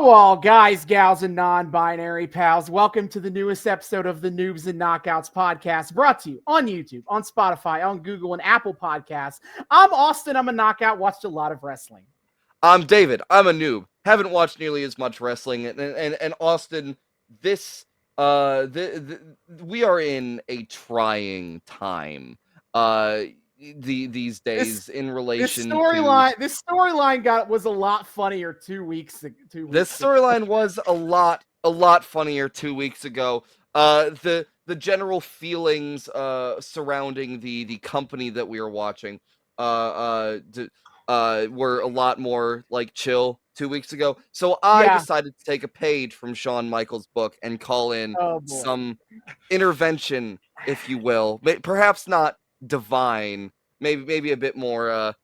Hello, all guys, gals, and non-binary pals. Welcome to the newest episode of the Noobs and Knockouts Podcast, brought to you on YouTube, on Spotify, on Google, and Apple Podcasts. I'm Austin. I'm a knockout. Watched a lot of wrestling. I'm David. I'm a noob. Haven't watched nearly as much wrestling. And Austin, this we are in a trying time. These days in relation to this storyline was a lot funnier 2 weeks ago. This storyline was a lot funnier 2 weeks ago. The general feelings surrounding the company that we are watching were a lot more like chill 2 weeks ago. So I decided to take a page from Shawn Michaels' book and call in some intervention, if you will. Perhaps not divine, maybe a bit more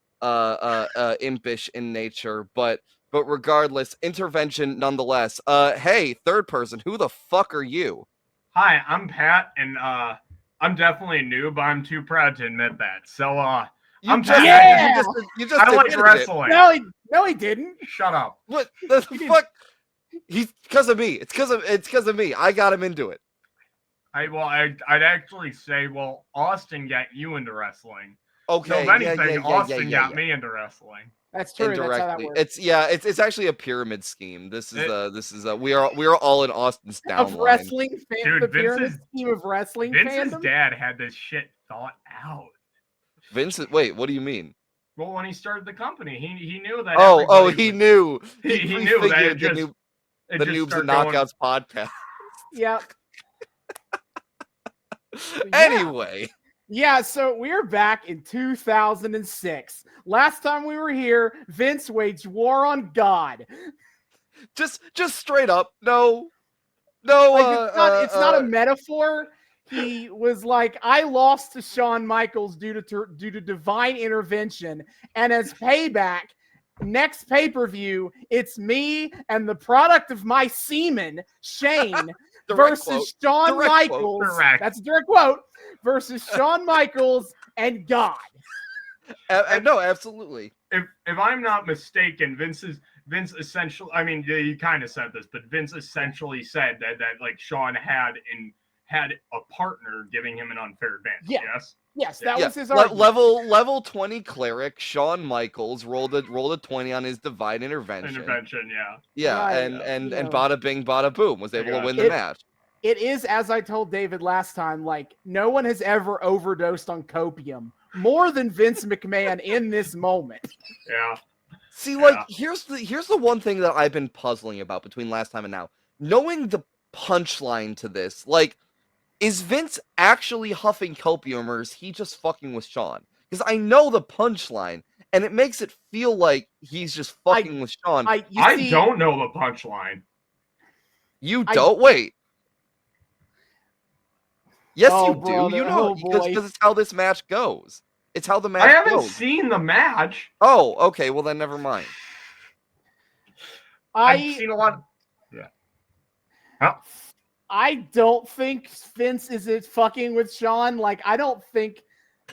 impish in nature, but regardless, intervention nonetheless. Hey, third person, who the fuck are you? Hi, I'm Pat, and I'm definitely a noob. I'm too proud to admit that. So I'm Pat. You just I like wrestling. No, he didn't. Shut up. What the fuck? He's because of me. It's because of me. I got him into it. I'd actually say, Austin got you into wrestling. Okay. So if anything, Austin got me into wrestling. That's true. Indirectly. That's how that works. It's actually a pyramid scheme. This is we are all in Austin's downline. Of wrestling Dude, the pyramid scheme of wrestling Vince's fandom? dad had this shit thought out. Wait, what do you mean? Well, when he started the company, he knew that. He knew. He knew that the Noobs and Knockouts podcast. Yep. Anyway. Yeah, so we're back in 2006. Last time we were here, Vince waged war on God. Just straight up. No. It's not a metaphor. He was like, I lost to Shawn Michaels due to divine intervention, and as payback, next pay-per-view, it's me and the product of my semen, Shane, versus Shawn Michaels. That's a direct quote. Versus Shawn Michaels and God. No, absolutely. If I'm not mistaken, Vince essentially, I mean, you kind of said this, but Vince essentially said that like Shawn had a partner giving him an unfair advantage. Yeah. Yes, that was his argument. Level 20 cleric Shawn Michaels rolled a 20 on his divine intervention. Yeah, right, and bada bing, bada boom, was able to win the match. It is, as I told David last time, like no one has ever overdosed on copium more than Vince McMahon in this moment. Yeah. See, like here's the one thing that I've been puzzling about between last time and now. Knowing the punchline to this, like, is Vince actually huffing copium or is he just fucking with Shawn? Because I know the punchline, and it makes it feel like he's just fucking with Shawn. I don't know the punchline. You don't? Wait. Yes, you do. You know, because it's how this match goes. It's how the match goes. I haven't seen the match. Oh, okay. Well, then never mind. I've seen a lot. Yeah. Huh? I don't think Vince is fucking with Shawn. Like, I don't think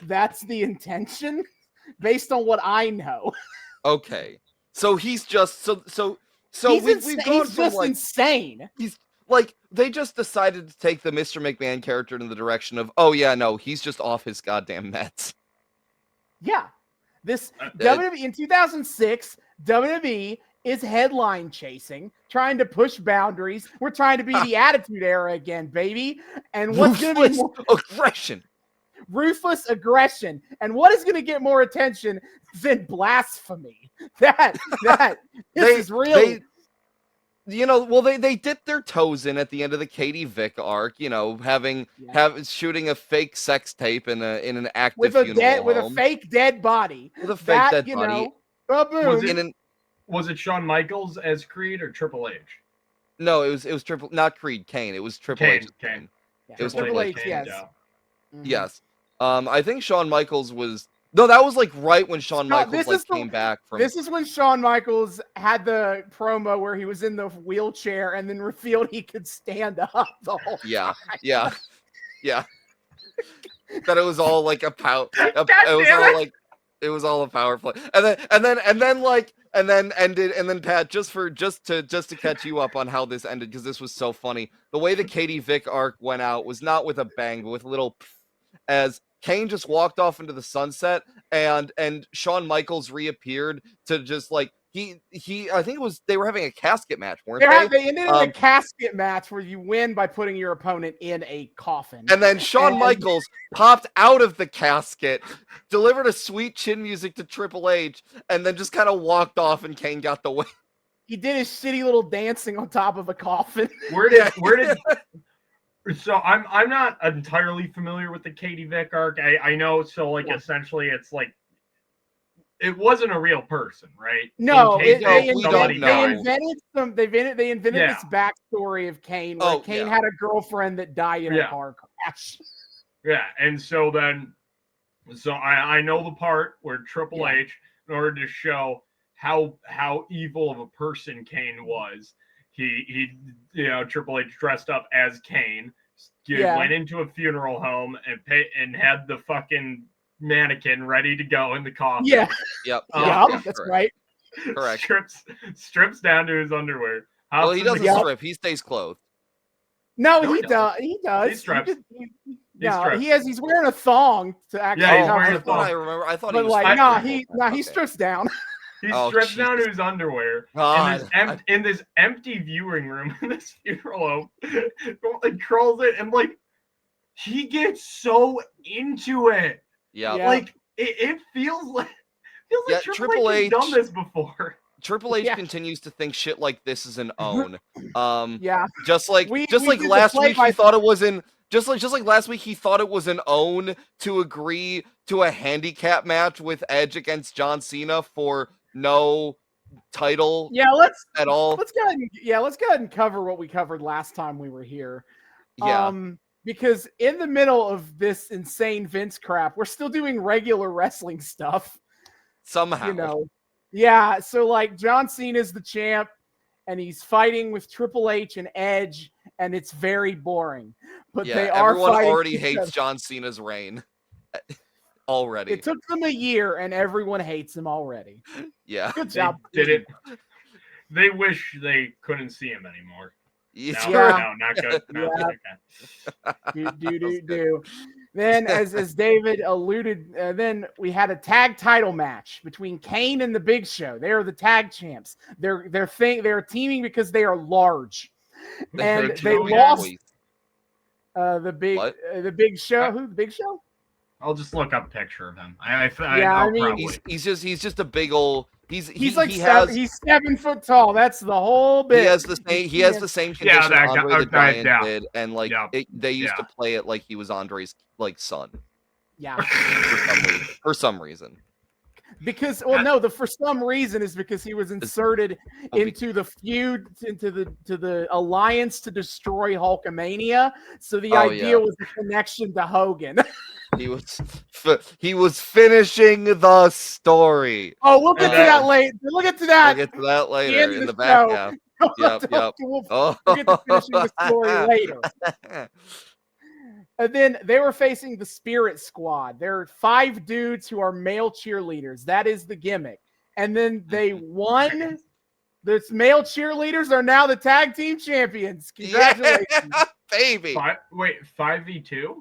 that's the intention, based on what I know. Okay, so he's just we've gone from like insane. He's like they just decided to take the Mr. McMahon character in the direction of he's just off his goddamn meds. Yeah, this WWE in 2006 WWE is headline chasing, trying to push boundaries. We're trying to be the Attitude Era again, baby. And what's going to be more aggression? Ruthless aggression. And what is going to get more attention than blasphemy? This is real. They dipped their toes in at the end of the Katie Vick arc, shooting a fake sex tape in an active funeral home. With a fake dead body. With a fake dead body. Boom. Was it Shawn Michaels as Creed or Triple H? No, it was not Creed, Kane. It was Triple H. Kane. Yeah, it was Triple H, yes. Yeah. Mm-hmm. Yes. I think Shawn Michaels was... No, that was like right when Shawn Michaels came back from... This is when Shawn Michaels had the promo where he was in the wheelchair and then revealed he could stand up the whole time. Yeah. That it was all like a pout. It was all a power play. And then like and then ended, and then Pat, just to catch you up on how this ended, because this was so funny. The way the Katie Vick arc went out was not with a bang, but with a little as Kane just walked off into the sunset, and Shawn Michaels reappeared to just like he I think it was they were having a casket match, weren't they? They ended in a casket match where you win by putting your opponent in a coffin. And then Shawn Michaels popped out of the casket, delivered a sweet chin music to Triple H, and then just kind of walked off, and Kane got the win. He did his shitty little dancing on top of a coffin. Where did So I'm not entirely familiar with the Katie Vick arc. I know, so like essentially it's like it wasn't a real person, right? No, they invented Yeah. this backstory of Kane, where Kane had a girlfriend that died in a car crash. Yeah, and so I know the part where Triple H, in order to show how evil of a person Kane was, he Triple H dressed up as Kane, went into a funeral home and had the fucking mannequin ready to go in the coffin. Yeah. Yep. That's right. Correct. Strips down to his underwear. Well, he doesn't strip. He stays clothed. No, he does. He does. He strips. He's wearing a thong to actually. Yeah, he's wearing a thong. I remember. I thought but he was. he strips down. He strips down to his underwear in this empty viewing room in this funeral home, like curls it, and like he gets so into it. Yeah. Like it feels like Triple H has done this before. Triple H continues to think shit like this is an own. Yeah. Just like last week he thought it was an just like last week he thought it was an own to agree to a handicap match with Edge against John Cena for no title. Let's go ahead and cover what we covered last time we were here. Yeah. Because in the middle of this insane Vince crap, we're still doing regular wrestling stuff. Somehow. Yeah, so like John Cena's the champ, and he's fighting with Triple H and Edge, and it's very boring. But they are everyone fighting already hates John Cena's reign. Already. It took them a year, and everyone hates him already. Yeah. Good job. They wish they couldn't see him anymore. No, not good. No, okay. Do. Then, as David alluded, then we had a tag title match between Kane and the Big Show. They are the tag champs. They're teaming because they are large, and they lost. The Big Show. Who? The Big Show? I'll just look up a picture of him. He's just a big old. He's 7 foot tall. That's the whole bit. He has the same condition Andre the Giant did, and they used to play it like he was Andre's son. Yeah. For some reason. Because for some reason is because he was inserted into the feud, into the alliance to destroy Hulkamania. So the idea was the connection to Hogan. He was finishing the story. Oh, we'll get to that later. We'll get to that later in the back half. Yep. We'll get to finishing the story later. And then they were facing the Spirit Squad. There are 5 dudes who are male cheerleaders. That is the gimmick. And then they won. The male cheerleaders are now the tag team champions. Congratulations. Yeah, baby. 5v2?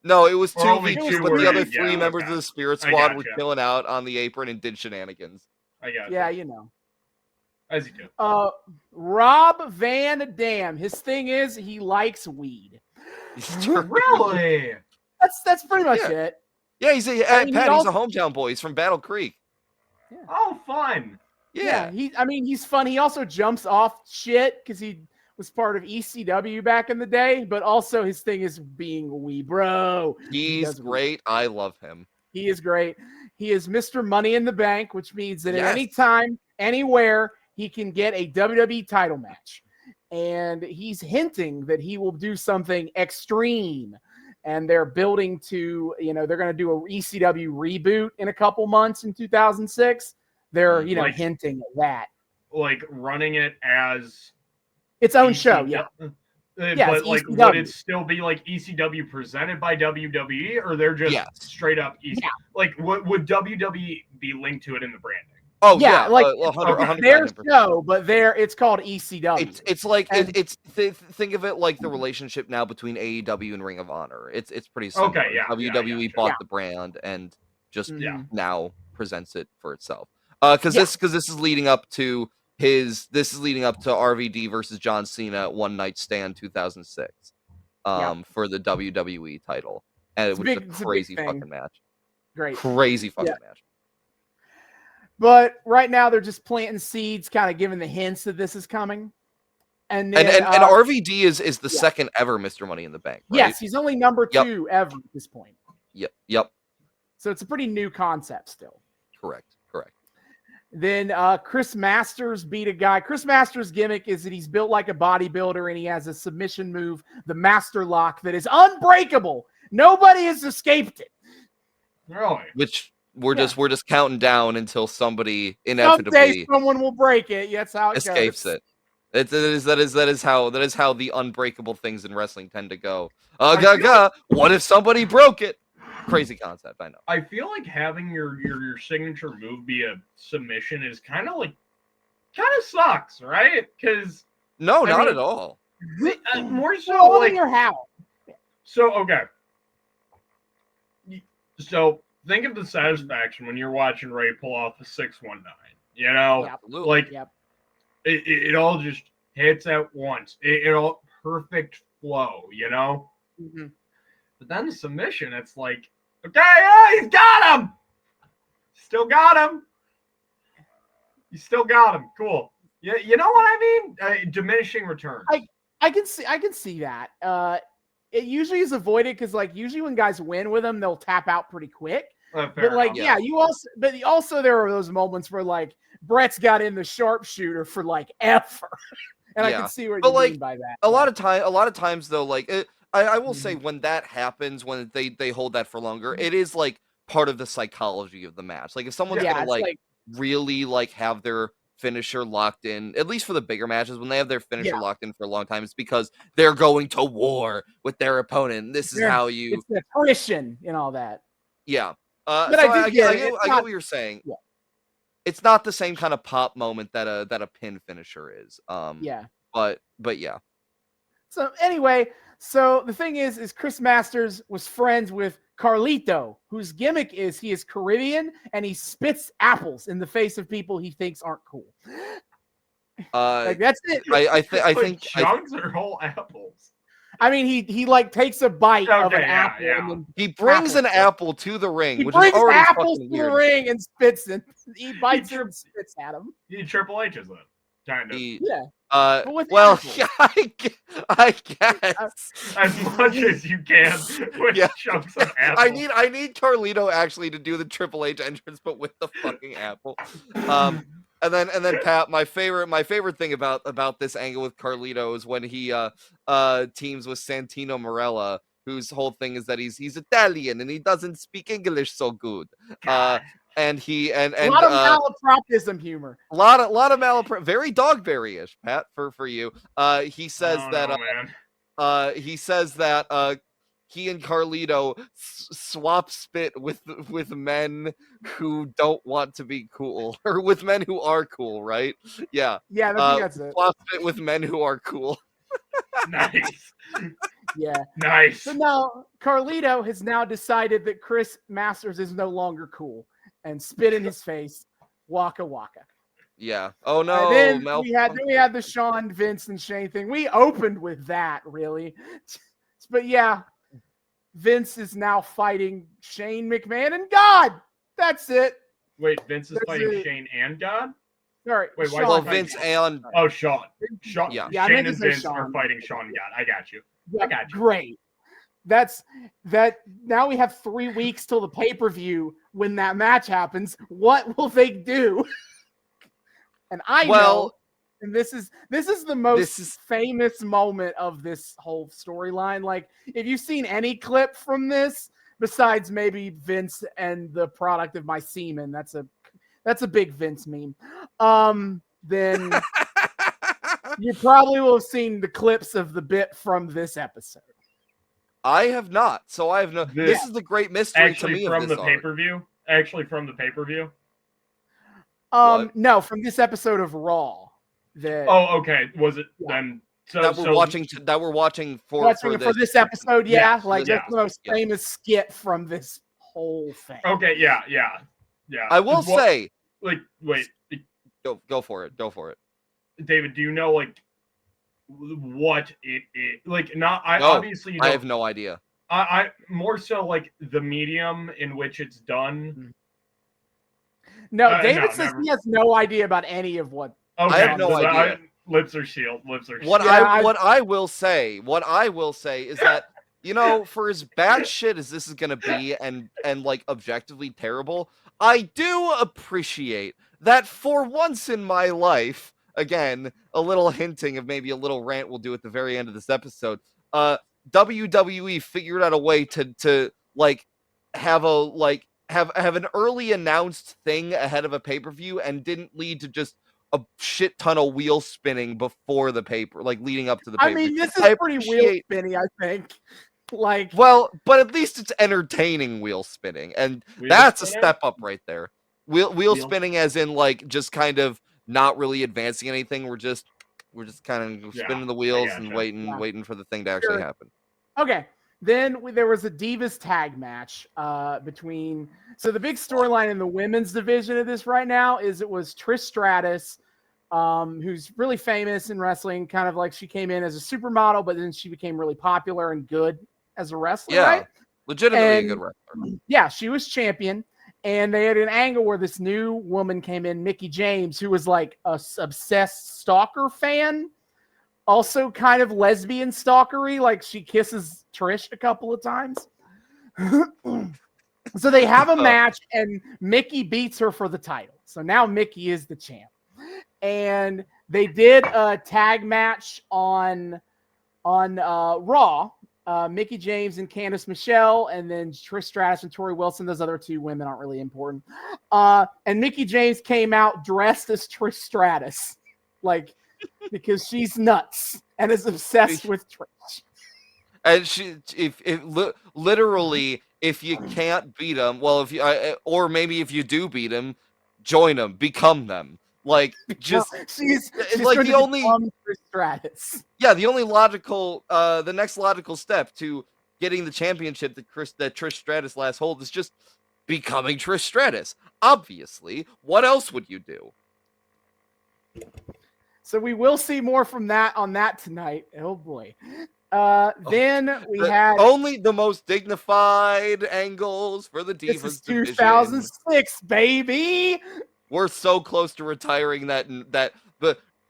No, it was 2v2, but the other 3 members okay. of the Spirit Squad were chilling out on the apron and did shenanigans. I got Yeah, As you do. Rob Van Dam. His thing is he likes weed. Really? That's pretty much it. Yeah, he's a hometown boy. He's from Battle Creek. Yeah. Oh, fun. Yeah. He's fun. He also jumps off shit because he was part of ECW back in the day, but also his thing is being wee bro. He's great. I love him. He is great. He is Mr. Money in the Bank, which means that at any time, anywhere, he can get a WWE title match. And he's hinting that he will do something extreme. And they're building to, they're going to do a ECW reboot in a couple months in 2006. They're, hinting at that. Like running it as its own show, yeah. But would it still be like ECW presented by WWE, or they're just straight up ECW? Yeah. Like, would WWE be linked to it in the branding? Oh Yeah, yeah, like 100, their 100%. show, but it's called ECW. It's like And- think of it like the relationship now between AEW and Ring of Honor. It's pretty similar. Okay, yeah, WWE gotcha. bought the brand and just Mhm. now presents it for itself. Because Yeah. this is leading up to RVD versus John Cena at One Night Stand 2006, for the WWE title, and It's which is big- a it's a big crazy thing. fucking match. Great. Crazy fucking match. But right now they're just planting seeds, kind of giving the hints that this is coming. And then, And RVD is the second ever Mr. Money in the Bank, right? Yes, he's only number 2 ever at this point. Yep. So it's a pretty new concept still. Correct. Then Chris Masters beat a guy. Chris Masters' gimmick is that he's built like a bodybuilder and he has a submission move, the Master Lock, that is unbreakable. Nobody has escaped it. Really? Which we're just counting down until somebody inevitably Someday someone will break it. That's how it escapes goes. it. That is how the unbreakable things in wrestling tend to go. What if somebody broke it? Crazy concept, I know. I feel like having your signature move be a submission is kind of sucks, right? Because not at all. More so Well, like your how. so. Okay, so think of the satisfaction when you're watching Ray pull off a 619. You know, Absolutely. like Yep. it all just hits at once. It all perfect flow. You know. Mm-hmm. But then the submission, it's like, okay, yeah, he's got him. Still got him. You still got him. Cool. Yeah, you know what I mean? Diminishing returns. I can see that. It usually is avoided because, like, usually when guys win with them, they'll tap out pretty quick. Fair But like, enough. you also there are those moments where like Brett's got in the sharpshooter for like ever, and I can see what you mean by that. A lot of times though, like I will say when that happens, when they hold that for longer, it is like part of the psychology of the match. Like if someone's gonna like really like have their finisher locked in, at least for the bigger matches, when they have their finisher locked in for a long time, it's because they're going to war with their opponent. This is how you. It's the attrition and all that. Yeah. But so I get what you're saying. Yeah. It's not the same kind of pop moment that a pin finisher is. Yeah. But yeah. So anyway, so the thing is Chris Masters was friends with Carlito, whose gimmick is he is Caribbean and he spits apples in the face of people he thinks aren't cool. Like that's it. I think chunks or whole apples. I mean, he like takes a bite of an apple. Yeah. And then he brings an apple to the ring, he which brings is already apples fucking to the weird. ring and spits it. He bites it and spits at him. He Triple H's then, kind of. Yeah. Well, yeah, I guess as much as you can with chunks of apple. I need Carlito actually to do the Triple H entrance, but with the fucking apple. And then Pat, my favorite thing about this angle with Carlito is when he teams with Santino Marella, whose whole thing is that he's Italian and he doesn't speak English so good. And a lot of malapropism humor. A lot of malapropism, very Dogberry-ish, Pat, for you. He says he says that he and Carlito swap spit with men who don't want to be cool, or with men who are cool, right? Yeah. Yeah, I think that's it. Swap spit with men who are cool. Nice. Yeah. Nice. So now Carlito has now decided that Chris Masters is no longer cool and spit in his face. Waka waka. Yeah. Oh no. Then we had the Shawn, Vince, and Shane thing. We opened with that, really. But yeah, Vince is now fighting Shane McMahon and God. That's it. Wait, Vince is fighting Shane and God? Sorry. Wait, why? Well, Vince and Sean. Yeah. Shane and Vince are fighting Shawn and God. I got you. Yeah, I got you. Great. That's that. Now we have 3 weeks till the pay-per-view when that match happens. What will they do? And I know, and this is the most famous moment of this whole storyline. Like, if you've seen any clip from this, besides maybe Vince and the product of my semen, that's a big Vince meme. Then you probably will have seen the clips of the bit from this episode. I have not, so I have no. This is the great mystery to me from of the this pay-per-view. Actually, from the pay-per-view. No, from this episode of Raw. Oh, okay. Was it then? So, that we're watching for this episode, yeah. Yes, Like that's the most famous skit from this whole thing. Okay, yeah. I will say, like, wait, go for it. David. Do you know like what it is? Like, not. I No, obviously. I have no idea. I more so like the medium in which it's done. No, David says he has no idea about any of what. Okay, I have no idea. Lips are sealed. What I will say is that, you know, for as bad shit as this is gonna be and like objectively terrible, I do appreciate that for once in my life, again, a little hinting of maybe a little rant we'll do at the very end of this episode, WWE figured out a way to like have an early announced thing ahead of a pay-per-view and didn't lead to just a shit ton of wheel spinning before the leading up to the pay-per-view. I mean, this is pretty wheel spinny, I think. Like, well, but at least it's entertaining wheel spinning, and that's a step up right there. Wheel spinning, as in like just kind of not really advancing anything. We're just kind of spinning the wheels and waiting for the thing to actually happen. Okay. Then there was a Divas tag match between. So the big storyline in the women's division of this right now is it was Trish Stratus, who's really famous in wrestling. Kind of like she came in as a supermodel, but then she became really popular and good as a wrestler. Yeah, right? legitimately a good wrestler. Yeah, she was champion. And they had an angle where this new woman came in, Mickie James, who was like a obsessed stalker fan. Also kind of lesbian stalkery, like she kisses Trish a couple of times. So they have a match and Mickie beats her for the title. So now Mickie is the champ. And they did a tag match on Raw. Mickie James and Candice Michelle, and then Trish Stratus and Tori Wilson. Those other two women aren't really important. And Mickie James came out dressed as Trish Stratus. Like, because she's nuts and is obsessed with Trish. And literally, if you can't beat them, well, or maybe if you do beat them, join them, become them. Like, just she's like the only Trish Stratus. Yeah, the next logical step to getting the championship that Trish Stratus last hold is just becoming Trish Stratus. Obviously, what else would you do? So we will see more from that on that tonight. Oh boy. Then we had only the most dignified angles for the Divas. This is 2006, baby. We're so close to retiring that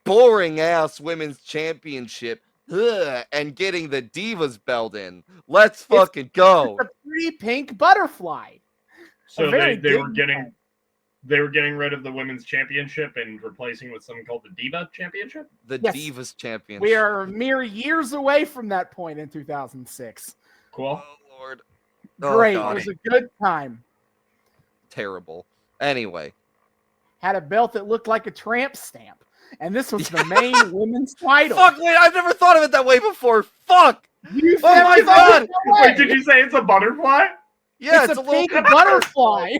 boring ass women's championship and getting the Divas belt in. Let's fucking go. It's a pretty pink butterfly. So they were getting rid of the women's championship and replacing with something called the Diva Championship? Divas Championship. We are mere years away from that point in 2006. Cool. Oh, Lord. Great. It was a good time. Terrible. Anyway. Had a belt that looked like a tramp stamp. And this was the main women's title. Fuck, wait, I've never thought of it that way before. Fuck. Oh my God. Wait, did you say it's a butterfly? Yeah, it's a pink butterfly.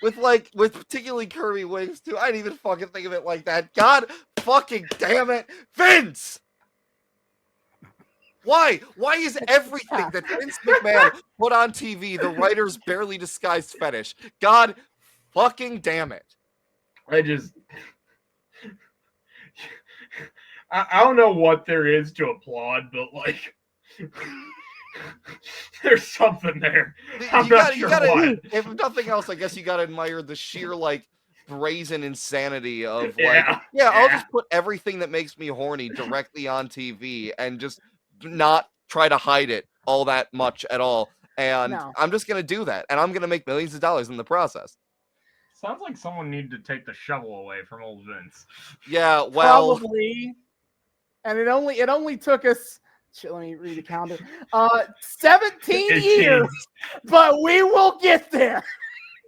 With particularly curvy wings too. I didn't even fucking think of it like that. God fucking damn it, Vince! Why? Why is everything that Vince McMahon put on TV the writer's barely disguised fetish? God fucking damn it! I don't know what there is to applaud, but like. There's something there. I'm not sure what. If nothing else, I guess you gotta admire the sheer like brazen insanity of like, I'll just put everything that makes me horny directly on TV and just not try to hide it all that much at all. And I'm just gonna do that, and I'm gonna make millions of dollars in the process. Sounds like someone needed to take the shovel away from old Vince. Yeah, well, probably. And it only took us. Let me read the calendar. 17 years, but we will get there.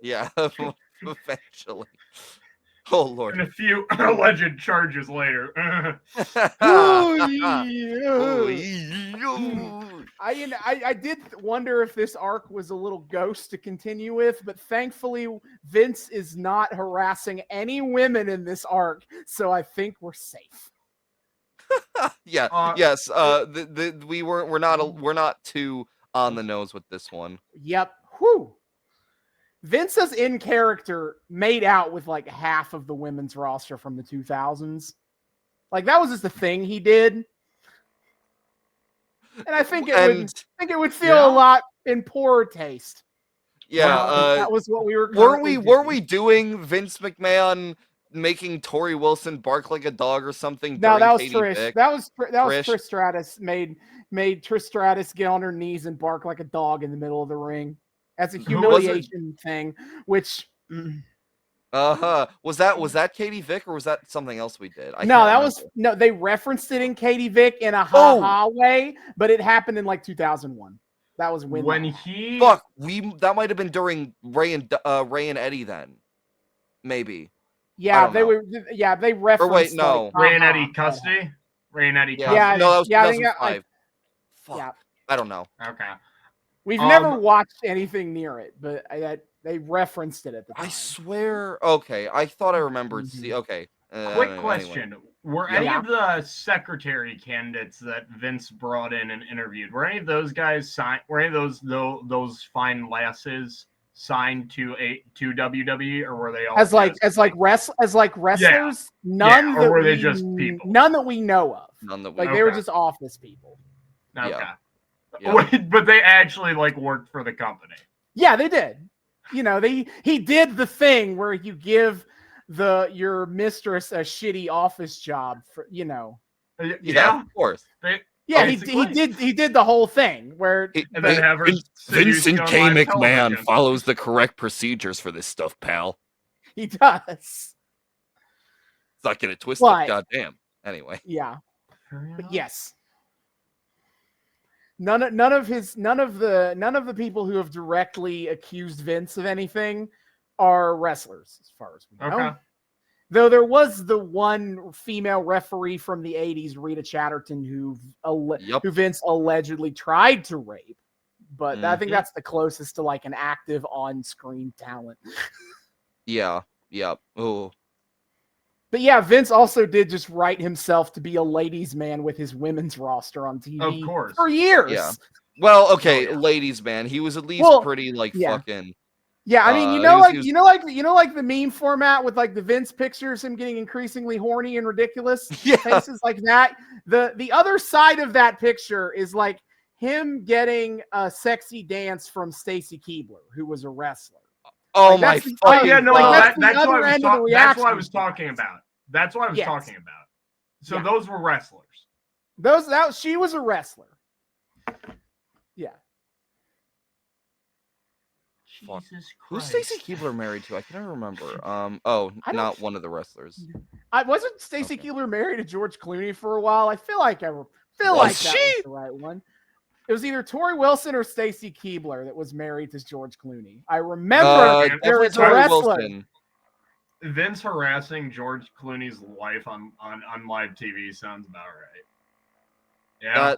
Yeah, eventually. Oh, Lord. And a few alleged charges later. I did wonder if this arc was a little ghost to continue with, but thankfully Vince is not harassing any women in this arc, so I think we're safe. Yes. We're not too on the nose with this one. Yep. Whew. Vince has in character made out with like half of the women's roster from the 2000s. Like that was just the thing he did. And I think it would feel a lot in poor taste. Yeah, that was what we were. Were we doing Vince McMahon making Tori Wilson bark like a dog or something? No, that was Katie Trish. Vick? That was Trish Stratus made Trish Stratus get on her knees and bark like a dog in the middle of the ring as a humiliation thing. Which was that Katie Vick or was that something else we did? They referenced it in Katie Vick in a ha way, but it happened in like 2001. That was that might have been during Ray and Eddie then, maybe. Yeah, they were. Yeah, they referenced. Or wait, no, Ray and Eddie custody. Ray and Eddie. Yeah, custody? no, that was 2005. Fuck. Yeah, I don't know. Okay. We've never watched anything near it, but they referenced it at the time. I swear. Okay, I thought I remembered. Okay. Quick question: anyway. Were any of the secretary candidates that Vince brought in and interviewed? Were any of those guys signed? Were any of those fine lasses signed to WWE, or were they all as wrestlers? Yeah. None. Or were they just people? None that we know of. None that we they were just office people. Okay. Yeah. But they actually worked for the company. Yeah, they did. You know, he did the thing where you give your mistress a shitty office job for, you know. Yeah, of course. He did the whole thing where Vincent K. McMahon follows the correct procedures for this stuff, pal. He does. Let's not get it twisted. Goddamn. Anyway. Yeah. But yes. None of the people who have directly accused Vince of anything are wrestlers, as far as we know. Okay. Though there was the one female referee from the 80s, Rita Chatterton, who Vince allegedly tried to rape. But I think that's the closest to like an active on-screen talent. Yeah. Oh. But yeah, Vince also did just write himself to be a ladies' man with his women's roster on TV of course. for years. Yeah. Well, okay, ladies' man. He was at least pretty fucking. Yeah, I mean, like the meme format with like the Vince pictures, him getting increasingly horny and ridiculous faces like that. The other side of that picture is like him getting a sexy dance from Stacy Keibler, who was a wrestler. Oh my fucking God. That's what I was talking about. That's what I was talking about. So those were wrestlers. She was a wrestler. Yeah. Jesus Christ. Who's Stacy Keibler married to? I can't remember. Not one of the wrestlers. Wasn't Stacy Keibler married to George Clooney for a while? I feel like that was the right one. It was either Tori Wilson or Stacy Keibler that was married to George Clooney. I remember there was a wrestler. Wilson. Vince harassing George Clooney's wife on live TV sounds about right. Yeah.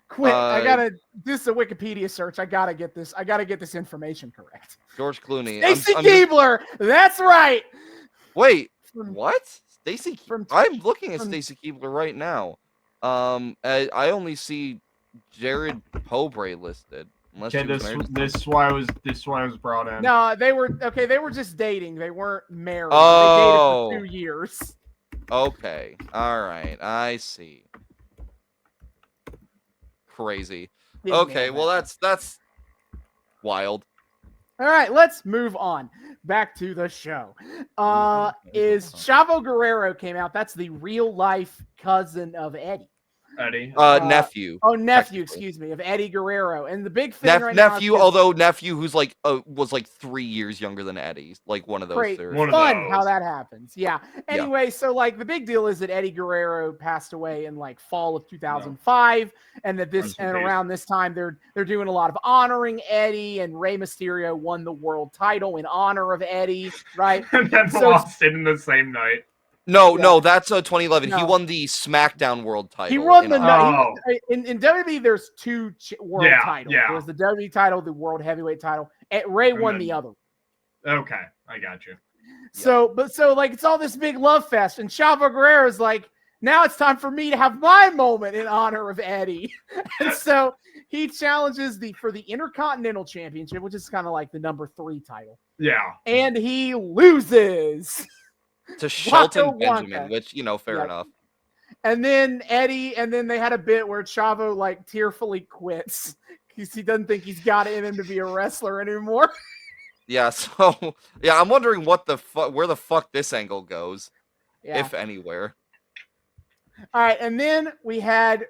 Quit. This is a Wikipedia search. I gotta get this information correct. George Clooney. Stacy Keibler. That's right. Wait, what? Stacy? I'm looking at Stacy Keibler right now. I only see Jared Pobre listed. Okay, this is why I was brought in. No, they were just dating. They weren't married. Oh. They dated for 2 years. Okay. All right. I see. Crazy. Okay, well that's wild. All right, let's move on back to the show. Is Chavo Guerrero came out? That's the real life cousin of Eddie. Nephew. Nephew, excuse me, of Eddie Guerrero. And the big thing nephew, although nephew who's was 3 years younger than Eddie, like one of those. Great, fun how that happens. Yeah. Anyway, so the big deal is that Eddie Guerrero passed away in fall of 2005, and that around this time they're doing a lot of honoring Eddie, and Rey Mysterio won the world title in honor of Eddie, right? And then lost it in the same night. No, that's 2011. He No. won the SmackDown World title. He won the Oh. in WWE. There's two world titles. Yeah. There's the WWE title, the World Heavyweight title. Ray won the other. Okay, I got you. So like it's all this big love fest, and Chavo Guerrero is like, now it's time for me to have my moment in honor of Eddie. And so he challenges for the Intercontinental Championship, which is kind of like the number 3 title. Yeah. And he loses to Shelton Waka Benjamin, Waka. which, fair enough. And then they had a bit where Chavo like tearfully quits because he doesn't think he's got it in him to be a wrestler anymore. Yeah, so I'm wondering where the fuck this angle goes, if anywhere. All right, and then we had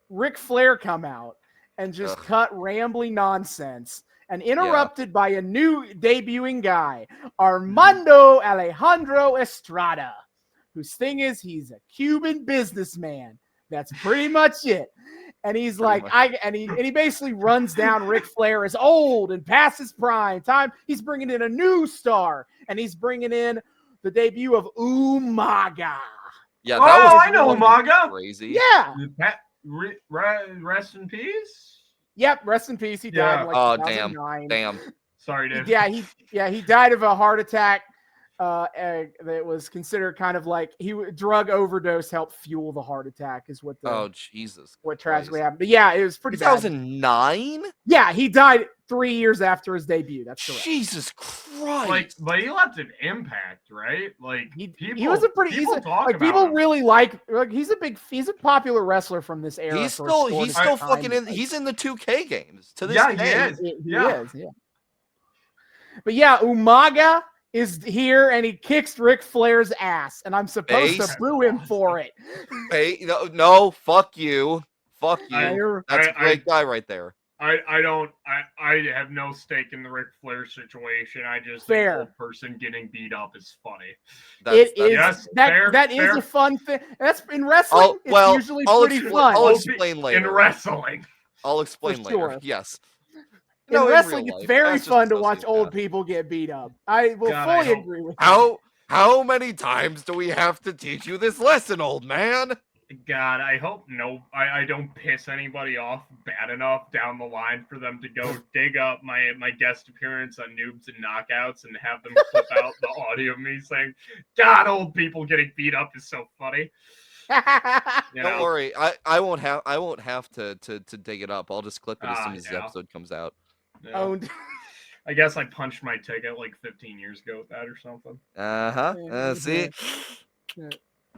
Ric Flair come out and just cut rambling nonsense and interrupted by a new debuting guy, Armando Alejandro Estrada, whose thing is he's a Cuban businessman. That's pretty much it. And he's like, he basically runs down Ric Flair as old and past his prime time. He's bringing in a new star, and he's bringing in the debut of Umaga. Yeah, I know Umaga. Crazy. Yeah. Rest in peace. Yep. Rest in peace. He died in like 2009. Damn. Sorry, Dave. He died of a heart attack. That was considered kind of like drug overdose helped fuel the heart attack is what Jesus, what tragically happened. But yeah, it was pretty 2009. Yeah, he died 3 years after his debut. That's correct. Jesus Christ! But he left an impact, right? Like he was a pretty. People really like. He's a popular wrestler from this era. He's still fucking in. He's in the 2K games to this day. He is. But yeah, Umaga is here and he kicks Ric Flair's ass, and I'm supposed to boo him for it. Hey, no, fuck you. That's a great guy right there. I have no stake in the Ric Flair situation. I just think a person getting beat up is funny. That is a fun thing. That's in wrestling. It's usually pretty fun. I'll explain later. In wrestling, I'll explain later. Sure. Yes. In wrestling, it's very fun to watch old people get beat up. I will fully agree with you. How many times do we have to teach you this lesson, old man? God, I hope I don't piss anybody off bad enough down the line for them to go dig up my guest appearance on Noobs and Knockouts and have them clip out the audio of me saying, God, old people getting beat up is so funny. Don't worry, I won't have to dig it up. I'll just clip it as soon as the episode comes out. Yeah. I guess I punched my ticket like 15 years ago with that or something. See?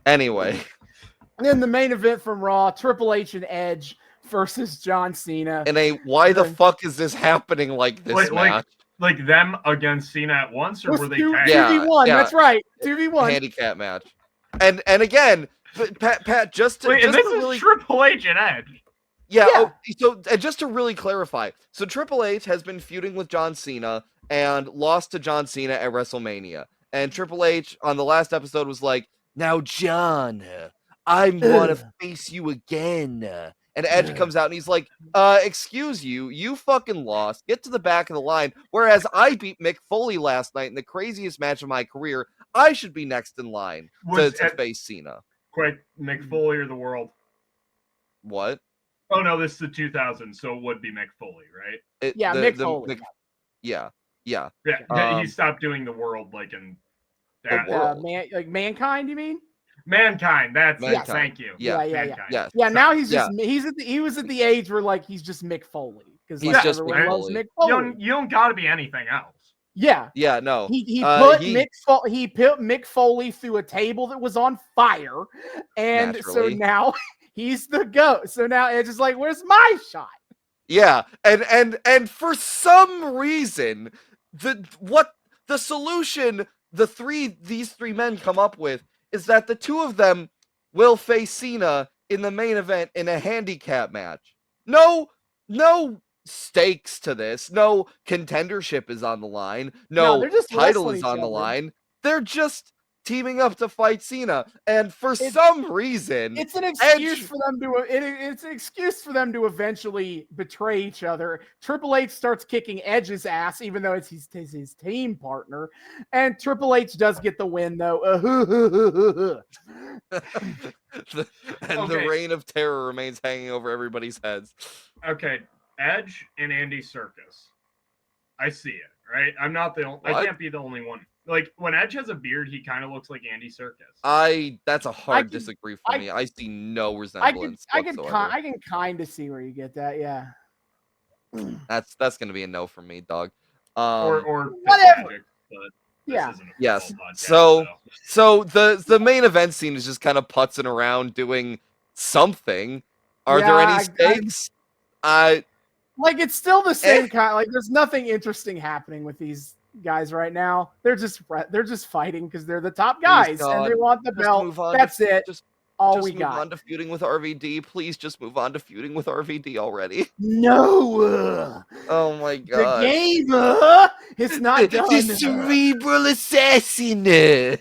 Anyway. And then the main event from Raw, Triple H and Edge versus John Cena. And why the fuck is this happening like this match? Like them against Cena at once, or were they 2v1, that's right. 2v1. Handicap match. And again, Pat, just to is Triple H and Edge. Yeah. So just to really clarify, so Triple H has been feuding with John Cena and lost to John Cena at WrestleMania. And Triple H on the last episode was like, "Now, John, I want to face you again." And Edge comes out and he's like, excuse you, you fucking lost. Get to the back of the line. Whereas I beat Mick Foley last night in the craziest match of my career. I should be next in line to face Cena. Quick, Mick Foley or the world? What? Oh, no, this is the 2000s, so it would be Mick Foley, right? Mick Foley. Yeah. He stopped doing the world like in that. Like Mankind, you mean? Mankind. Thank you. Yeah. Now he's he was at the age where like he's just Mick Foley because he's just everyone loves Mick Foley. You don't got to be anything else. Yeah. No. He put Mick Foley through a table that was on fire, and naturally. So now he's the GOAT. So now it's just like, where's my shot? Yeah, and for some reason, the solution these three men come up with is that the two of them will face Cena in the main event in a handicap match. No stakes to this. No contendership is on the line. No title is on the line. They're just teaming up to fight Cena, and for some reason, it's an excuse Edge... for them to it's an excuse for them to eventually betray each other. Triple H starts kicking Edge's ass, even though it's his team partner, and Triple H does get the win though. The reign of terror remains hanging over everybody's heads. Okay, Edge and Andy Serkis. I see it, right? I'm not the only... I can't be the only one. Like, when Edge has a beard, he kind of looks like Andy Serkis. That's a hard disagree for me. I see no resemblance whatsoever. I can kind of see where you get that, yeah. That's gonna be a no from me, dog. Or whatever. Magic, but yeah. Yes. Podcast, so the main event scene is just kind of putzing around doing something. Are there any stakes? Like, it's still the same kind. Like, there's nothing interesting happening with these guys right now. They're just fighting because they're the top guys and they want the belt. That's it. All we got. Move on to feuding with RVD. Please just move on to feuding with RVD already. No. Oh my god. The game. It's not done. The cerebral assassin.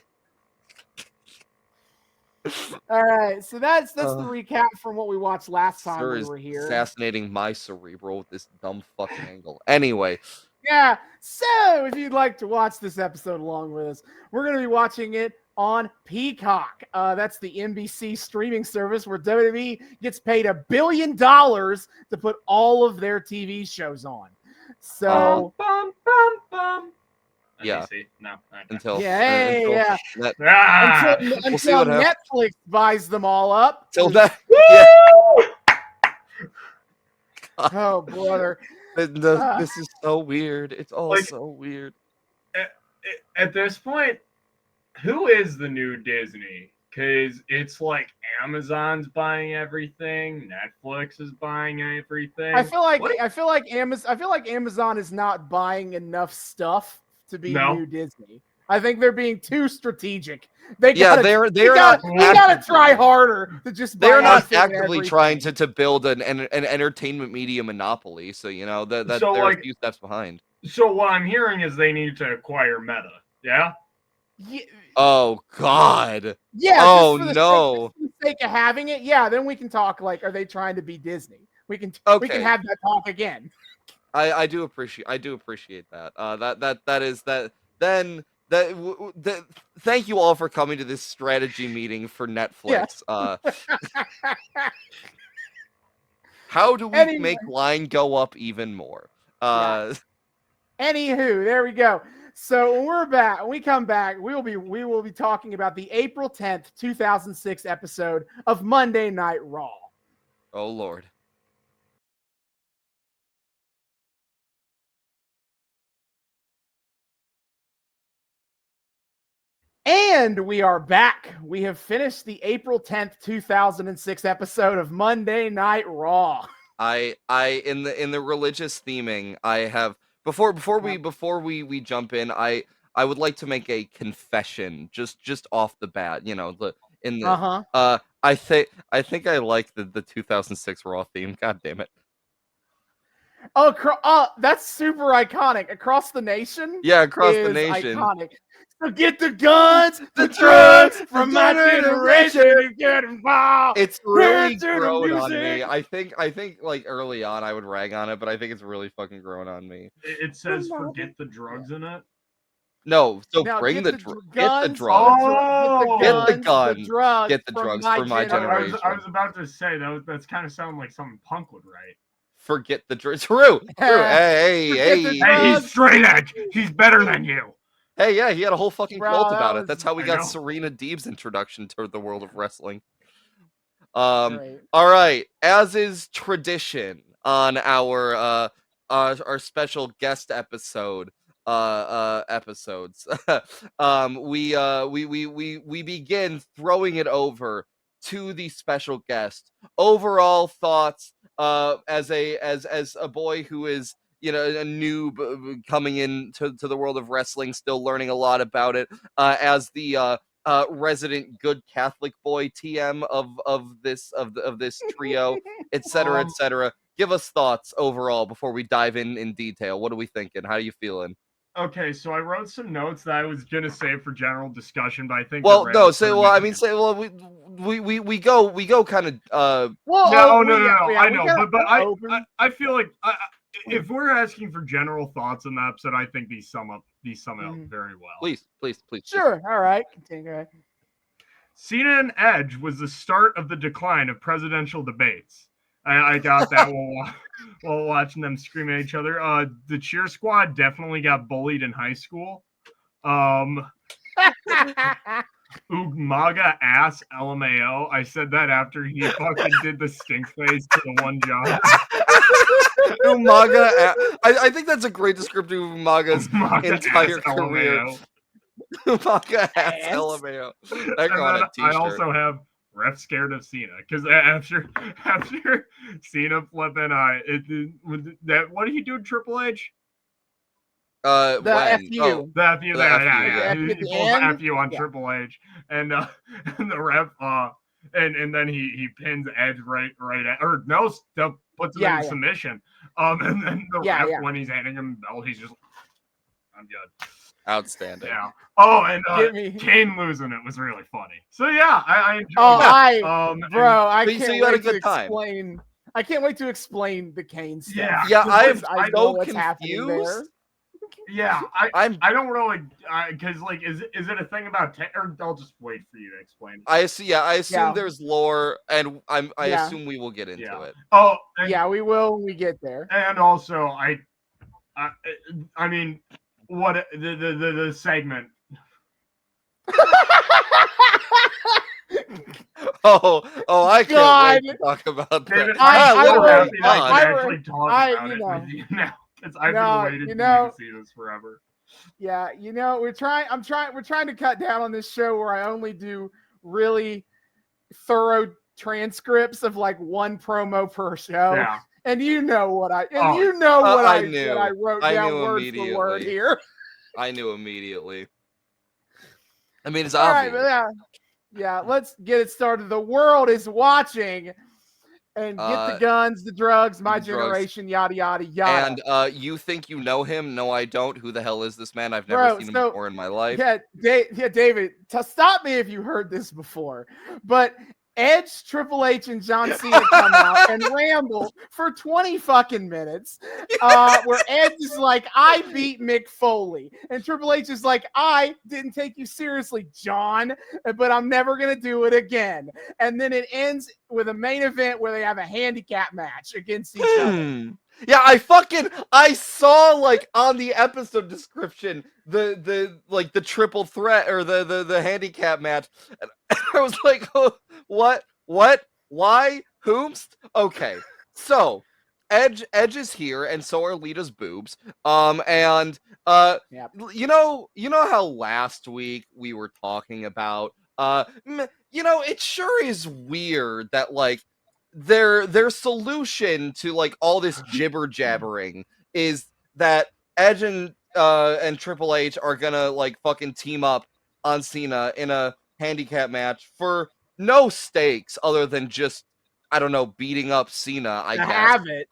All right, so that's the recap from what we watched last time we were here. Assassinating my cerebral with this dumb fucking angle. Anyway. Yeah, so if you'd like to watch this episode along with us, we're going to be watching it on Peacock. That's the NBC streaming service where WWE gets paid $1 billion to put all of their TV shows on. So, yeah. No. Until Netflix buys them all up. Till that. Oh, brother. This is so weird. It's all so weird. At this point, who is the new Disney? Because it's like Amazon's buying everything, Netflix is buying everything. I feel like Amazon is not buying enough stuff to be new Disney. I think they're being too strategic. They gotta try harder to just. They're not actively trying to build an entertainment media monopoly. So that they're a few steps behind. So what I'm hearing is they need to acquire Meta. Yeah. Oh God. Yeah. Oh no. For the sake of having it, yeah. Then we can talk. Like, are they trying to be Disney? We can have that talk again. I do appreciate that. Thank you all for coming to this strategy meeting for Netflix. Yeah. How do we make line go up even more? Anywho, there we go. So when we come back, we will be talking about the April 10th, 2006 episode of Monday Night Raw. Oh Lord. And we are back. We have finished the April 10th, 2006 episode of Monday Night Raw. I in the religious theming, I have before we jump in, I would like to make a confession just off the bat, I think I like the 2006 Raw theme. God damn it. Oh, that's super iconic. Across the Nation? Yeah, Across the Nation. Iconic. Forget the guns, the drugs from my generation. Get involved. It's really grown on me. I think like early on I would rag on it, but I think it's really fucking grown on me. It says forget the drugs in it. No, so now, bring the drugs. Get the drugs for my generation. I was about to say that's kind of sounding like something Punk would write. Forget the drugs. True. Hey, he's straight edge. He's better than you. Hey, yeah, he had a whole fucking cult about it. That's how we got Serena Deeb's introduction to the world of wrestling. All right, as is tradition on our special guest episodes, we begin throwing it over to the special guest. Overall thoughts, as a boy who is a noob coming into the world of wrestling, still learning a lot about it, as the resident good Catholic boy TM of this trio, etc., etc. Give us thoughts overall before we dive in detail. What are we thinking? How are you feeling? Okay, so I wrote some notes that I was gonna save for general discussion, but I think. Well, no. Say, well, I mean, say, well, we go kind of. Well, no. I know, but I feel like if we're asking for general thoughts on the episode, I think these sum it up very well. Please. Sure. All right. Continue. Cena and Edge was the start of the decline of presidential debates. I got that while watching them scream at each other. The cheer squad definitely got bullied in high school. Umaga ass LMAO. I said that after he fucking did the stink face to the one job. Umaga. I think that's a great description of Umaga's entire career. Umaga ass LMAO. That got a t-shirt. I also have ref scared of Cena because after Cena flipping, what did he do to Triple H? The when? FU. Oh, the FU. Yeah. He pulls the FU on Triple H, and the ref and then he pins Edge right at, or no, puts him in submission. And then the ref when he's handing him the belt, he's just, I'm good. Outstanding. Yeah. Oh, and Kane losing it was really funny. So yeah, I enjoyed it. I can't wait to explain the Kane stuff. Yeah, I'm so confused. Yeah, I don't really because like is it a thing about or I'll just wait for you to explain. I assume there's lore, and I assume we will get into it. Oh, we will when we get there. And also, I mean, what the segment. I can't wait to talk about that. David, I'm actually talk about it with you now. I've been waiting to see this forever. Yeah, we're trying to cut down on this show where I only do really thorough transcripts of like one promo per show. Yeah. And you know what I wrote down word for word here. I knew immediately. I mean, it's obvious. Right, yeah, let's get it started. The world is watching. And get the guns, the drugs, my generation, yada, yada, yada. And you think you know him? No, I don't. Who the hell is this man? I've never seen him before in my life. Yeah, David, stop me if you heard this before. But Edge, Triple H, and John Cena come out and ramble for 20 fucking minutes, where Edge is like, I beat Mick Foley. And Triple H is like, I didn't take you seriously, John, but I'm never going to do it again. And then it ends with a main event where they have a handicap match against each other. Yeah, I saw like on the episode description the triple threat or the handicap match. And I was like, oh, what? Why? Whomst? Okay. So Edge is here, and so are Lita's boobs. You know how last week we were talking about it sure is weird that like their solution to like all this jibber jabbering is that Edge and Triple H are gonna like fucking team up on Cena in a handicap match for no stakes other than just, I don't know, beating up Cena, I guess. Have it.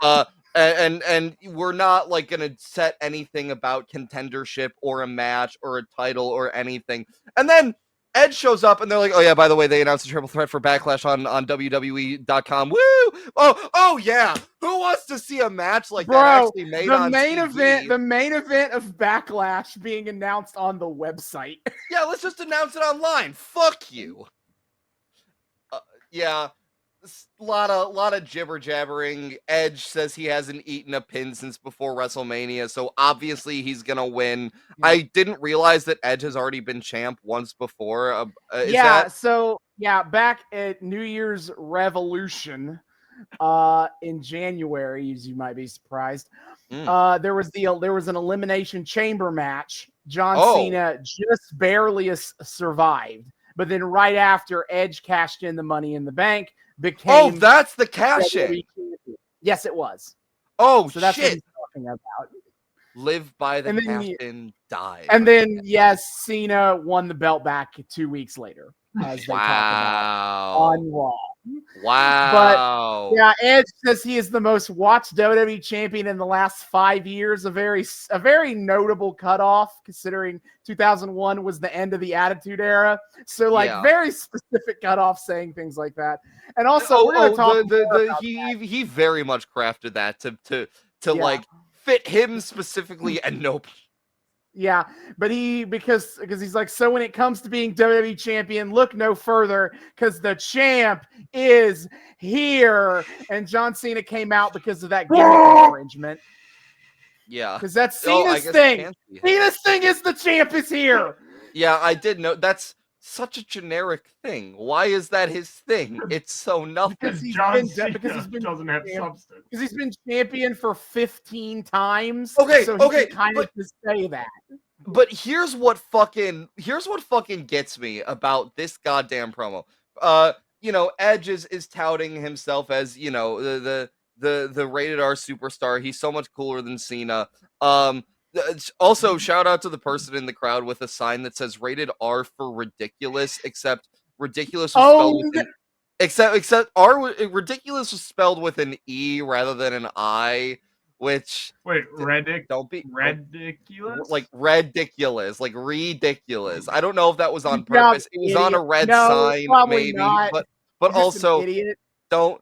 And we're not like gonna set anything about contendership or a match or a title or anything. And then Edge shows up and they're like, oh yeah, by the way, they announced a triple threat for Backlash on WWE.com. Woo! Oh yeah. Who wants to see a match like that actually made on TV? The main event of Backlash being announced on the website. Yeah, let's just announce it online. Fuck you. Yeah. Lot of jibber jabbering. Edge says he hasn't eaten a pin since before WrestleMania, so obviously he's gonna win. Yeah. I didn't realize that Edge has already been champ once before. Back at New Year's Revolution in January, as you might be surprised, there was an elimination chamber match. John Cena just barely survived, but then right after, Edge cashed in the Money in the Bank. That's the cash in. Yes, it was. Oh, so that's shit. what he's talking about. Live by the captain, die. And then, yes, Cena won the belt back 2 weeks later, as they talked about on Raw. Wow. But yeah, Edge says he is the most watched WWE champion in the last 5 years. A very notable cutoff, considering 2001 was the end of the Attitude Era. So very specific cutoff, saying things like that. And also, we're going to talk more about he very much crafted that to like fit him specifically and nobody. Yeah, but because he's like, so when it comes to being WWE champion, look no further, because the champ is here. And John Cena came out because of that gimmick infringement. Yeah, because that's Cena's thing. Cena's thing is the champ is here. Yeah, I did know. That's such a generic thing. Why is that his thing? It's so nothing. Because John Cena doesn't have substance. Because he's been champion for 15 times. Okay, so he can kind of just say that. But here's what fucking gets me about this goddamn promo. Edge is touting himself as, the rated R superstar. He's so much cooler than Cena. Also, shout out to the person in the crowd with a sign that says rated R for ridiculous, except ridiculous was spelled with an except ridiculous was spelled with an E rather than an I, which don't be ridiculous? Like ridiculous. I don't know if that was on purpose. It was on a red sign, maybe, not. but also don't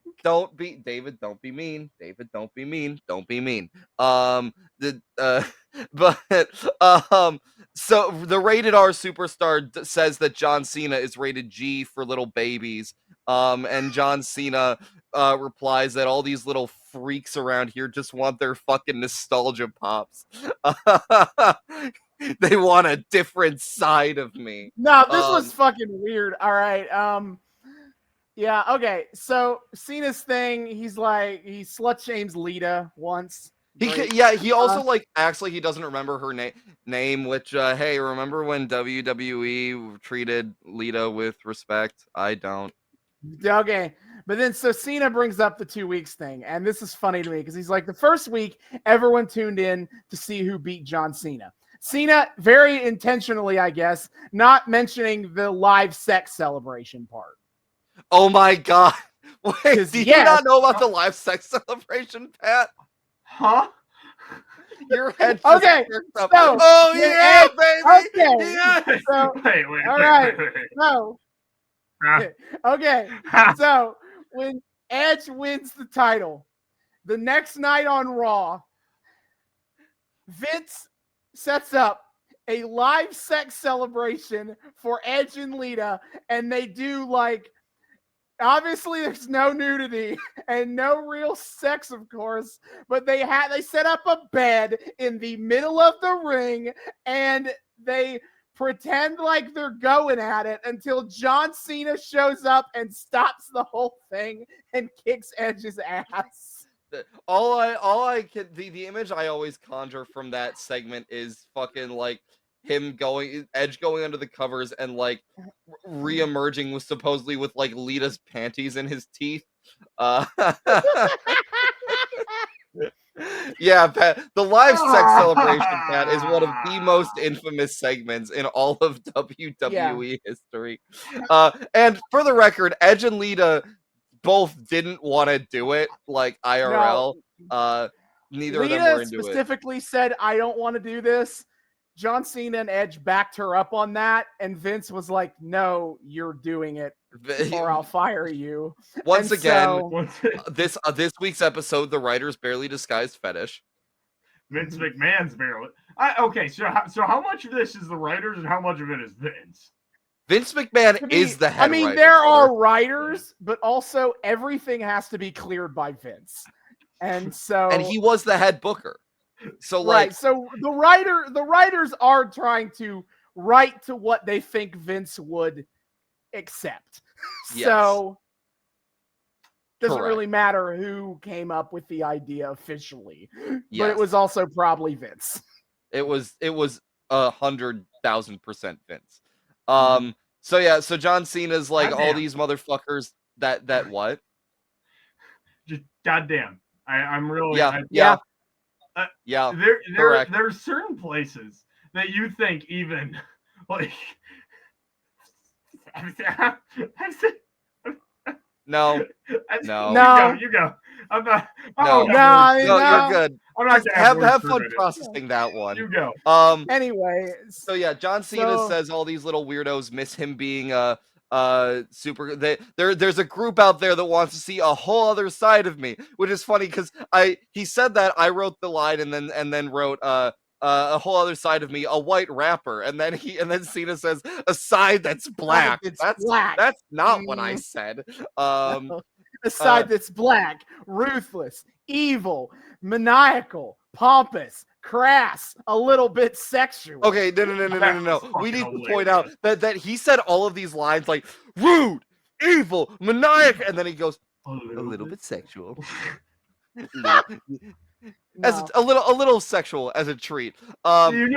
be David, don't be mean. David, don't be mean. Don't be mean. So the rated R superstar says that John Cena is rated G for little babies. And John Cena replies that all these little freaks around here just want their fucking nostalgia pops. They want a different side of me. No, this was fucking weird. All right. Yeah, okay. So Cena's thing, he's like, he slut shames Lita once. He also acts like he doesn't remember her name, which hey, remember when WWE treated Lita with respect? I don't. Okay. But then so Cena brings up the 2 weeks thing, and this is funny to me because he's like, the first week everyone tuned in to see who beat John Cena. Cena, very intentionally, I guess, not mentioning the live sex celebration part. Oh my god. Wait, do you not know about the live sex celebration, Pat? Huh? Your head okay. So, yeah, baby. Okay. Yeah. So, wait. All right. No. Okay. So when Edge wins the title, the next night on Raw, Vince sets up a live sex celebration for Edge and Lita, and they do obviously there's no nudity and no real sex, of course, but they set up a bed in the middle of the ring and they pretend like they're going at it until John Cena shows up and stops the whole thing and kicks Edge's ass. The image I always conjure from that segment is fucking Edge going under the covers and re-emerging with supposedly with Lita's panties in his teeth. Yeah, Pat, the live sex celebration, Pat, is one of the most infamous segments in all of WWE history. And for the record, Edge and Lita both didn't want to do it IRL. No. Neither Lita of them were into it. Specifically said, I don't want to do this. John Cena and Edge backed her up on that, and Vince was like, no, you're doing it, or I'll fire you. Once again, this week's episode, the writers barely disguised fetish. Vince McMahon's barely. Okay, so how much of this is the writers and how much of it is Vince? Vince McMahon is the head writer. There are writers, but also everything has to be cleared by Vince. And he was the head booker. So so the writers are trying to write to what they think Vince would accept. Yes. So doesn't Correct. really matter who came up with the idea officially, yes. But it was also probably Vince. It was 100,000% Vince. So John Cena's all these motherfuckers that what? Just goddamn. I'm really yeah. There's certain places that you think even No. You go. I'm not. No. No, You're good. I'm not Just gonna have fun processing that one. You go. Anyway, So yeah, John Cena says all these little weirdos miss him being super. There's a group out there that wants to see a whole other side of me, which is funny because he said that, I wrote the line and then wrote a whole other side of me, a white rapper, and then Cena says a side that's black. That's not what I said. A side that's black, ruthless, evil, maniacal, pompous, crass, a little bit sexual. Okay, no. We need to point out that he said all of these lines like rude, evil, maniac, and then he goes a little bit sexual. As a little sexual as a treat. And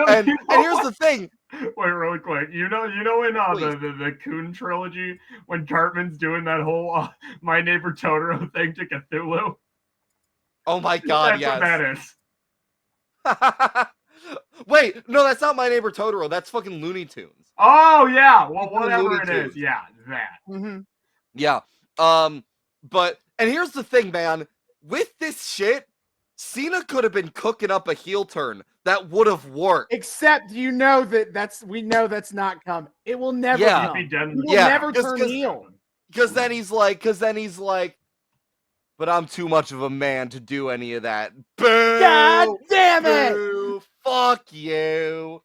here's the thing. Wait, really quick. You know in the Coon trilogy when Cartman's doing that whole My Neighbor Totoro thing to Cthulhu? Oh my god, That's what that is. Wait, no, that's not My Neighbor Totoro. That's fucking Looney Tunes. Oh yeah, well whatever it is, yeah, that. Mm-hmm. Yeah. But here's the thing, man. With this shit, Cena could have been cooking up a heel turn that would have worked. Except we know that's not coming. It will never come. He will never turn heel. Because then he's like, but I'm too much of a man to do any of that. Boo! God damn it! Boo! Fuck you.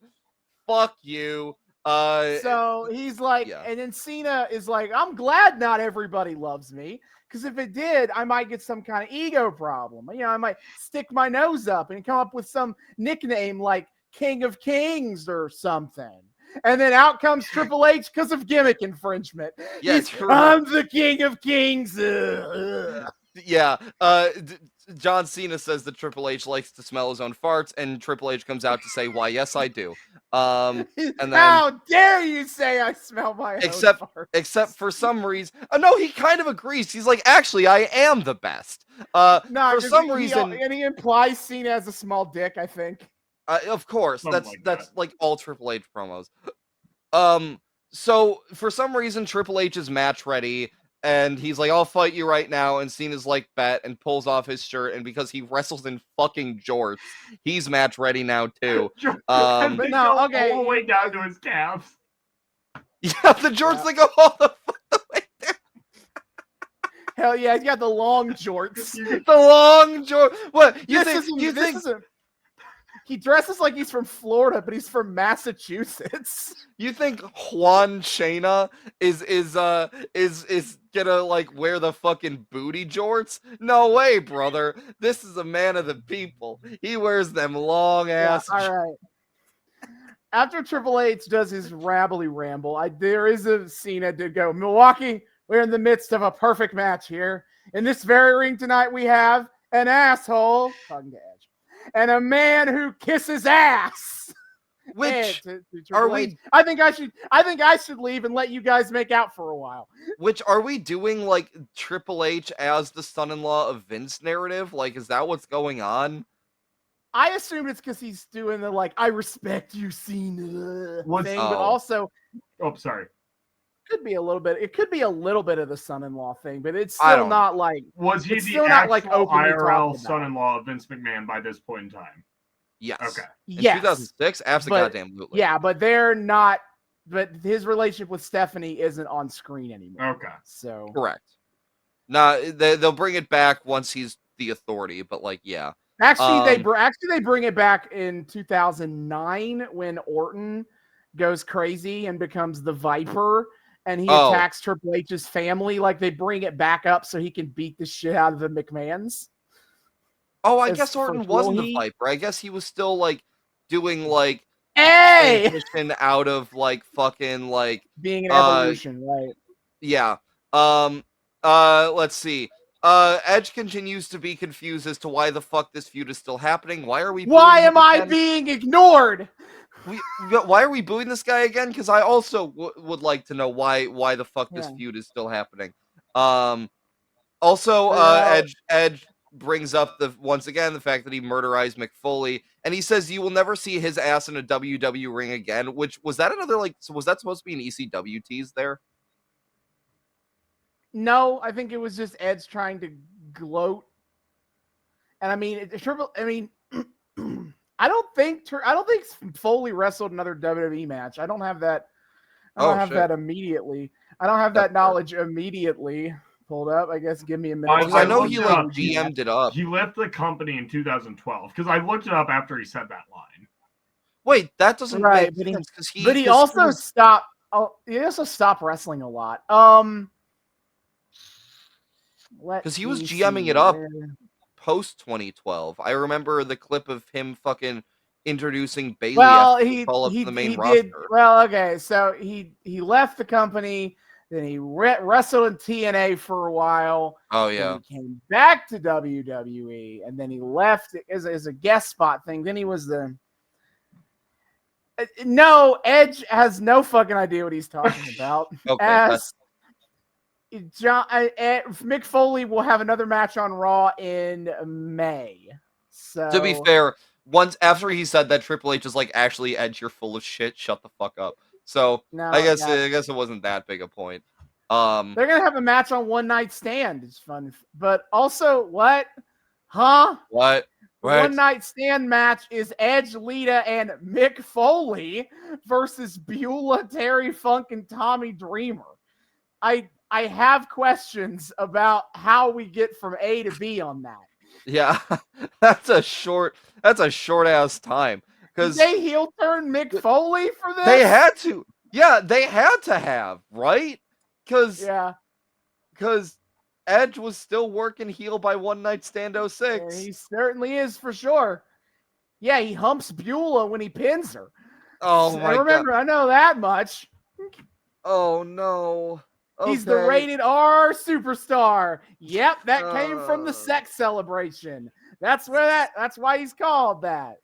So he's like, and then Cena is like, I'm glad not everybody loves me. Because if it did, I might get some kind of ego problem. You know, I might stick my nose up and come up with some nickname like King of Kings or something. And then out comes Triple H because of gimmick infringement. Yeah, I'm the King of Kings. Yeah. John Cena says that Triple H likes to smell his own farts, and Triple H comes out to say, "Why, yes, I do." And then, how dare you say I smell my own farts? Except for some reason, no, he kind of agrees. He's like, "Actually, I am the best." For some reason, and he implies Cena has a small dick. I think. Of course, Something that's like all Triple H promos. So for some reason, Triple H is match ready. And he's like, I'll fight you right now. And Cena's like, bet, and pulls off his shirt. And because he wrestles in fucking jorts, he's match ready now, too. But no, okay. All the way down to his calves. Yeah, the jorts that go all the way down. Hell yeah, he's got the long jorts. The long jorts. What? You think? He dresses like he's from Florida, but he's from Massachusetts. You think Juan Cena is gonna like wear the fucking booty jorts? No way, brother. This is a man of the people. He wears them long ass. Yeah, all right. After Triple H does his rabbly ramble, there is a scene that did go, Milwaukee, we're in the midst of a perfect match here. In this very ring tonight, we have an asshole, talking to Edge, and a man who kisses ass. Which are we? I think I should leave and let you guys make out for a while. Which are we doing, like Triple H as the son-in-law of Vince narrative? Like, is that what's going on? I assume it's because he's doing the like I respect you Cena thing, but also, sorry. Could be a little bit. It could be a little bit of the son-in-law thing, but it's still not like. Was he the actual IRL son-in-law of Vince McMahon by this point in time? Yes. Okay. In 2006, absolutely. Yeah, but they're not. But his relationship with Stephanie isn't on screen anymore. Okay. So correct. Nah, they'll bring it back once he's the authority. But like, yeah. Actually, they bring it back in 2009 when Orton goes crazy and becomes the Viper. And he attacks Triple H's family. Like, they bring it back up so he can beat the shit out of the McMahons. Oh, I guess Orton wasn't the Viper. I guess he was still, like, doing, like, transition out of, like, fucking, like... being an evolution, right. Yeah. Let's see. Edge continues to be confused as to why the fuck this feud is still happening. Why are we... Why am I being ignored? Why are we booing this guy again? Because I also would like to know why the fuck this feud is still happening. Also, Edge brings up once again the fact that he murderized Mick Foley, and he says you will never see his ass in a WWE ring again. Which was that another was that supposed to be an ECW tease there? No, I think it was just Edge trying to gloat. And I mean, I don't think Foley wrestled another WWE match. I don't have that. I don't have that immediately. I don't have that knowledge immediately pulled up. I guess give me a minute. Because I know he like GM'd it up. He left the company in 2012 because I looked it up after he said that line. Wait, that doesn't make sense because he also stopped. Oh, he also stopped wrestling a lot. Because he was GMing it up post 2012. I remember the clip of him fucking introducing Bailey. Well, he the main roster. Did. Well, okay, so he left the company. Then he wrestled in TNA for a while. Oh yeah. He came back to WWE, and then he left as a guest spot thing. Then he was the. No, Edge has no fucking idea what he's talking about. Okay. Mick Foley will have another match on Raw in May. So to be fair, once after he said that, Triple H is like, actually, Edge, you're full of shit. Shut the fuck up. So I guess it wasn't that big a point. They're gonna have a match on One Night Stand. It's fun, but also what? Huh? What? One Night Stand match is Edge, Lita, and Mick Foley versus Beulah, Terry Funk, and Tommy Dreamer. I have questions about how we get from A to B on that. Yeah, that's a short ass time. Because they heel turn Mick Foley for this. They had to. Yeah, they had to have, right? Because Edge was still working heel by One Night Stand 06. Yeah, he certainly is for sure. Yeah, he humps Beulah when he pins her. Oh my God. I know that much. Oh no. Okay. He's the rated R superstar. Yep, that came from the sex celebration. That's why he's called that.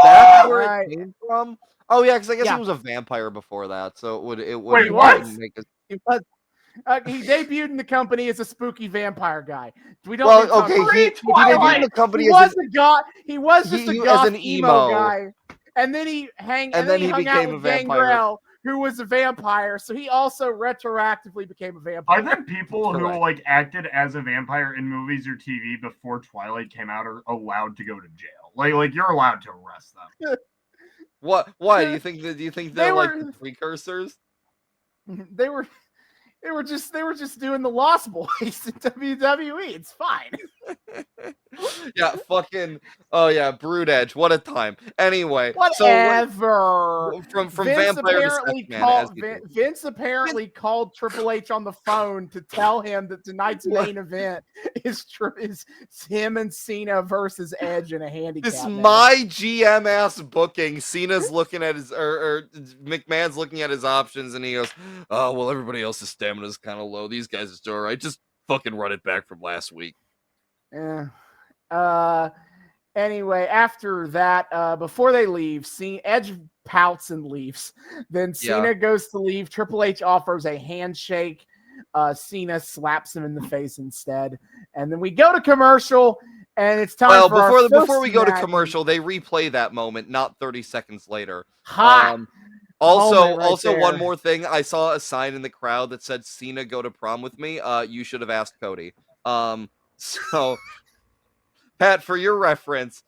That's where it came from. Oh yeah, because I guess he was a vampire before that, so it would. Wait, what? He debuted in the company as a spooky vampire guy. He debuted in the company. He was a god. He was just a goth as an emo guy, and then he hung out with Gangrel, who was a vampire. So he also retroactively became a vampire. I think people who like acted as a vampire in movies or TV before Twilight came out are allowed to go to jail. Like you're allowed to arrest them. What? Why do you think they're like the precursors? They were just doing the Lost Boys in WWE. It's fine. Yeah, fucking. Oh yeah, Brood Edge. What a time. Anyway, whatever. So from Vampire to Sex-Man, Vince apparently called Triple H on the phone to tell him that tonight's main event is him and Cena versus Edge in a handicap. This my GM ass booking. Cena's looking at his or McMahon's looking at his options, and he goes, "Oh well, everybody else's stamina's kind of low. These guys are still all right. Just fucking run it back from last week." Yeah. Anyway, after that, before they leave, Edge pouts and leaves. Then Cena goes to leave. Triple H offers a handshake. Cena slaps him in the face instead. And then we go to commercial, and it's time before we go to commercial, they replay that moment, not 30 seconds later. Also, one more thing. I saw a sign in the crowd that said, "Cena, go to prom with me." You should have asked Cody. So, Pat, for your reference,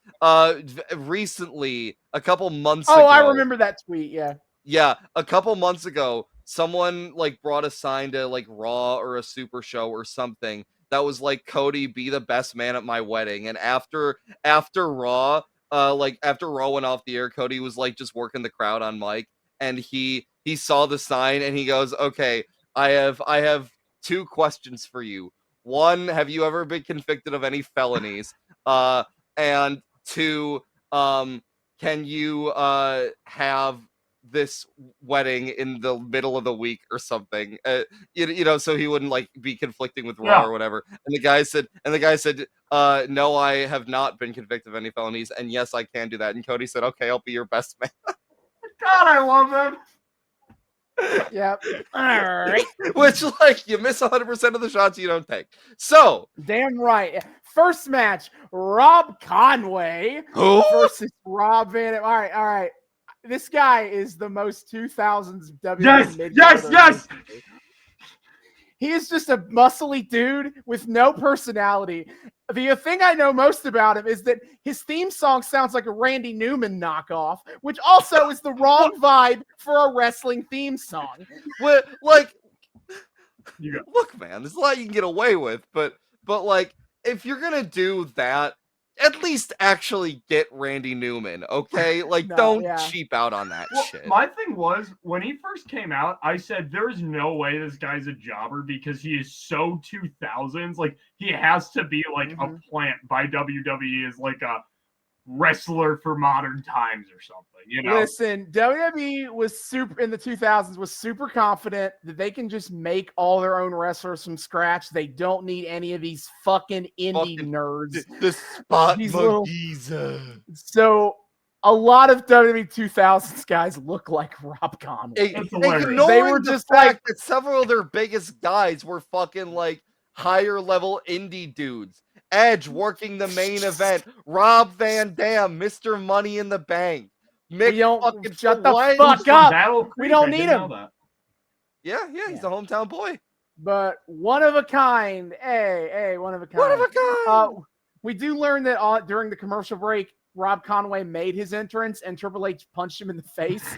recently, a couple months ago. Oh, I remember that tweet, yeah. Yeah, a couple months ago, someone, like, brought a sign to, like, Raw or a Super Show or something that was like, "Cody, be the best man at my wedding." And after Raw, after Raw went off the air, Cody was, like, just working the crowd on mic, and he saw the sign, and he goes, "Okay, I have 2 questions for you. 1, have you ever been convicted of any felonies? And 2, can you have this wedding in the middle of the week or something? So he wouldn't like be conflicting with Raw or whatever." And the guy said, "No, I have not been convicted of any felonies, and yes, I can do that." And Cody said, "Okay, I'll be your best man." God, I love him. Yep. All right. Which, like, you miss 100% of the shots you don't take. So, damn right. First match: Rob Conway versus Rob Van. All right. This guy is the most 2000s WWE. Yes. He is just a muscly dude with no personality. The thing I know most about him is that his theme song sounds like a Randy Newman knockoff, which also is the wrong vibe for a wrestling theme song. Look, man, there's a lot you can get away with, but like, if you're gonna do that, at least actually get Randy Newman, okay? Like, don't cheap out on that shit. My thing was, when he first came out, I said, there's no way this guy's a jobber because he is so 2000s. Like, he has to be, like, a plant by WWE as, like, a wrestler for modern times or something, you know? Listen, WWE was in the 2000s was super confident that they can just make all their own wrestlers from scratch. They don't need any of these fucking indie nerds. The spot monkeys. So a lot of WWE 2000s guys look like Rob Conway. They were just like that several of their biggest guys were fucking like higher level indie dudes. Edge working the main event. Rob Van Dam, Mr. Money in the Bank. Mick fucking shut the fuck up. We don't need him. Yeah, he's the hometown boy. But one of a kind. Hey, one of a kind. One of a kind. We do learn that during the commercial break, Rob Conway made his entrance and Triple H punched him in the face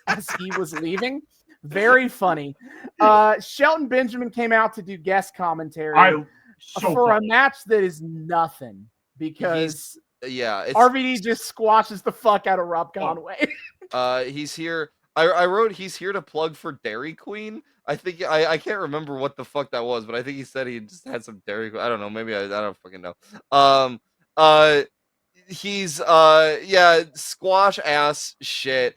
as he was leaving. Very funny. Shelton Benjamin came out to do guest commentary. For a match that is nothing because RVD just squashes the fuck out of Rob Conway. He's here. I wrote he's here to plug for Dairy Queen. I think I can't remember what the fuck that was, but I think he said he just had some Dairy Queen. I don't know. Maybe I don't fucking know. He's squash ass shit.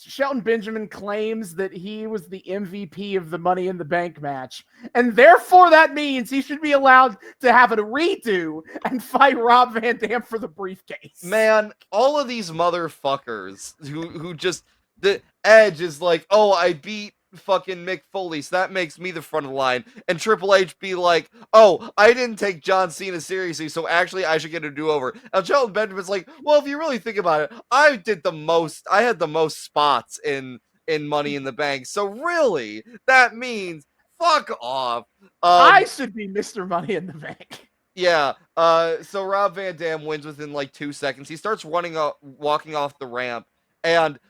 Shelton Benjamin claims that he was the MVP of the Money in the Bank match, and therefore that means he should be allowed to have a redo and fight Rob Van Dam for the briefcase. Man, all of these motherfuckers who just the Edge is like, oh, I beat fucking Mick Foley, so that makes me the front of the line, and Triple H be like, oh, I didn't take John Cena seriously, so actually I should get a do-over. And Shelton Benjamin's like, well, if you really think about it, I had the most spots in Money in the Bank, so really, that means fuck off. I should be Mr. Money in the Bank. Yeah, so Rob Van Dam wins within like 2 seconds. He starts walking off the ramp, and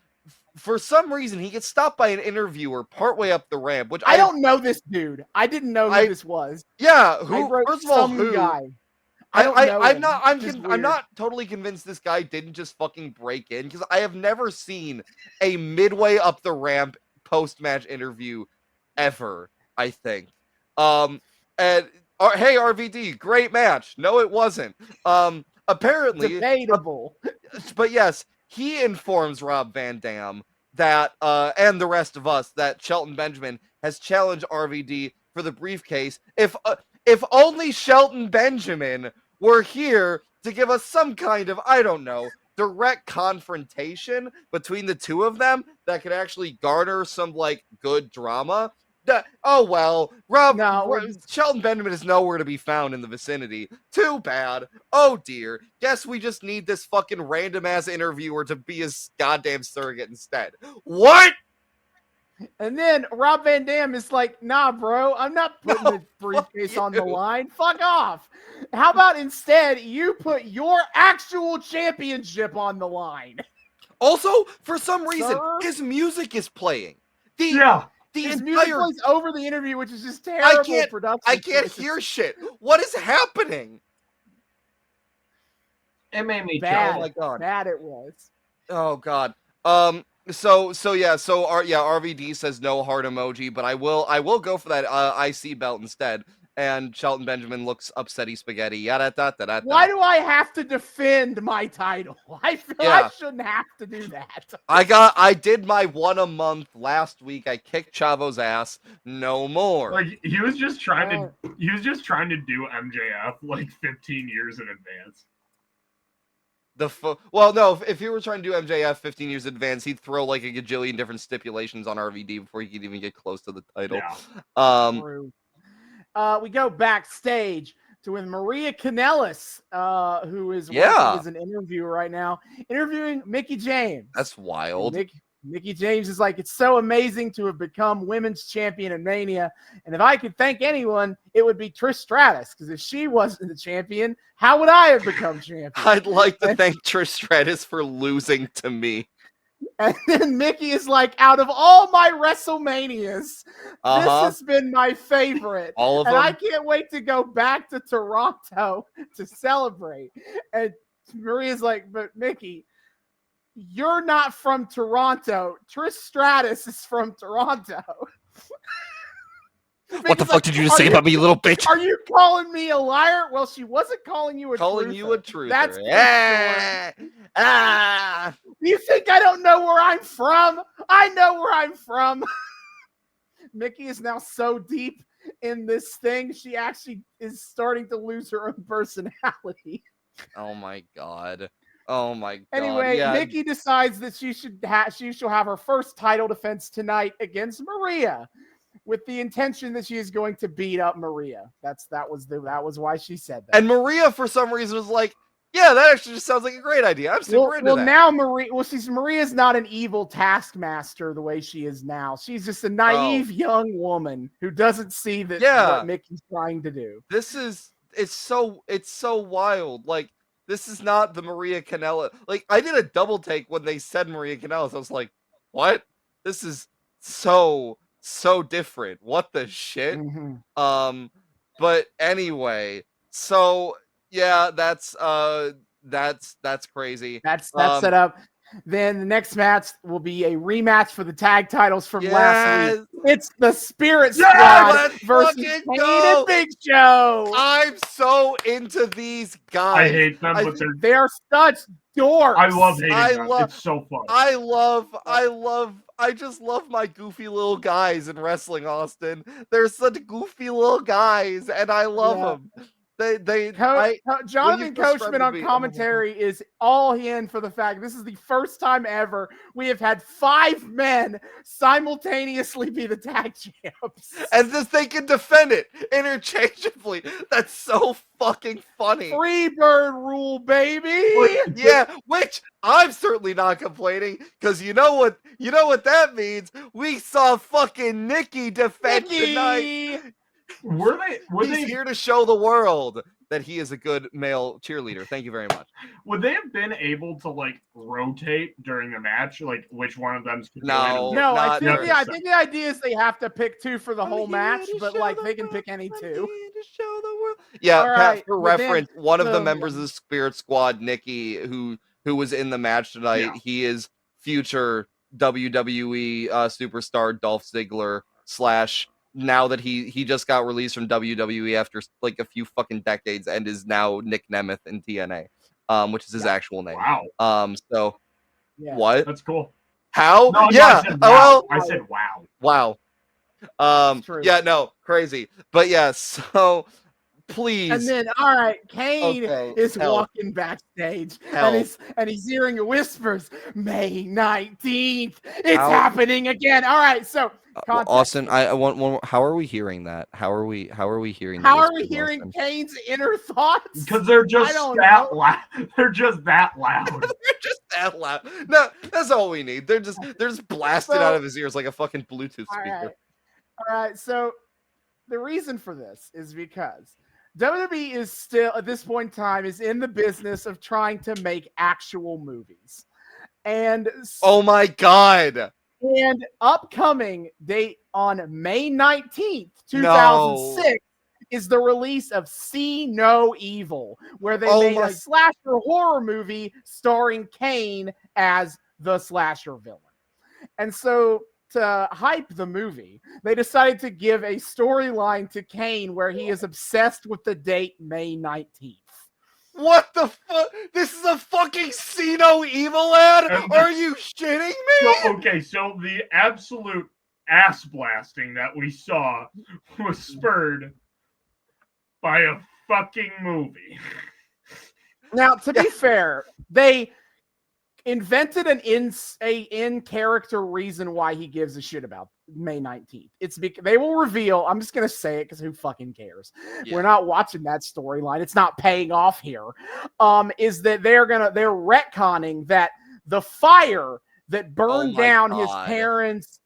for some reason, he gets stopped by an interviewer partway up the ramp, which I don't know this dude. I didn't know who this was. Yeah, first of all, who? Guy. I'm not totally convinced this guy didn't just fucking break in, because I have never seen a midway up the ramp post-match interview ever, I think. And hey, RVD, great match. No, it wasn't. Apparently debatable. But yes, he informs Rob Van Dam that, and the rest of us, that Shelton Benjamin has challenged RVD for the briefcase. If only Shelton Benjamin were here to give us some kind of, I don't know, direct confrontation between the two of them that could actually garner some, like, good drama. Shelton Benjamin is nowhere to be found in the vicinity. Too bad. Oh dear. Guess we just need this fucking random ass interviewer to be his goddamn surrogate instead. What? And then Rob Van Dam is like, nah, bro, I'm not putting the briefcase on the line. Fuck off. How about instead you put your actual championship on the line? Also, for some reason, his music is playing. His music plays over the interview, which is just terrible production. I can't hear shit. What is happening? It made me bad. Oh my god. Bad it was. Oh god. RVD says no heart emoji, but I will go for that IC belt instead. And Shelton Benjamin looks upsetty spaghetti. Why do I have to defend my title? I feel I shouldn't have to do that. I did my one a month last week. I kicked Chavo's ass. No more. Like he was just trying to do MJF like 15 years in advance. If he were trying to do MJF 15 years in advance, he'd throw like a gajillion different stipulations on RVD before he could even get close to the title. Yeah. True. We go backstage to with Maria Kanellis, who is working as an interviewer right now, interviewing Mickie James. That's wild. Mickie James is like, it's so amazing to have become women's champion in Mania. And if I could thank anyone, it would be Trish Stratus. Because if she wasn't the champion, how would I have become champion? I'd like to thank Trish Stratus for losing to me. And then Mickie is like, out of all my WrestleManias, this has been my favorite. All of and them? I can't wait to go back to Toronto to celebrate. And Maria's like, but Mickie, you're not from Toronto. Trish Stratus is from Toronto. What the fuck did you just say about me, you little bitch? Are you calling me a liar? Well, she wasn't calling you a truther. That's You think I don't know where I'm from? I know where I'm from. Mickie is now so deep in this thing, she actually is starting to lose her own personality. Oh my god. Oh my god. Anyway, Mickie decides that she shall have her first title defense tonight against Maria, with the intention that she is going to beat up Maria. That was why she said that. And Maria, for some reason, was like, yeah, that actually just sounds like a great idea. I'm super into that. Well, now Maria's not an evil taskmaster the way she is now. She's just a naive young woman who doesn't see that what Mickey's trying to do. It's so wild. Like, this is not the Maria Kanellis. Like, I did a double take when they said Maria Kanellis. I was like, what? This is so different. What the shit? Mm-hmm. But anyway, so yeah, that's crazy. That's set up. Then the next match will be a rematch for the tag titles from last week. It's the Spirit Squad versus Kane and Big Show. I'm so into these guys. I hate them, but they're such dorks. I love hating them. It's so fun. I just love my goofy little guys in wrestling, Austin. They're such goofy little guys, and I love them. Jonathan Coachman on commentary is all in for the fact this is the first time ever we have had 5 men simultaneously be the tag champs. And this they can defend it interchangeably. That's so fucking funny. Freebird rule, baby. Yeah, which I'm certainly not complaining, because you know what that means. We saw fucking Nikki defend tonight. He's here to show the world that he is a good male cheerleader. Thank you very much. Would they have been able to rotate during the match, which one of them's No, I think the idea is they have to pick 2 for the whole match, but they can pick any 2. To show the world. Yeah, Pat, for reference, one of the members of the Spirit Squad, Nikki, who was in the match tonight, he is future WWE superstar Dolph Ziggler / now that he just got released from WWE after a few fucking decades and is now Nick Nemeth in TNA, which is his actual name. Wow. So what? That's cool. How? No, yeah. I said wow. Wow. Yeah, no, crazy. But yeah, so please. And then, all right, Kane is walking backstage, and he's hearing whispers. May 19th, it's happening again. All right, so Austin, I want one more. How are we hearing that? How are we hearing? How are we hearing Kane's inner thoughts? Because they're just that loud. They're just that loud. They're just that loud. No, that's all we need. They're just blasted out of his ears like a fucking Bluetooth speaker. All right. So the reason for this is because WWE is still, at this point in time, is in the business of trying to make actual movies. And oh my God. And upcoming date on May 19th, 2006 is the release of See No Evil, where they made a slasher horror movie starring Kane as the slasher villain. And so to hype the movie, they decided to give a storyline to Kane where he is obsessed with the date May 19th. What the fuck? This is a fucking See No Evil ad? Are you shitting me? So the absolute ass blasting that we saw was spurred by a fucking movie. Now, to be fair, they invented an in-character reason why he gives a shit about May 19th. It's because they will reveal, I'm just going to say it because who fucking cares? Yeah. We're not watching that storyline. It's not paying off here. Is that they're retconning that the fire that burned my down his God. parents'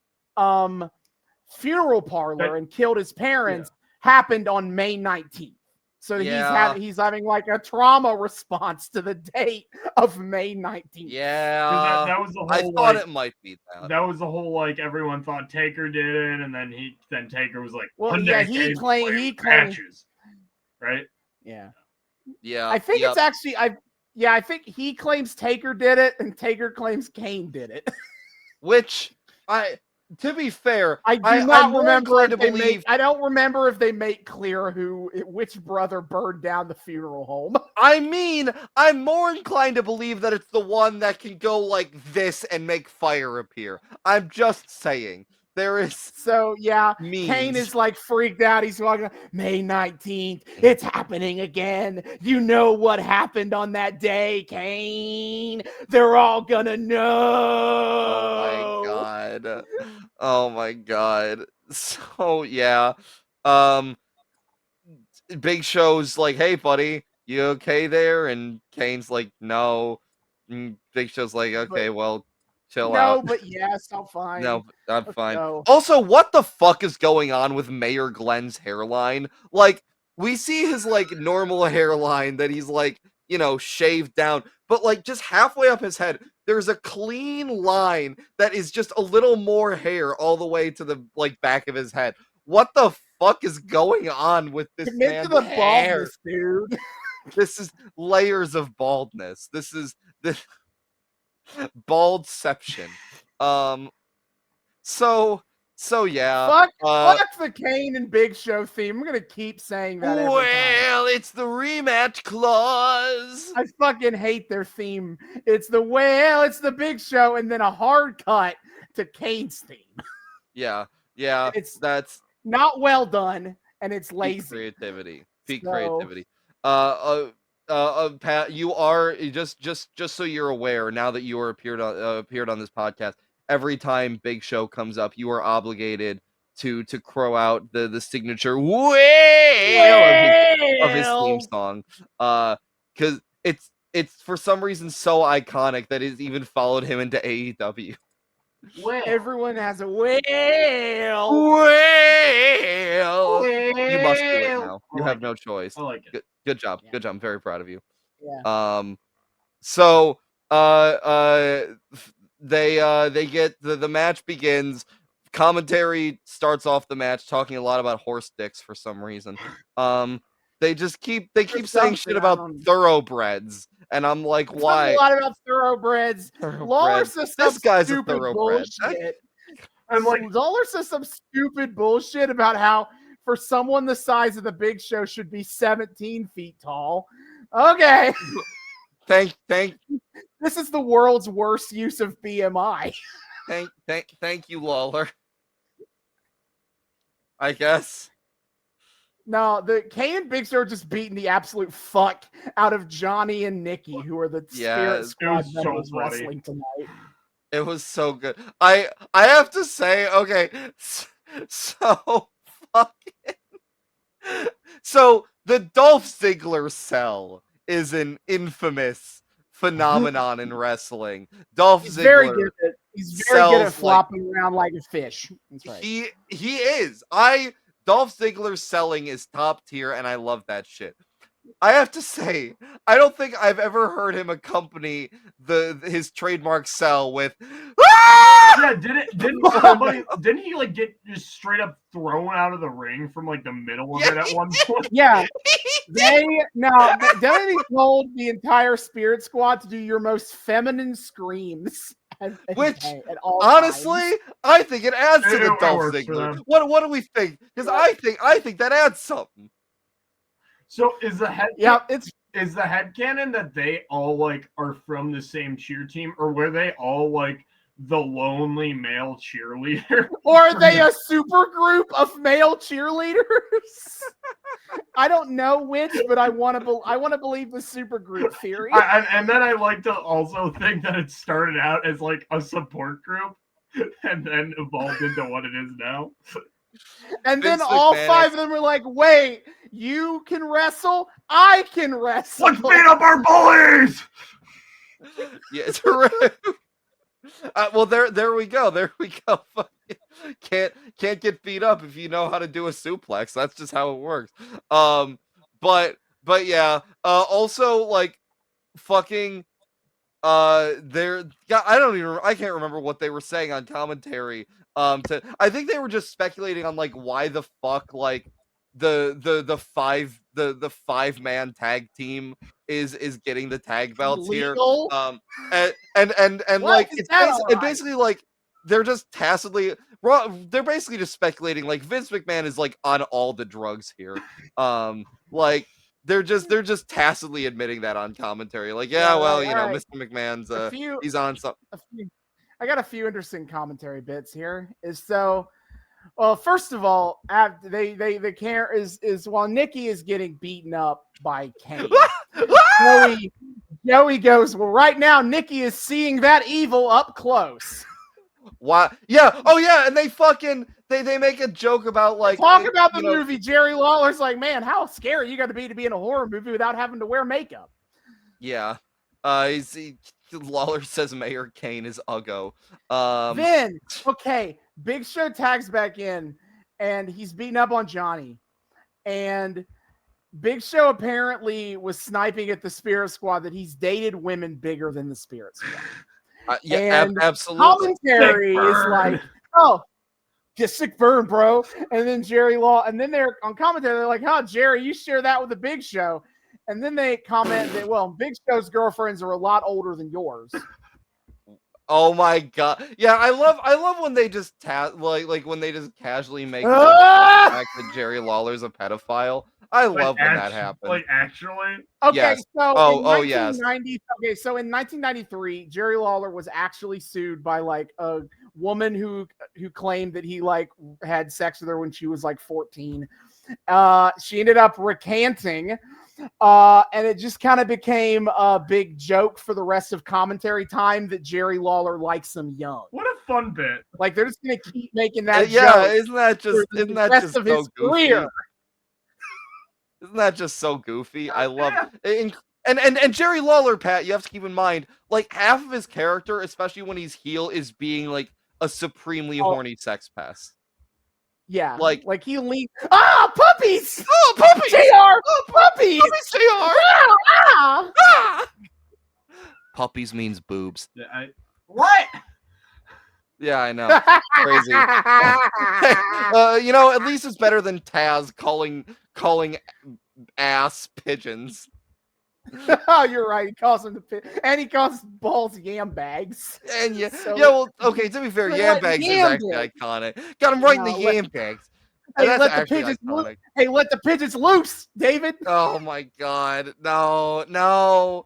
funeral parlor and killed his parents happened on May 19th. So he's having like a trauma response to the date of May 19th. Yeah, that was the whole. I thought it might be that. That was the whole like everyone thought Taker did it, and then Taker was like, well, one yeah, day he claimed matches, right? Yeah. I think it's actually I think he claims Taker did it, and Taker claims Kane did it. Which to be fair, I don't remember if they make clear which brother burned down the funeral home. I mean, I'm more inclined to believe that it's the one that can go like this and make fire appear. I'm just saying. There is memes. Kane is like freaked out. He's walking, May 19th. It's happening again. You know what happened on that day, Kane. They're all gonna know. Oh my god. So yeah. Big Show's like, hey buddy, you okay there? And Kane's like, no. And Big Show's like, okay, well, chill out. No, but yes, I'm fine. No, I'm fine. Go. Also, what the fuck is going on with Mayor Glenn's hairline? Like, we see his like normal hairline that he's like, shaved down, but like just halfway up his head, there's a clean line that is just a little more hair all the way to the like back of his head. What the fuck is going on with this man's hair? Baldness, dude. This is layers of baldness. This is the baldception. So yeah. Fuck the Kane and Big Show theme. I'm gonna keep saying that. Well, it's the rematch clause. I fucking hate their theme. It's the Big Show, and then a hard cut to Kane's theme. Yeah. That's not well done, and it's lazy. Peak creativity. Pat, you are just so you're aware, now that you are appeared on this podcast, every time Big Show comes up, you are obligated to crow out the signature wail of his theme song, because it's for some reason so iconic that it's even followed him into AEW. Well, everyone has a whale. You must do it now. You have no choice. I like it. Good job. Yeah. Good job. I'm very proud of you. Yeah. So they get the match begins. Commentary starts off the match talking a lot about horse dicks for some reason. They keep saying shit about thoroughbreds. And I'm like, why? A lot about thoroughbreds. Lawler says this guy's a stupid thoroughbred. Bullshit. I'm like, Lawler says some stupid bullshit about how for someone the size of the Big Show should be 17 feet tall. Okay. Thank. This is the world's worst use of BMI. Thank you, Lawler. I guess. No, the Kane and Big Show are just beating the absolute fuck out of Johnny and Nikki, who are the Spirit Squad members wrestling tonight. It was so good. I have to say, okay, so fucking. So the Dolph Ziggler cell is an infamous phenomenon in wrestling. He's Ziggler very good at flopping around like a fish. That's right. He is. Dolph Ziggler's selling is top tier, and I love that shit. I have to say, I don't think I've ever heard him accompany his trademark sell with. Yeah, didn't he like get just straight up thrown out of the ring from like the middle of it at one point? Yeah. Danny told the entire Spirit Squad to do your most feminine screams. Which, honestly, times. I think it adds to the Dolph Ziggler. What do we think? Because I think that adds something. So is the headcanon that they all like are from the same cheer team, or were they all like the lonely male cheerleader? Or are they a super group of male cheerleaders? I don't know which, but I want to believe the super group theory. And then I like to also think that it started out as like a support group and then evolved into what it is now. And then all five of them were like, wait, you can wrestle? I can wrestle. Let's beat up our bullies! Yeah, it's Well, there we go. There we go. Can't get beat up if you know how to do a suplex. That's just how it works. But yeah. Also, like, fucking. I can't remember what they were saying on commentary. I think they were just speculating on like why the fuck like the 5-man tag team is getting the tag belts Legal? here. And What? like Is that all right? basically like they're just tacitly they're basically just speculating like Vince McMahon is like on all the drugs here. Like they're just tacitly admitting that on commentary. Like, yeah, All well, right, you know, all right. Mr. McMahon's few- he's on some. I got a few interesting commentary bits here. Well, first of all, they care is while Nikki is getting beaten up by Kane, Joey goes, well, right now Nikki is seeing that evil up close. Why? Yeah. Oh yeah. And they fucking they make a joke about like talk about the movie. Jerry Lawler's like, man, how scary you got to be in a horror movie without having to wear makeup. Yeah. Lawler says Mayor Kane is Uggo. Then, okay, Big Show tags back in, and he's beating up on Johnny. And Big Show apparently was sniping at the Spirit Squad that he's dated women bigger than the Spirit Squad. Yeah, absolutely. Commentary is like, oh, just sick burn, bro. And then they're on commentary, they're like, oh, Jerry, you share that with the Big Show. And then they comment that, well, Big Show's girlfriends are a lot older than yours. Oh my god. Yeah, I love when they just like when they just casually make the fact that Jerry Lawler's a pedophile. I love when that happens. Like, actually? Okay, yes. So yes. Okay, so in 1993, Jerry Lawler was actually sued by like a woman who claimed that he like had sex with her when she was like 14. She ended up recanting, and it just kind of became a big joke for the rest of commentary time that Jerry Lawler likes them young. What a fun bit! Like they're just gonna keep making that. Yeah, joke isn't that just of so his goofy? career. Isn't that just so goofy? I love it. And Jerry Lawler, Pat, you have to keep in mind, like half of his character, especially when he's heel, is being like a supremely horny sex pest. Yeah, like he leaned. Ah, puppies! Oh, puppies! JR! Oh, puppies! Puppies, JR! Ah! Puppies means boobs. What? Yeah, I know. Crazy. At least it's better than Taz calling ass pigeons. Oh, you're right. He calls them and he calls balls yam bags. And well, okay. To be fair, yam bags is actually iconic. Got him right in the yam bags. Hey, let the pigeons loose. Hey, let the pigeons loose, David. Oh my God, no.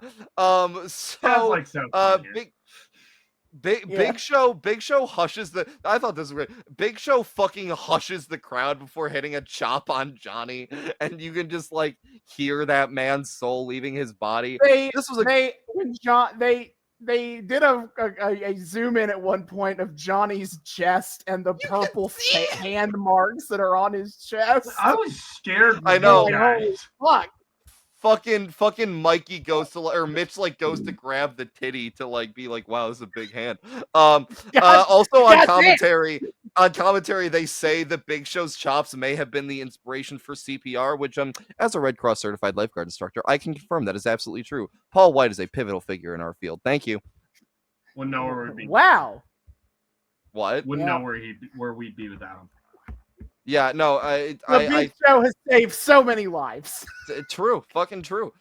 Big Show hushes the. I thought this was great. Big Show fucking hushes the crowd before hitting a chop on Johnny, and you can just like hear that man's soul leaving his body. They did a zoom in at one point of Johnny's chest and the purple hand marks that are on his chest. I was scared. I know. Holy fuck. Fucking Mikey goes to, or Mitch like goes to grab the titty to like be like, wow, this is a big hand. Also on commentary, they say the Big Show's chops may have been the inspiration for CPR, which as a Red Cross certified lifeguard instructor, I can confirm that is absolutely true. Paul White is a pivotal figure in our field. Thank you. Wouldn't know where we'd be. Wow. What? Wouldn't know where we'd be without him. Yeah, no, the Big Show has saved so many lives. True, fucking true.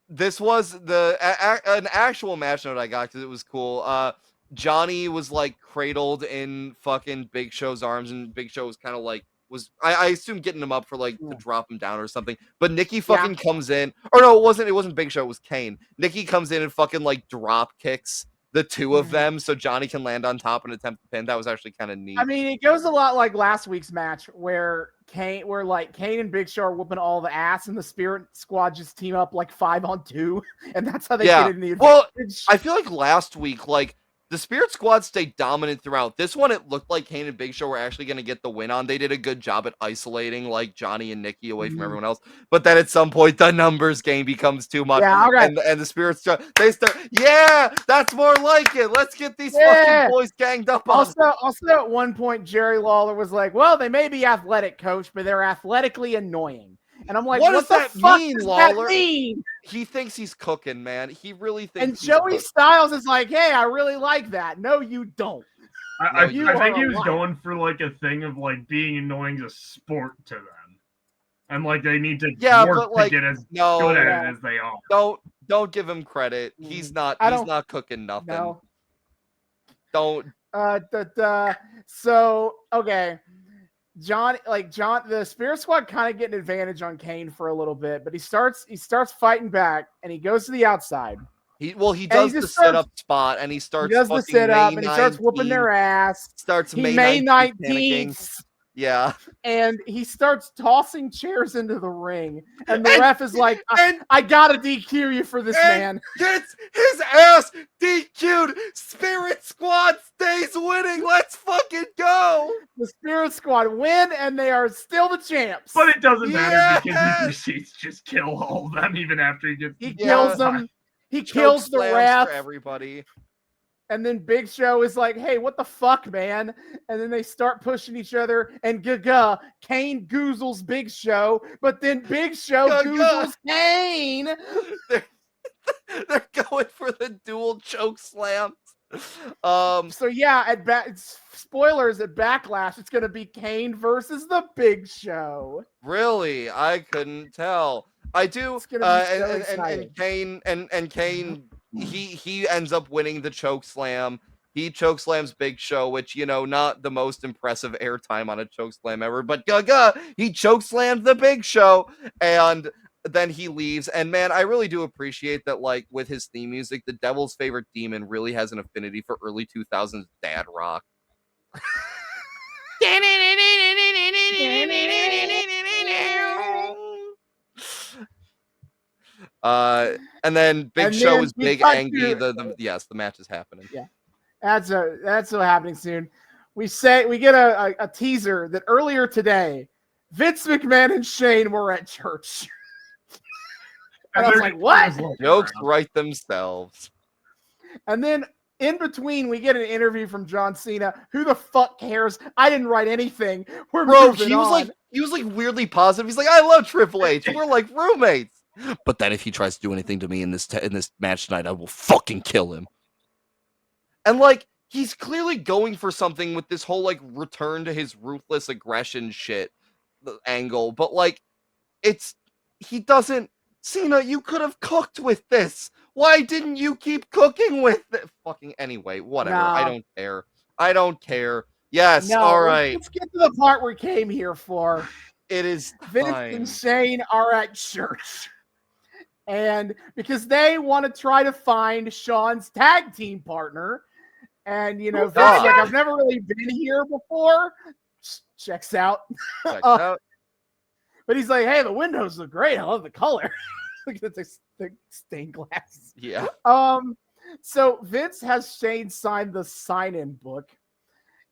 This was an actual match note I got because it was cool. Johnny was like cradled in fucking Big Show's arms, and Big Show was kind of like I assume getting him up for like to drop him down or something. But Nikki fucking comes in, or no, it wasn't Big Show, it was Kane. Nikki comes in and fucking like drop kicks the two of them so Johnny can land on top and attempt the pin. That was actually kind of neat. I mean, it goes a lot like last week's match where Kane and Big Show are whooping all the ass and the Spirit Squad just team up like 5-on-2, and that's how they get in the advantage. Well, I feel like last week, like The Spirit Squad stayed dominant throughout. This one, it looked like Kane and Big Show were actually going to get the win on. They did a good job at isolating like Johnny and Nikki away from everyone else. But then at some point, the numbers game becomes too much. Yeah, okay. And the Spirit Squad, they start, yeah, that's more like it. Let's get these fucking boys ganged up on. Also, at one point, Jerry Lawler was like, well, they may be athletic, coach, but they're athletically annoying. And I'm like, what does that mean, Lawler? He thinks he's cooking, man. He really thinks. And Joey Styles is like, hey, I really like that. No, you don't. I think he was going for like a thing of like being annoying is a sport to them, and like they need to work to get as good at it as they are. Don't give him credit. He's not cooking nothing. No. Don't. So okay. The Spirit Squad kind of get an advantage on Kane for a little bit, but he starts fighting back and he goes to the outside. He does the sit-up spot and he starts the sit-up and he starts whooping their ass. May 19th. Yeah. And he starts tossing chairs into the ring. And the ref is like, I gotta DQ you for this, man. Gets his ass DQ'd. Spirit Squad stays winning. Let's fucking go. The Spirit Squad win and they are still the champs. But it doesn't matter because he proceeds to just kill all of them even after he kills them. He kills the ref. For everybody. And then Big Show is like, hey, what the fuck, man? And then they start pushing each other. And Kane goozles Big Show. But then Big Show goozles Kane. They're going for the dual choke slams. So yeah, spoilers at Backlash, it's going to be Kane versus the Big Show. Really? I couldn't tell. I do. And Kane... He ends up winning the choke slam. He choke slams Big Show, which, not the most impressive airtime on a choke slam ever, but he choke slammed the Big Show, and then he leaves. And man, I really do appreciate that, like, with his theme music, the Devil's Favorite Demon really has an affinity for early 2000s dad rock. And then Big Show is big angry. The match is happening. Yeah, that's what's happening soon. We get a teaser that earlier today, Vince McMahon and Shane were at church. And I was like, what? Jokes write themselves. And then in between, we get an interview from John Cena. Who the fuck cares? I didn't write anything. He was like weirdly positive. He's like, I love Triple H. We're like roommates. But then if he tries to do anything to me in this match tonight, I will fucking kill him. And like, he's clearly going for something with this whole like return to his ruthless aggression shit angle. But like, he doesn't. Cena, you could have cooked with this. Why didn't you keep cooking with it? Fucking anyway, whatever. No. I don't care. Yes, all right. Let's get to the part we came here for. It is Vince and Shane are at church. And because they want to try to find Shawn's tag team partner. And, Vince is like, I've never really been here before. Checks out. But he's like, hey, the windows look great. I love the color. Look at the stained glass. Yeah. So Vince has Shane sign the sign-in book.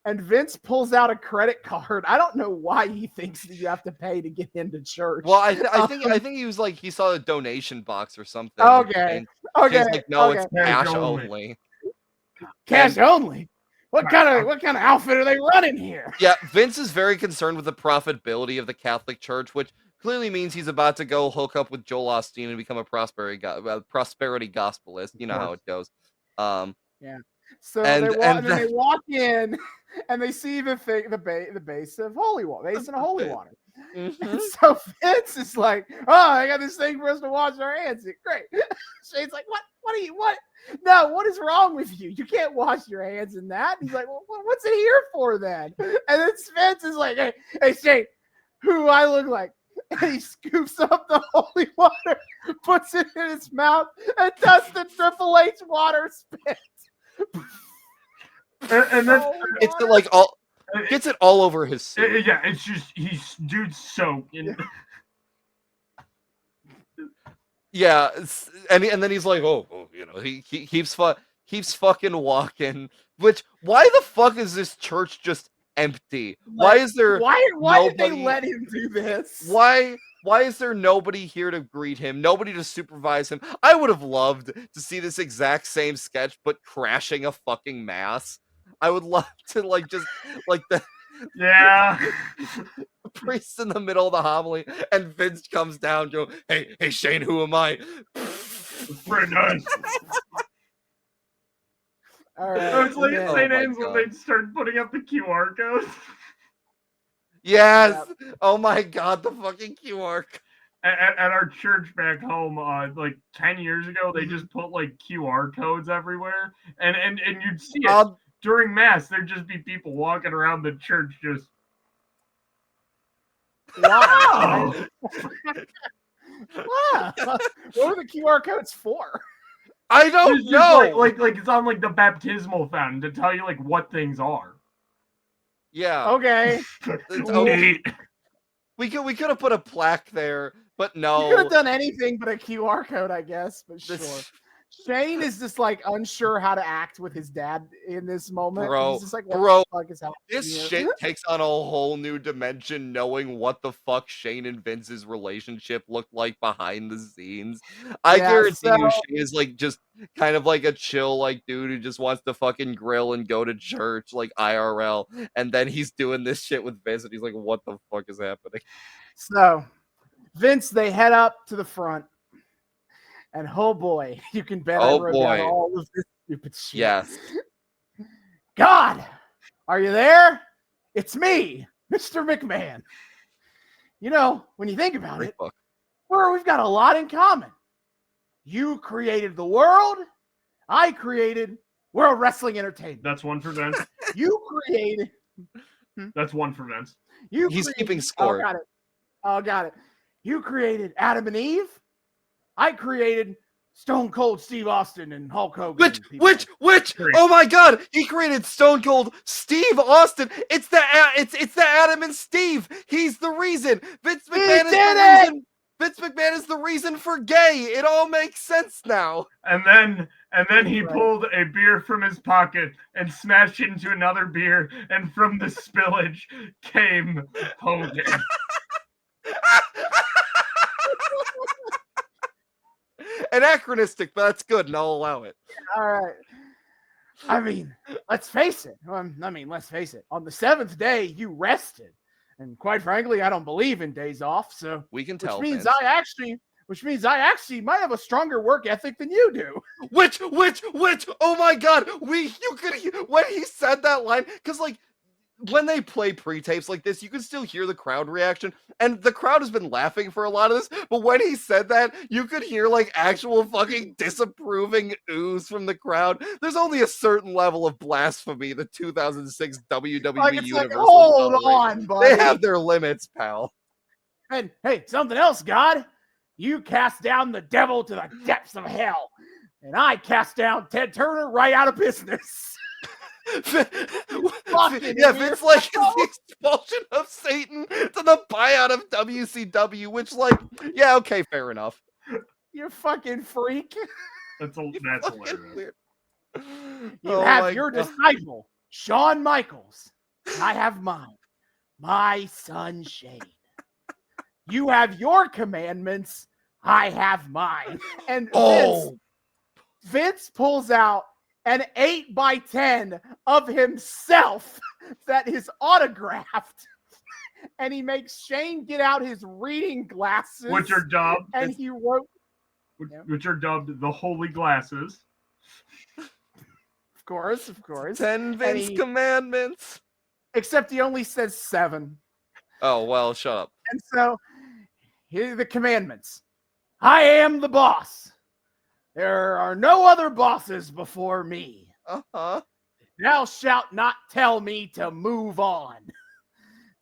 And Vince pulls out a credit card. I don't know why he thinks that you have to pay to get into church. Well, I think he was like, he saw a donation box or something. Okay. He's like, no, it's cash only. Cash only? What kind of outfit are they running here? Yeah, Vince is very concerned with the profitability of the Catholic Church, which clearly means he's about to go hook up with Joel Osteen and become a prosperity gospelist. You know how it goes. Yeah. So they walk in and they see the base of holy water, basin of holy water. Mm-hmm. And so Vince is like, "Oh, I got this thing for us to wash our hands in. Great." Shane's like, "What? What? No, what is wrong with you? You can't wash your hands in that." And he's like, "Well, what's it here for then?" And then Vince is like, "Hey, Shane, who do I look like?" And he scoops up the holy water, puts it in his mouth, and does the Triple H water spit. And then it's like all gets it all over his suit. Yeah, it's just dude's soaked. Yeah, and then he's like, he keeps keeps fucking walking. Which, why the fuck is this church just empty? Why is there Why did they nobody? let him do this? Why is there nobody here to greet him? Nobody to supervise him? I would have loved to see this exact same sketch, but crashing a fucking mass. I would love to just the Yeah. priest in the middle of the homily, and Vince comes down, go, hey Shane, who am I? Pretty nice. All right. Those late Oh St. my Anne's when God. they start putting up the QR codes. Yes. Oh my God, the fucking QR. At our church back home, like 10 years ago, they just put like QR codes everywhere, and you'd see it during mass. There'd just be people walking around the church just. Why? What were the QR codes for? I don't It's know. just like it's on like the baptismal fountain to tell you like what things are. Yeah. Okay. Neat. We could have put a plaque there, but no. You could have done anything but a QR code, I guess. But sure. Shane is just like unsure how to act with his dad in this moment. Bro, he's just like, what the fuck is happening? This shit takes on a whole new dimension knowing what the fuck Shane and Vince's relationship looked like behind the scenes. I guarantee you Shane is like just kind of like a chill like dude who just wants to fucking grill and go to church like IRL, and then he's doing this shit with Vince and he's like, what the fuck is happening? So Vince, they head up to the front. And oh boy, you can bet I wrote down all of this stupid shit. Yes. God, are you there? It's me, Mr. McMahon. You know, when you think about it, we've got a lot in common. You created the world. I created World Wrestling Entertainment. That's one for Vince. You created. That's one for Vince. He's keeping score. Got it. You created Adam and Eve. I created Stone Cold Steve Austin and Hulk Hogan. Which? Oh my God! He created Stone Cold Steve Austin. It's the Adam and Steve. He's the reason. Vince McMahon is the reason. Vince McMahon is the reason for gay. It all makes sense now. And then he pulled a beer from his pocket and smashed it into another beer, and from the spillage came Hogan. Anachronistic, but that's good, and I'll allow it. All right. I mean, let's face it. On the seventh day, you rested. And quite frankly, I don't believe in days off. So we can tell. Which means I actually might have a stronger work ethic than you do. Which? Oh my God! When he said that line, because like when they play pre-tapes like this, you can still hear the crowd reaction, and the crowd has been laughing for a lot of this, but when he said that, you could hear like actual fucking disapproving ooze from the crowd. There's only a certain level of blasphemy the 2006 WWE universe. Hold on, buddy. They have their limits, pal. And hey, something else, God. You cast down the devil to the depths of hell, and I cast down Ted Turner right out of business. Vince like the expulsion of Satan to the buyout of WCW, which like, yeah, okay, fair enough. You fucking freak. That's hilarious. Weird. You have your disciple, Shawn Michaels. I have mine, my son Shane. You have your commandments. I have mine. And Vince pulls out an 8x10 of himself that is autographed. And he makes Shane get out his reading glasses. Which are dubbed. And he wrote. Which are dubbed the Holy Glasses. Of course. 10 Vince commandments. Except he only says 7. Oh, well, shut up. And so, here are the commandments. I am the boss. There are no other bosses before me. Uh-huh. Thou shalt not tell me to move on.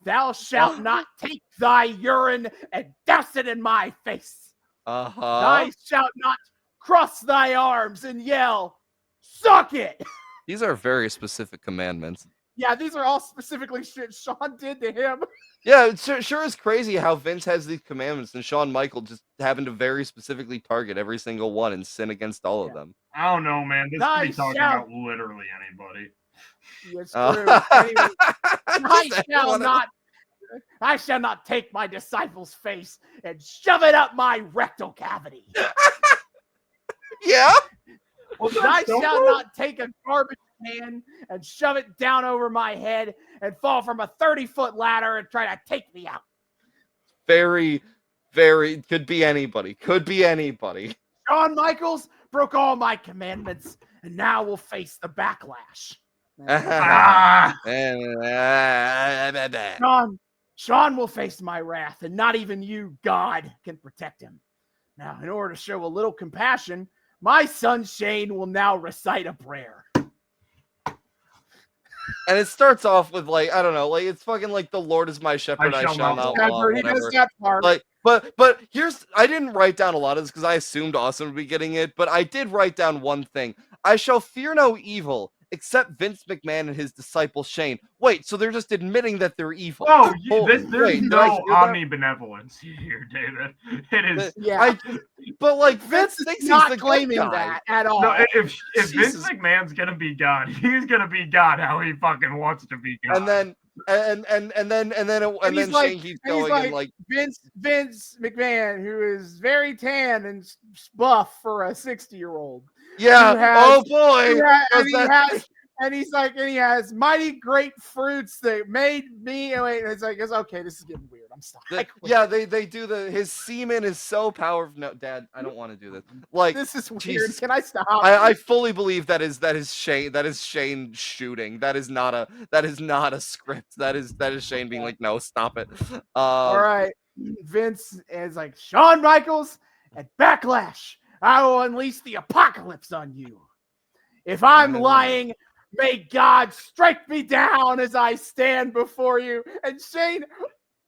Thou shalt not take thy urine and douse it in my face. Uh-huh. Thou shalt not cross thy arms and yell, suck it. These are very specific commandments. Yeah, these are all specifically shit Shawn did to him. Yeah, it sure is crazy how Vince has these commandments and Shawn Michaels just having to very specifically target every single one and sin against all of them. I don't know, man. This could be talking about literally anybody. It's true. Anyway, I shall not take my disciple's face and shove it up my rectal cavity. Yeah? I shall not take a garbage can and shove it down over my head and fall from a 30-foot ladder and try to take me out. Very, very, could be anybody. Could be anybody. Shawn Michaels broke all my commandments and now will face the backlash. Shawn will face my wrath, and not even you, God, can protect him. Now, in order to show a little compassion, my son Shane will now recite a prayer. And it starts off with like, I don't know, like it's fucking like the Lord is my shepherd, I shall not want. He does that part. Like, but here's, I didn't write down a lot of this because I assumed Austin would be getting it, but I did write down one thing. I shall fear no evil except Vince McMahon and his disciple Shane. Wait, so they're just admitting that they're evil? Oh, there's no omnibenevolence here, David. It is. Yeah. But like Vince thinks not he's the claiming good guy. that at all. No, if Vince McMahon's gonna be God, he's gonna be God how he fucking wants to be God. And then Shane keeps going like, and like Vince McMahon, who is very tan and buff for a 60-year-old. Yeah. Oh boy. And he has mighty great fruits that made me. Wait, it's okay. This is getting weird. I'm sorry. Yeah, they do his semen is so powerful. No, Dad, I don't want to do this. Like this is weird. Jesus. Can I stop? I fully believe that is Shane. That is Shane shooting. That is not a script. That is Shane being like, no, stop it. All right. Vince is like, Shawn Michaels at Backlash. I will unleash the apocalypse on you. If I'm lying, may God strike me down as I stand before you. And Shane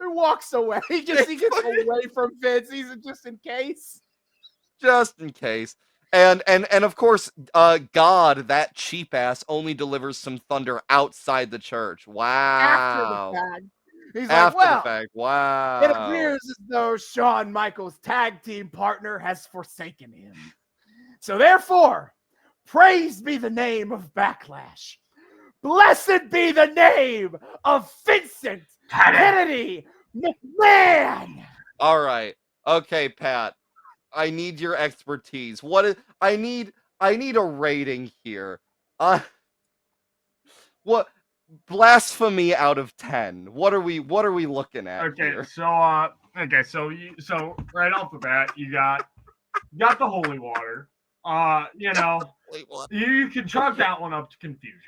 walks away. He gets away from Vince. He's just in case. Just in case. And of course, God, that cheap ass, only delivers some thunder outside the church. Wow. After the fact. He's After like, well, the fact. Wow. It appears as though Shawn Michaels' tag team partner has forsaken him. So therefore, praise be the name of Backlash. Blessed be the name of Vincent Kennedy McMahon. All right. Okay, Pat. I need your expertise. I need a rating here. What blasphemy out of 10? What are we looking at? Okay, here? so right off the bat, you got the holy water. You can chalk that one up to confusion.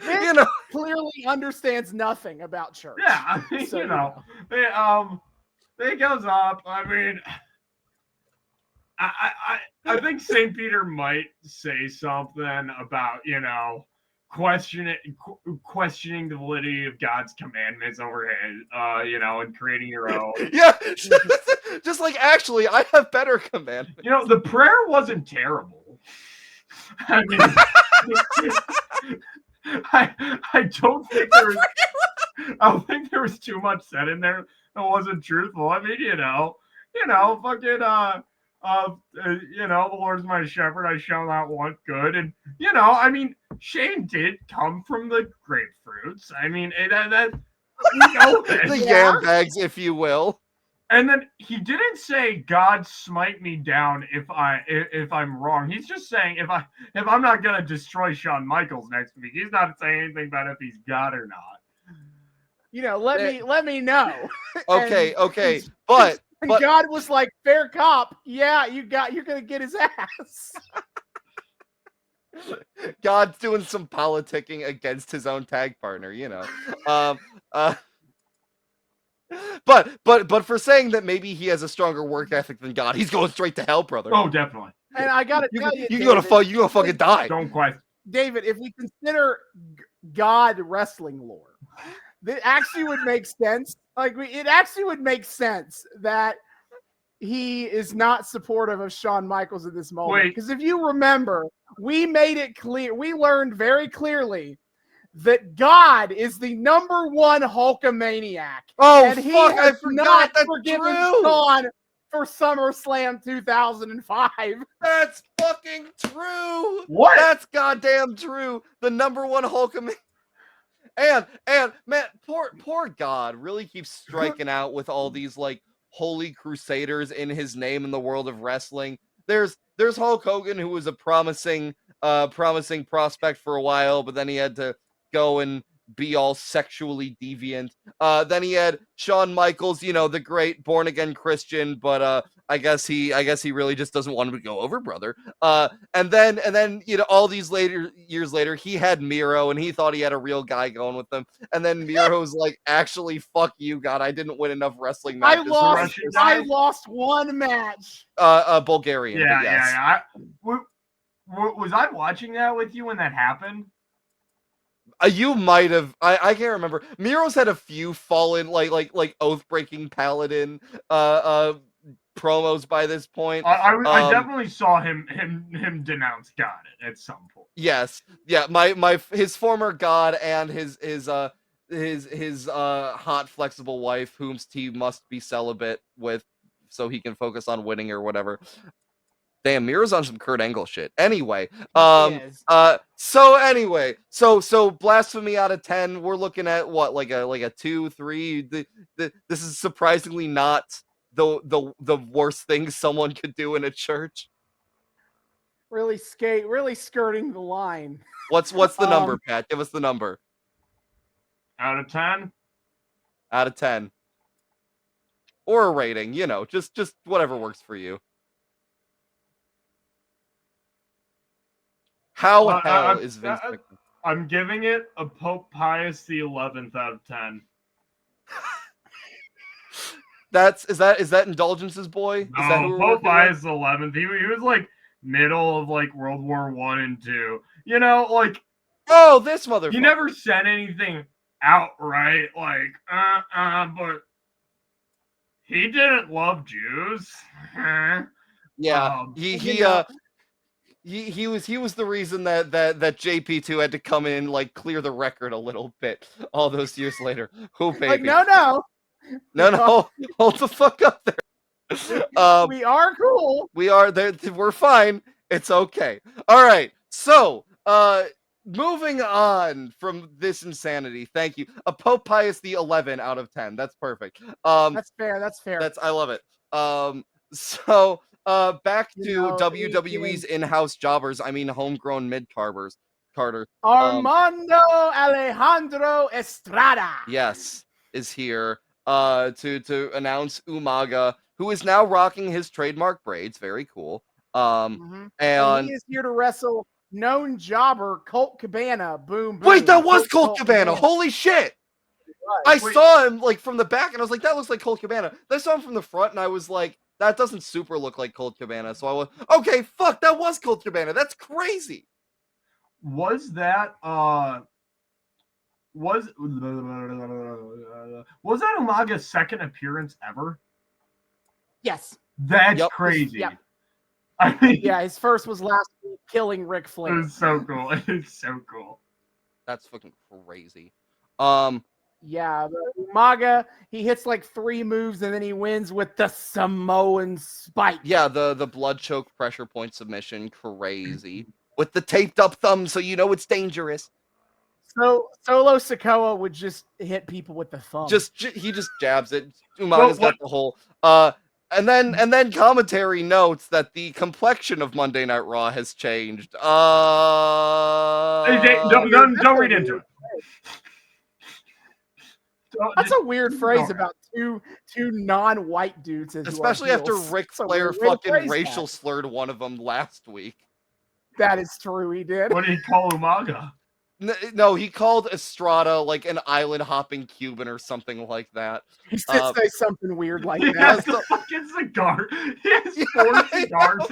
Vince clearly understands nothing about church. Yeah, I mean, so, it goes up. I mean, I think St. Peter might say something about, questioning the validity of God's commandments over his, and creating your own. Yeah, just like, actually, I have better commandments. The prayer wasn't terrible. I mean, I don't think there was too much said in there that wasn't truthful. I mean, fucking the Lord's my shepherd, I shall not want good. And I mean, Shane did come from the grapefruits. I mean, the yam bags, if you will. And then he didn't say, God smite me down if I'm wrong. He's just saying if I'm not gonna destroy Shawn Michaels next week. He's not saying anything about if he's God or not. Let me know. Okay, but God was like, fair cop. Yeah, you're gonna get his ass. God's doing some politicking against his own tag partner, But for saying that maybe he has a stronger work ethic than God, he's going straight to hell, brother. Oh, definitely. And I gotta tell you, you're gonna fucking die. Don't question. David, if we consider God wrestling lore, it actually would make sense. It actually would make sense that he is not supportive of Shawn Michaels at this moment. Wait. Because if you remember, we made it clear, we learned very clearly that God is the number one Hulkamaniac. Oh, and he fuck, I has forgot not that's forgiven true. Shawn for SummerSlam 2005. That's fucking true. What? That's goddamn true. The number one Hulkamaniac. And man, poor God really keeps striking out with all these like holy crusaders in his name in the world of wrestling. There's Hulk Hogan, who was a promising prospect for a while, but then he had to go and be all sexually deviant. Then he had Shawn Michaels, you know, the great born again Christian, but I guess he really just doesn't want him to go over, brother. And then you know, all these years later, he had Miro, and he thought he had a real guy going with him. And then Miro's like, actually, fuck you, God, I didn't win enough wrestling matches. I lost one match. Bulgarian. Yeah, Yes. yeah. Was I watching that with you when that happened? You might have. I can't remember. Miro's had a few fallen like oath breaking paladin promos by this point. I definitely saw him denounce God at some point. Yes, yeah. His former god and his hot flexible wife, whom he must be celibate with, so he can focus on winning or whatever. Damn, Miro's on some Kurt Angle shit. Anyway, so blasphemy out of 10. We're looking at what, like a 2, 3. This is surprisingly not the worst thing someone could do in a church. Really skirting the line. What's the number, Pat? Give us the number. Out of 10. Out of 10. Or a rating, you know, just whatever works for you. How hell is Vince McMahon? I'm giving it a Pope Pius the 11th out of 10. Is that Indulgence's boy? No, Is that who Pope Pius the 11th. He was like middle of like World War I and II. You know, like, oh, this motherfucker. He never said anything outright like but he didn't love Jews. Yeah, he was the reason that JP2 had to come in and like clear the record a little bit all those years later. Oh baby. Like, no. Hold the fuck up there. We are cool. We are there. We're fine. It's okay. All right. So, moving on from this insanity. Thank you. A Pope Pius the 11 out of 10. That's perfect. That's fair. I love it. So back to WWE's in-house jobbers. I mean, homegrown mid-carders. Armando Alejandro Estrada. Yes, is here to announce Umaga, who is now rocking his trademark braids. Very cool. And he is here to wrestle known jobber Colt Cabana. Boom. Wait, that was Colt Cabana. Holy shit! I saw him like from the back, and I was like, that looks like Colt Cabana. Then I saw him from the front, and I was like, that doesn't super look like Colt Cabana. So I was okay. Fuck, that was Colt Cabana. That's crazy. Was that was that Umaga's second appearance ever? Yes. That's crazy. Yeah. I mean, yeah, his first was last week, killing Ric Flair. It's so cool. It's so cool. That's fucking crazy. Yeah, the Umaga, he hits like 3 moves and then he wins with the Samoan spike. Yeah, the blood choke pressure point submission, crazy. With the taped up thumb, so you know it's dangerous. So Solo Sikoa would just hit people with the thumb. He just jabs it. Umaga's got the whole and then commentary notes that the complexion of Monday Night Raw has changed. Don't read into it. That's a weird phrase about two non-white dudes. Especially after Ric Flair fucking racial slurred one of them last week. That is true, he did. What did he call Umaga? No, he called Estrada like an island hopping Cuban or something like that. He did say something weird like that. He has a fucking cigar. He has 4 cigars.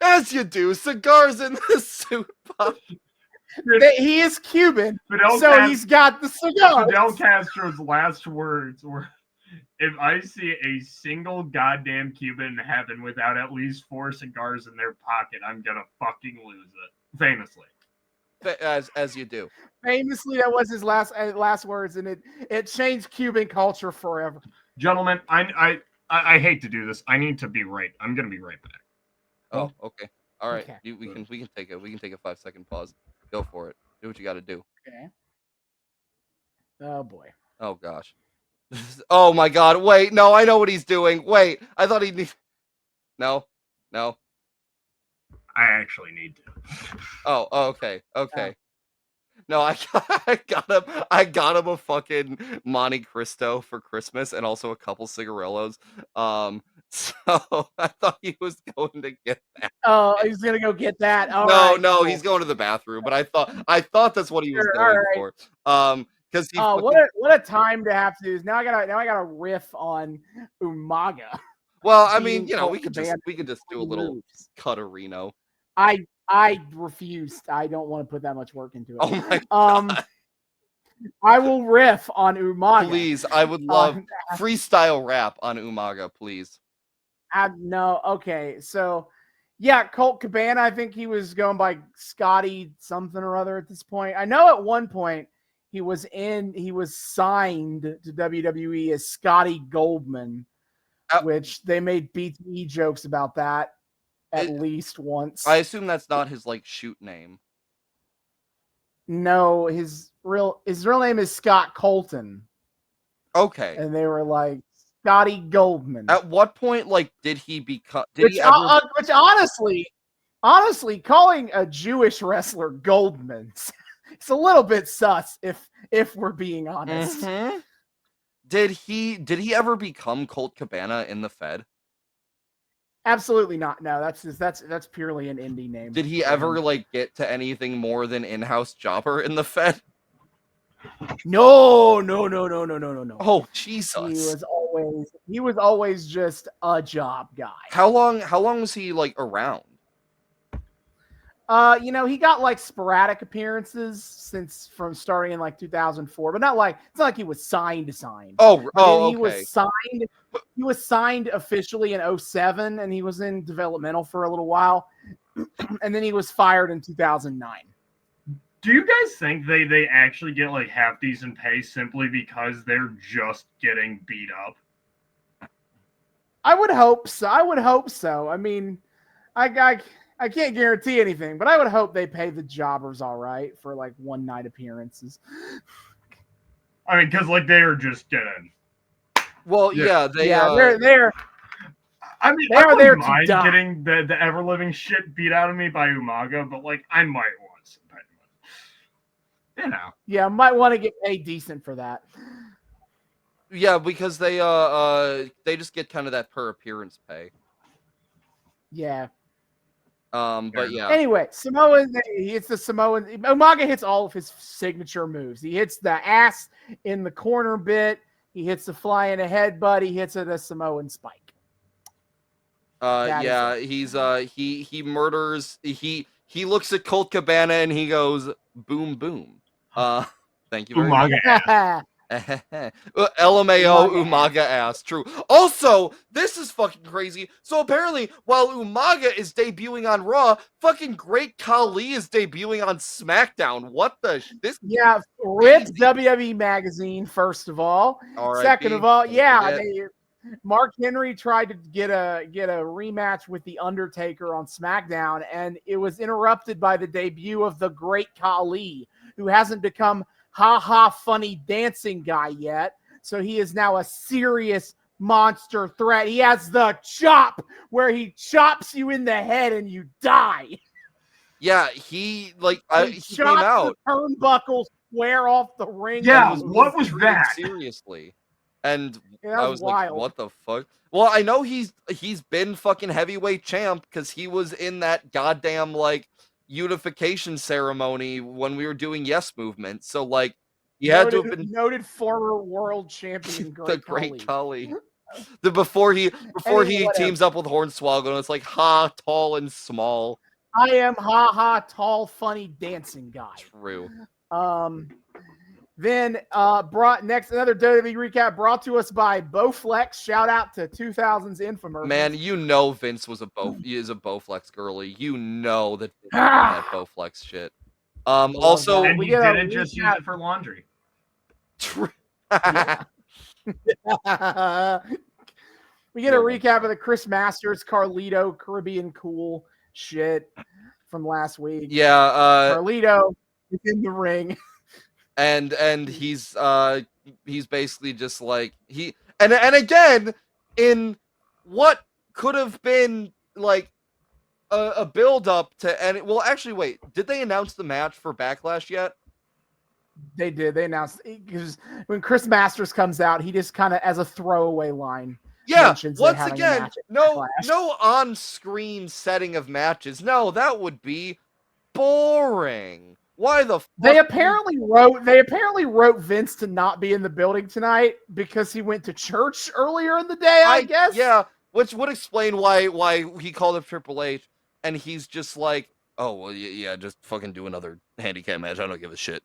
As you do, cigars in the suit box. He is Cuban, so he's got the cigar. Fidel Castro's last words were, If I see a single goddamn Cuban in heaven without at least 4 cigars in their pocket, I'm gonna fucking lose it. Famously. As you do. Famously, that was his last words, and it changed Cuban culture forever. Gentlemen, I hate to do this. I need to be right. I'm gonna be right back. Oh, okay. All right. Okay. We can take it. We can take a 5-second pause. Go for it. Do what you got to do. Okay. Oh boy. Oh gosh. Oh my God. Wait. No, I know what he's doing. Wait. I thought he'd. No. No. I actually need to. Oh. Okay. Okay. No, I got him a fucking Monte Cristo for Christmas and also a couple cigarillos. So I thought he was going to get that. Oh, he's gonna go get that. All no, right, no, cool. he's going to the bathroom. But I thought that's what he was Sure, going for. Because he. Oh, what a time to have to do. Now I gotta riff on Umaga. Well, I mean, being we could just do a little moves. Cutarino. I refused. I don't want to put that much work into it. Oh my God. I will riff on Umaga. Please, I would love freestyle rap on Umaga, please. No, okay. So, yeah, Colt Cabana, I think he was going by Scotty something or other at this point. I know at one point he was signed to WWE as Scotty Goldman, which they made BTE jokes about that at least once. I assume that's not his shoot name. No, his real name is Scott Colton. Okay. And they were like Scotty Goldman. At what point did he become Which honestly calling a Jewish wrestler Goldman, it's a little bit sus if we're being honest. Mm-hmm. Did he ever become Colt Cabana in the Fed? Absolutely not. No, that's purely an indie name. Did he ever get to anything more than in-house jobber in the Fed? No. Oh, Jesus. He was always just a job guy. How long was he around? He got sporadic appearances from starting in 2004, but it's not like he was signed. Oh, He okay. He was signed officially in 2007, and he was in developmental for a little while, and then he was fired in 2009. Do you guys think they actually get half decent pay simply because they're just getting beat up? I would hope so. I mean, I can't guarantee anything, but I would hope they pay the jobbers all right for one night appearances. I mean, because they are just getting. Well, yeah, they're. I mean, they are there to mind die. Getting the ever living shit beat out of me by Umaga, but I might want some payment. Yeah, might want to get paid decent for that. Yeah, because they just get kind of that per appearance pay. Yeah. But yeah. Anyway, he hits the Samoan. Umaga hits all of his signature moves. He hits the ass in the corner bit. He hits the flying headbutt. He hits a Samoan spike. Yeah, he murders. He looks at Colt Cabana and he goes boom boom. Thank you very much. LMAO Umaga ass. True. Also, this is fucking crazy. So apparently, while Umaga is debuting on Raw, fucking Great Khali is debuting on SmackDown. What the? Yeah, ripped WWE magazine. First of all, second of all, Mark Henry tried to get a rematch with the Undertaker on SmackDown, and it was interrupted by the debut of the Great Khali, who hasn't become funny dancing guy yet. So he is now a serious monster threat. He has the chop where he chops you in the head and you die. Yeah, he he came out. The turnbuckle square off the ring. Yeah, what was that? Seriously. And I was wild. what the fuck? Well, I know he's been fucking heavyweight champ because he was in that goddamn unification ceremony when we were doing Yes Movement. So he had to have been noted former world champion the Great Khali. Before he teams up with Hornswoggle, and it's ha, tall and small. I am tall, funny dancing guy. True. Then another WWE recap brought to us by Bowflex. Shout out to 2000's infomercial. Man, you know Vince is a Bowflex girly. You know that Vince that Bowflex shit. Also, and we didn't just use it for laundry. We get a recap of the Chris Masters, Carlito, Caribbean Cool shit from last week. Yeah, Carlito is in the ring. And he's basically just like and again in what could have been like a build up to actually wait, did they announce the match for Backlash yet? They did. They announced because when Chris Masters comes out, he just kind of as a throwaway line. Yeah, once again, no on-screen setting of matches. No, that would be boring. Why the fuck? They apparently wrote Vince to not be in the building tonight because he went to church earlier in the day, I guess. Yeah, which would explain why he called up Triple H and he's just like, oh well, yeah, just fucking do another handicap match. I don't give a shit.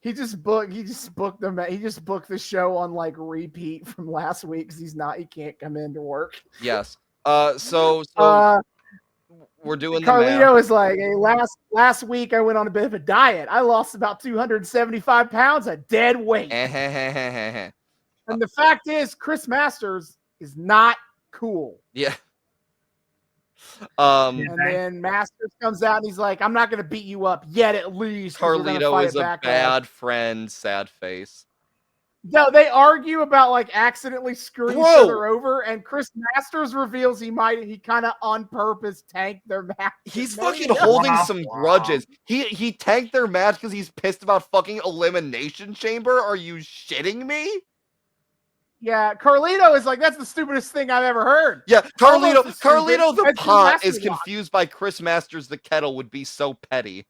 He just booked the show on like repeat from last week because he can't come in to work. Yes. So we're doing Carlito is like, hey, last week I went on a bit of a diet. I lost about 275 pounds of dead weight. And the fact is, Chris Masters is not cool. Yeah. And then Masters comes out and he's like, I'm not going to beat you up yet, at least. Carlito is a bad friend, sad face. No, they argue about like accidentally screwing each other over, and Chris Masters reveals he kind of on purpose tanked their match. He's fucking holding some grudges. He tanked their match because he's pissed about fucking Elimination Chamber. Are you shitting me? Yeah, Carlito is like, that's the stupidest thing I've ever heard. Yeah, Carlito the pot is confused by Chris Masters the kettle would be so petty.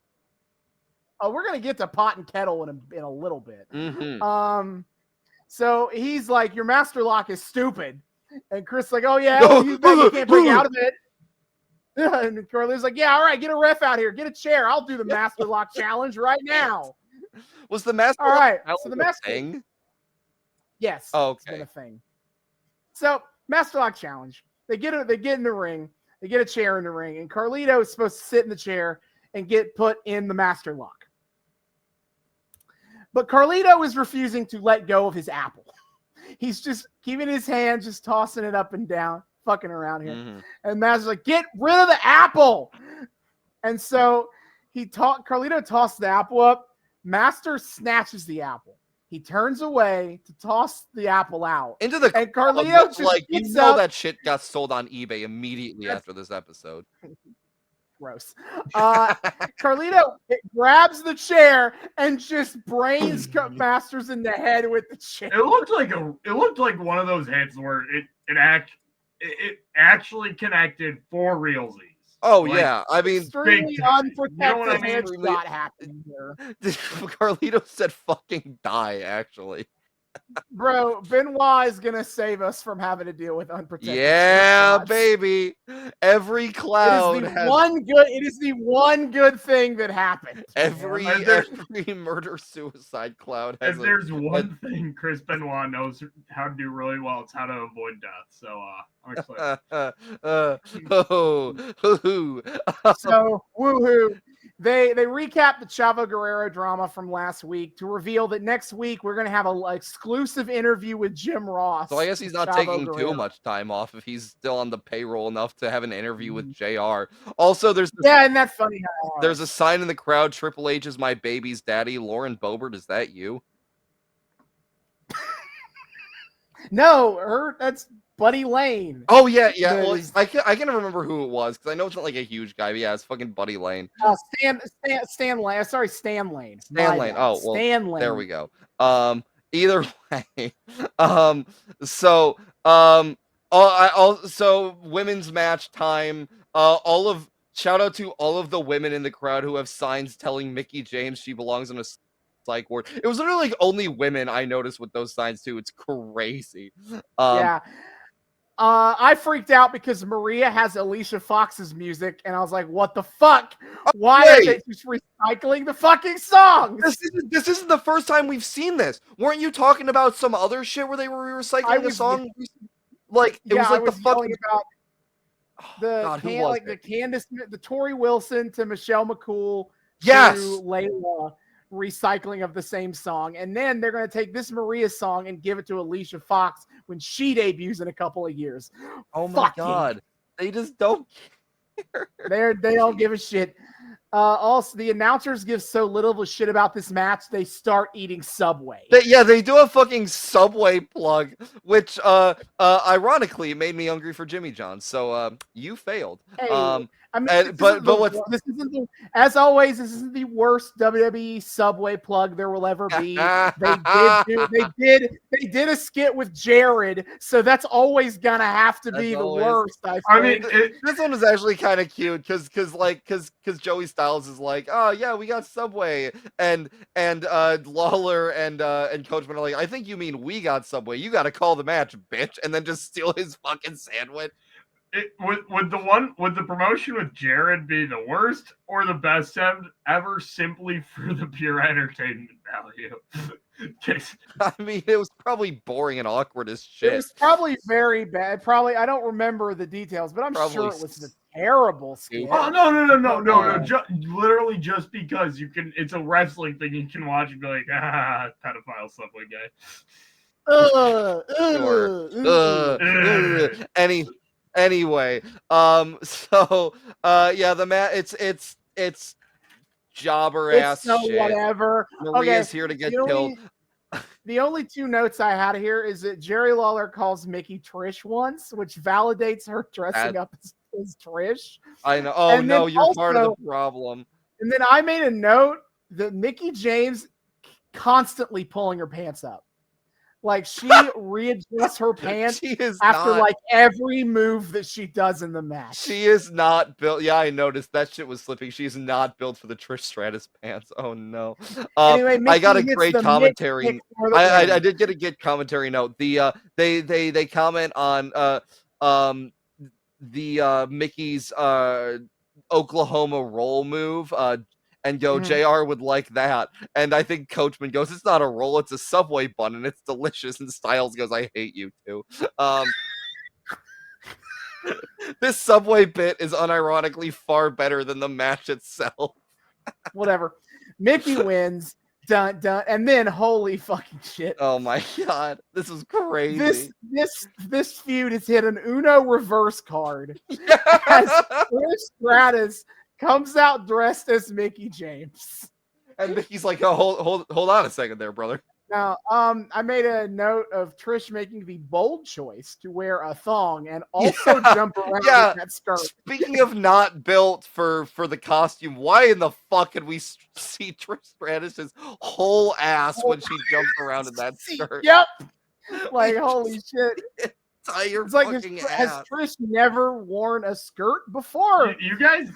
Oh, we're gonna get to pot and kettle in a little bit. Mm-hmm. So he's like, your master lock is stupid, and Chris like, oh yeah, well, you can't break out of it. And Carlito's like, yeah, all right, get a ref out here, get a chair, I'll do the master lock challenge right now. Was the master all right? lock So the master thing? Yes. Oh, okay. It's been a thing. So master lock challenge. They get in the ring. They get a chair in the ring, and Carlito is supposed to sit in the chair and get put in the master lock. But Carlito is refusing to let go of his apple. He's just keeping his hand, just tossing it up and down, fucking around here. Mm-hmm. And Master's like, get rid of the apple. And so Carlito tossed the apple up. Master snatches the apple. He turns away to toss the apple out. Into the and Carlito just like, you know up. That shit got sold on eBay immediately after this episode. Gross. Carlito grabs the chair and just brains Masters in the head with the chair. It looked like one of those hits where it actually connected for realsies. Oh yeah, I mean, extremely unprotected headshot happening here. Carlito said "fucking die." Actually, bro, Benoit is gonna save us from having to deal with unprotected. Yeah, baby. Every cloud it is the one good thing that happened. Every murder suicide cloud has. If there's one thing Chris Benoit knows how to do really well, it's how to avoid death. So I'm excited. So woohoo. They recap the Chavo Guerrero drama from last week to reveal that next week we're going to have an exclusive interview with Jim Ross. So I guess he's not taking too much time off if he's still on the payroll enough to have an interview with JR. Also, and that's funny. There's a sign in the crowd, Triple H is my baby's daddy. Lauren Boebert, is that you? No, that's Buddy Lane. Oh yeah. Well, I can't remember who it was because I know it's not like a huge guy. But yeah, it's fucking Buddy Lane. Stan Lane. Sorry, Stan Lane. Stan Lane. Oh well, Stan Lane. There we go. Either way. So women's match time. Shout out to all of the women in the crowd who have signs telling Mickie James she belongs in a psych ward. It was literally like only women I noticed with those signs too. It's crazy. Yeah. I freaked out because Maria has Alicia Fox's music, and I was like, "What the fuck? Why are they just recycling the fucking songs?" This isn't the first time we've seen this. Weren't you talking about some other shit where they were recycling a song? Like it was like the fucking about the Candace, the Tori Wilson to Michelle McCool, to Layla recycling of the same song, and then they're going to take this Maria song and give it to Alicia Fox when she debuts in a couple of years. Oh my god, they just don't care. They don't give a shit. Also, the announcers give so little of a shit about this match, they start eating Subway. They do a fucking Subway plug, which ironically made me hungry for Jimmy John's. So you failed. Hey, as always, this isn't the worst WWE Subway plug there will ever be. They did a skit with Jared, so that's always gonna have to be the worst. I mean, this one was actually kind of cute because Joey Styles is like, oh yeah, we got Subway, and Lawler and Coachman are like, I think you mean we got Subway. You got to call the match, bitch, and then just steal his fucking sandwich. Would the promotion with Jared be the worst or the best ever, simply for the pure entertainment value? I mean, it was probably boring and awkward as shit. It was probably very bad. I don't remember the details, but I'm sure it was a terrible skit. Oh no! Literally just because it's a wrestling thing you can watch and be like, pedophile Subway guy. Anyway, it's jobber ass shit. Whatever. Maria's here to get killed. The only two notes I had here is that Jerry Lawler calls Mickey Trish once, which validates her dressing up as Trish. I know. Oh no, you're part of the problem. And then I made a note that Mickie James constantly pulling her pants up. Like she readjusts her pants after every move that she does in the match. She is not built. Yeah, I noticed that shit was slipping. She is not built for the Trish Stratus pants. Oh no. Anyway, I got a great commentary. I did get a good commentary note. They comment on Mickey's Oklahoma roll move. And go, JR would like that. And I think Coachman goes, it's not a roll, it's a Subway bun, and it's delicious. And Styles goes, I hate you too. This Subway bit is unironically far better than the match itself. Whatever. Mickey wins. Dun, dun, and then holy fucking shit. Oh my god. This is crazy. This feud has hit an Uno reverse card. As Trish Stratus comes out dressed as Mickie James. And Mickey's like, oh, hold on a second there, brother. Now, I made a note of Trish making the bold choice to wear a thong and also jump around in that skirt. Speaking of not built for the costume, why in the fuck could we see Trish Stratus's whole ass when she jumps around in that skirt? Yep. Like, holy shit. It's like, has Trish never worn a skirt before? You guys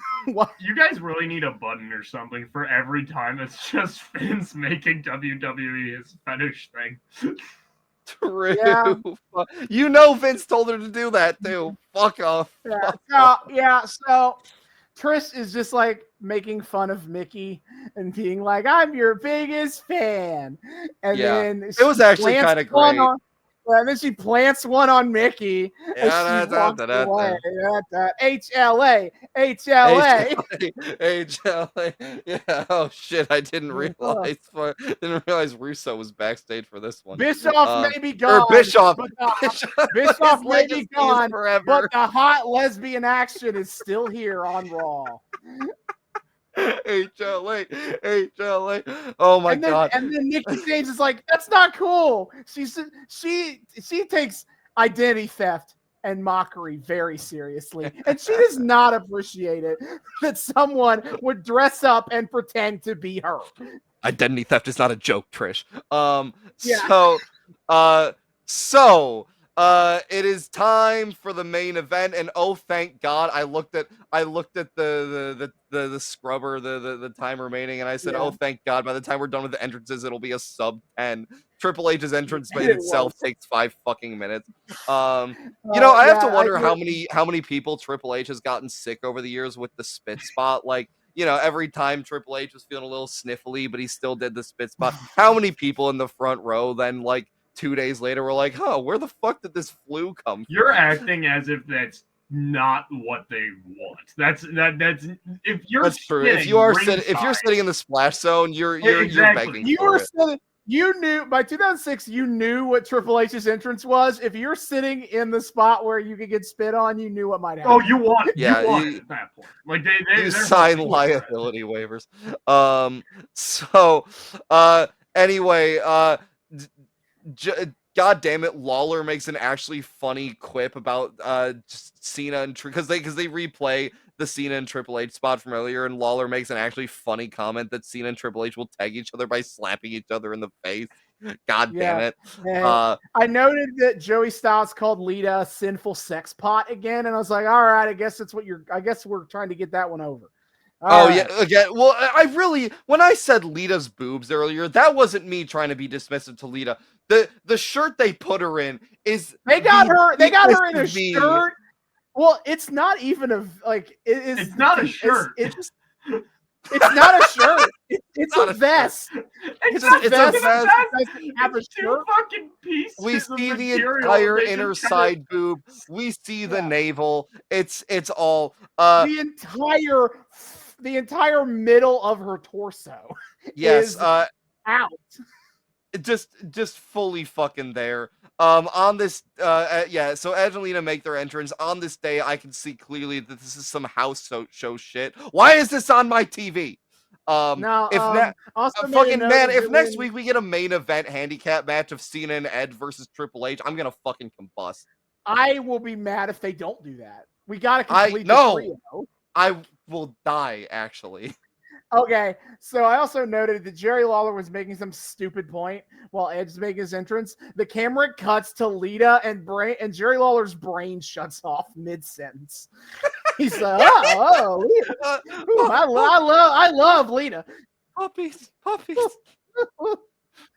really need a button or something for every time it's just Vince making WWE his fetish thing. True. Yeah. You know Vince told her to do that too. Fuck off. So Trish is just like making fun of Mickey and being like, I'm your biggest fan. And then it was actually kind of great. And then she plants one on Mickey. HLA. Yeah. Oh shit! I didn't realize Russo was backstage for this one. Bischoff may be gone. Bischoff may be gone forever. But the hot lesbian action is still here on Raw. HLA. Oh my god. And then Mickie James is like, that's not cool. She takes identity theft and mockery very seriously. And she does not appreciate it that someone would dress up and pretend to be her. Identity theft is not a joke, Trish. It is time for the main event, and oh, thank God! I looked at the scrubber, the time remaining, and I said, oh, thank God! By the time we're done with the entrances, it'll be a sub 10. Triple H's entrance in itself takes 5 fucking minutes. I have to wonder how many people Triple H has gotten sick over the years with the spit spot. Like, every time Triple H was feeling a little sniffly, but he still did the spit spot. How many people in the front row then, like, 2 days later were like, where the fuck did this flu come from? You're acting as if that's not what they want. That's if you're that's true. If you're sitting in the splash zone, you're begging for it. You knew by 2006. You knew what Triple H's entrance was. If you're sitting in the spot where you could get spit on, you knew what might happen. Oh, you want it at that point. Like they sign liability waivers. Anyway, God damn it, Lawler makes an actually funny quip about Cena and because they replay the Cena and Triple H spot from earlier, and Lawler makes an actually funny comment that Cena and Triple H will tag each other by slapping each other in the face. God damn it. I noted that Joey Styles called Lita a sinful sex pot again, and I was like, all right, I guess we're trying to get that one over. Yeah, again. Well, when I said Lita's boobs earlier, that wasn't me trying to be dismissive to Lita. The shirt they put her in is they got her in a shirt. Well, it's not even it's not a shirt. It's not a shirt. It's a vest. It's a vest. Have a shirt. Fucking pieces. We see the entire inner side boob. We see the navel. It's all the entire middle of her torso. Yes, is out. Just fully fucking there. On this, so Edge and Lita make their entrance. On this day, I can see clearly that this is some house show shit. Why is this on my TV? If next week we get a main event handicap match of Cena and Edge versus Triple H, I'm gonna fucking combust. I will be mad if they don't do that. We gotta complete the trio. I will die, actually. Okay, so I also noted that Jerry Lawler was making some stupid point while Edge is making his entrance. The camera cuts to Lita and Jerry Lawler's brain shuts off mid-sentence. He's like, Lita. I love Lita. Puppies.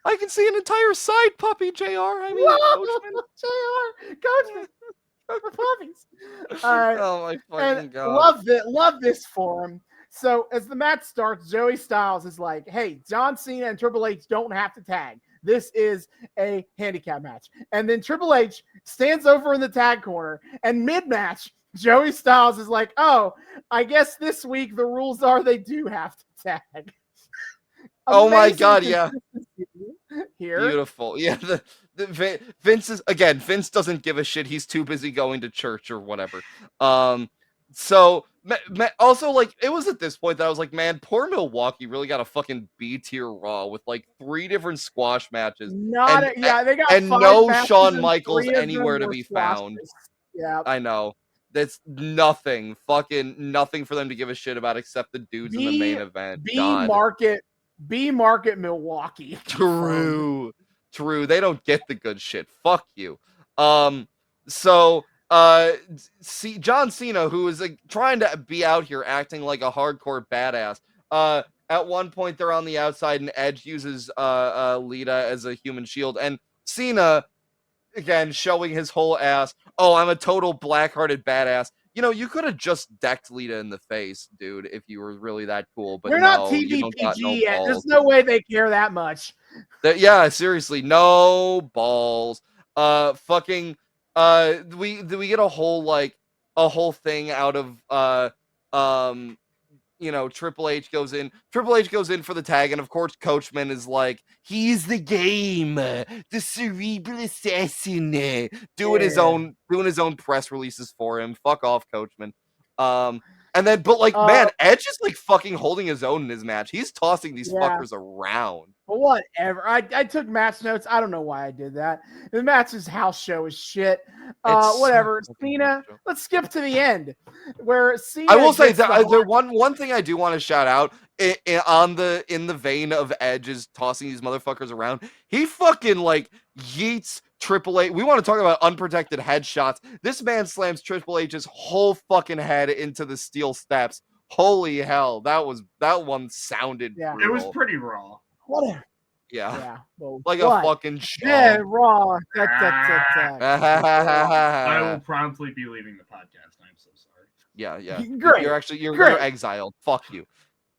I can see an entire side puppy, JR. I mean, Coachman. For puppies. All right. Oh my fucking God. Love this for him. So as the match starts, Joey Styles is like, hey, John Cena and Triple H don't have to tag. This is a handicap match. And then Triple H stands over in the tag corner, and mid-match, Joey Styles is like, oh, I guess this week the rules are they do have to tag. Oh my God, yeah. Here. Beautiful. Yeah, Vince doesn't give a shit. He's too busy going to church or whatever. So also, like, it was at this point that I was like, man, poor Milwaukee really got a fucking B-tier Raw with like 3 different squash matches. They got and no Shawn Michaels anywhere to be found. Yeah, I know. That's nothing for them to give a shit about except the dudes in the main event. B market Milwaukee. True. They don't get the good shit. Fuck you. See John Cena, who is trying to be out here acting like a hardcore badass. At one point they're on the outside and Edge uses Lita as a human shield, and Cena again showing his whole ass. Oh, I'm a total black-hearted badass. You could have just decked Lita in the face, dude, if you were really that cool. But they're not TVPG yet. There's no way they care that much. Yeah, seriously, no balls. We get a whole thing out of Triple H goes in for the tag, and of course Coachman is like, he's the game, the cerebral assassin, doing his own press releases for him. Fuck off, Coachman. Man, Edge is like fucking holding his own in his match. He's tossing these fuckers around. But whatever. I took match notes. I don't know why I did that. The match's house show is shit. Whatever. Cena. Let's skip to the end, where Cena. I will say that the one thing I do want to shout out in the vein of Edge is tossing these motherfuckers around, he fucking like yeets Triple H. We want to talk about unprotected headshots. This man slams Triple H's whole fucking head into the steel steps. Holy hell, that one sounded Yeah. It was brutal. pretty raw. What? Yeah, Well, like what? a fucking show. Yeah, raw. I will promptly be leaving the podcast. I'm so sorry. Yeah. Great. You're exiled. Fuck you.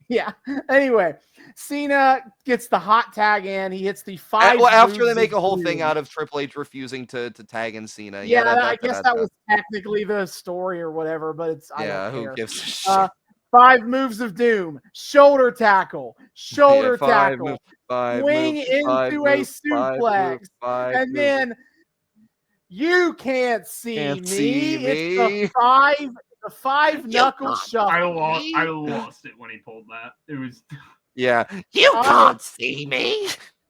Yeah. Anyway, Cena gets the hot tag in. He hits the 5. Well, after they moves make of a whole doom. thing out of Triple H refusing to tag in Cena. Yeah, I guess that was technically the story or whatever, but it's I don't care. Who gives a shit? 5 moves of doom, shoulder tackle, tackle, five swing moves, into a suplex, and moves. then you can't see Can't me. see me. It's the five knuckle shuffle. I lost it when he pulled that. It was Yeah, you can't see me.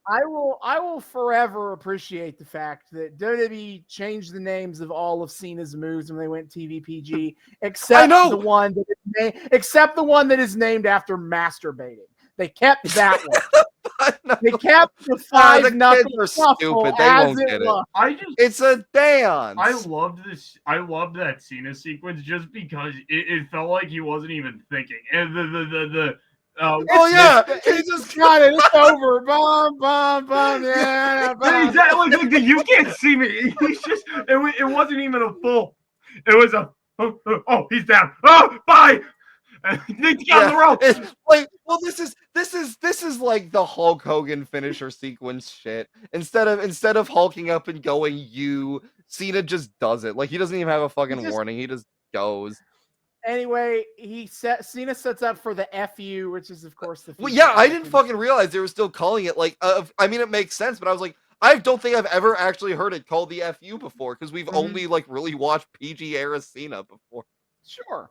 I will forever appreciate the fact that WWE changed the names of all of Cena's moves when they went TVPG, except the one that is named after masturbating. They kept that one. They kept the 5 knuckle shuffle stupid. They as won't it get was. It's a dance. I loved this. I loved that Cena sequence just because it felt like he wasn't even thinking. And he just got it. It's over. Bum, bum, bum. Yeah, bum. Exactly. Like, you can't see me. He's just. It wasn't even a full. It was a. Oh, he's down. Oh, bye. Need to get on the rope. It's like, well, this is like the Hulk Hogan finisher sequence shit. Instead of hulking up and going, Cena just does it. Like he doesn't even have a fucking warning. He just goes. Anyway, Cena sets up for the FU, which is of course the. Well, yeah, I didn't fucking realize they were still calling it like. I mean, it makes sense, but I was like, I don't think I've ever actually heard it called the FU before because we've only like really watched PG era Cena before. Sure.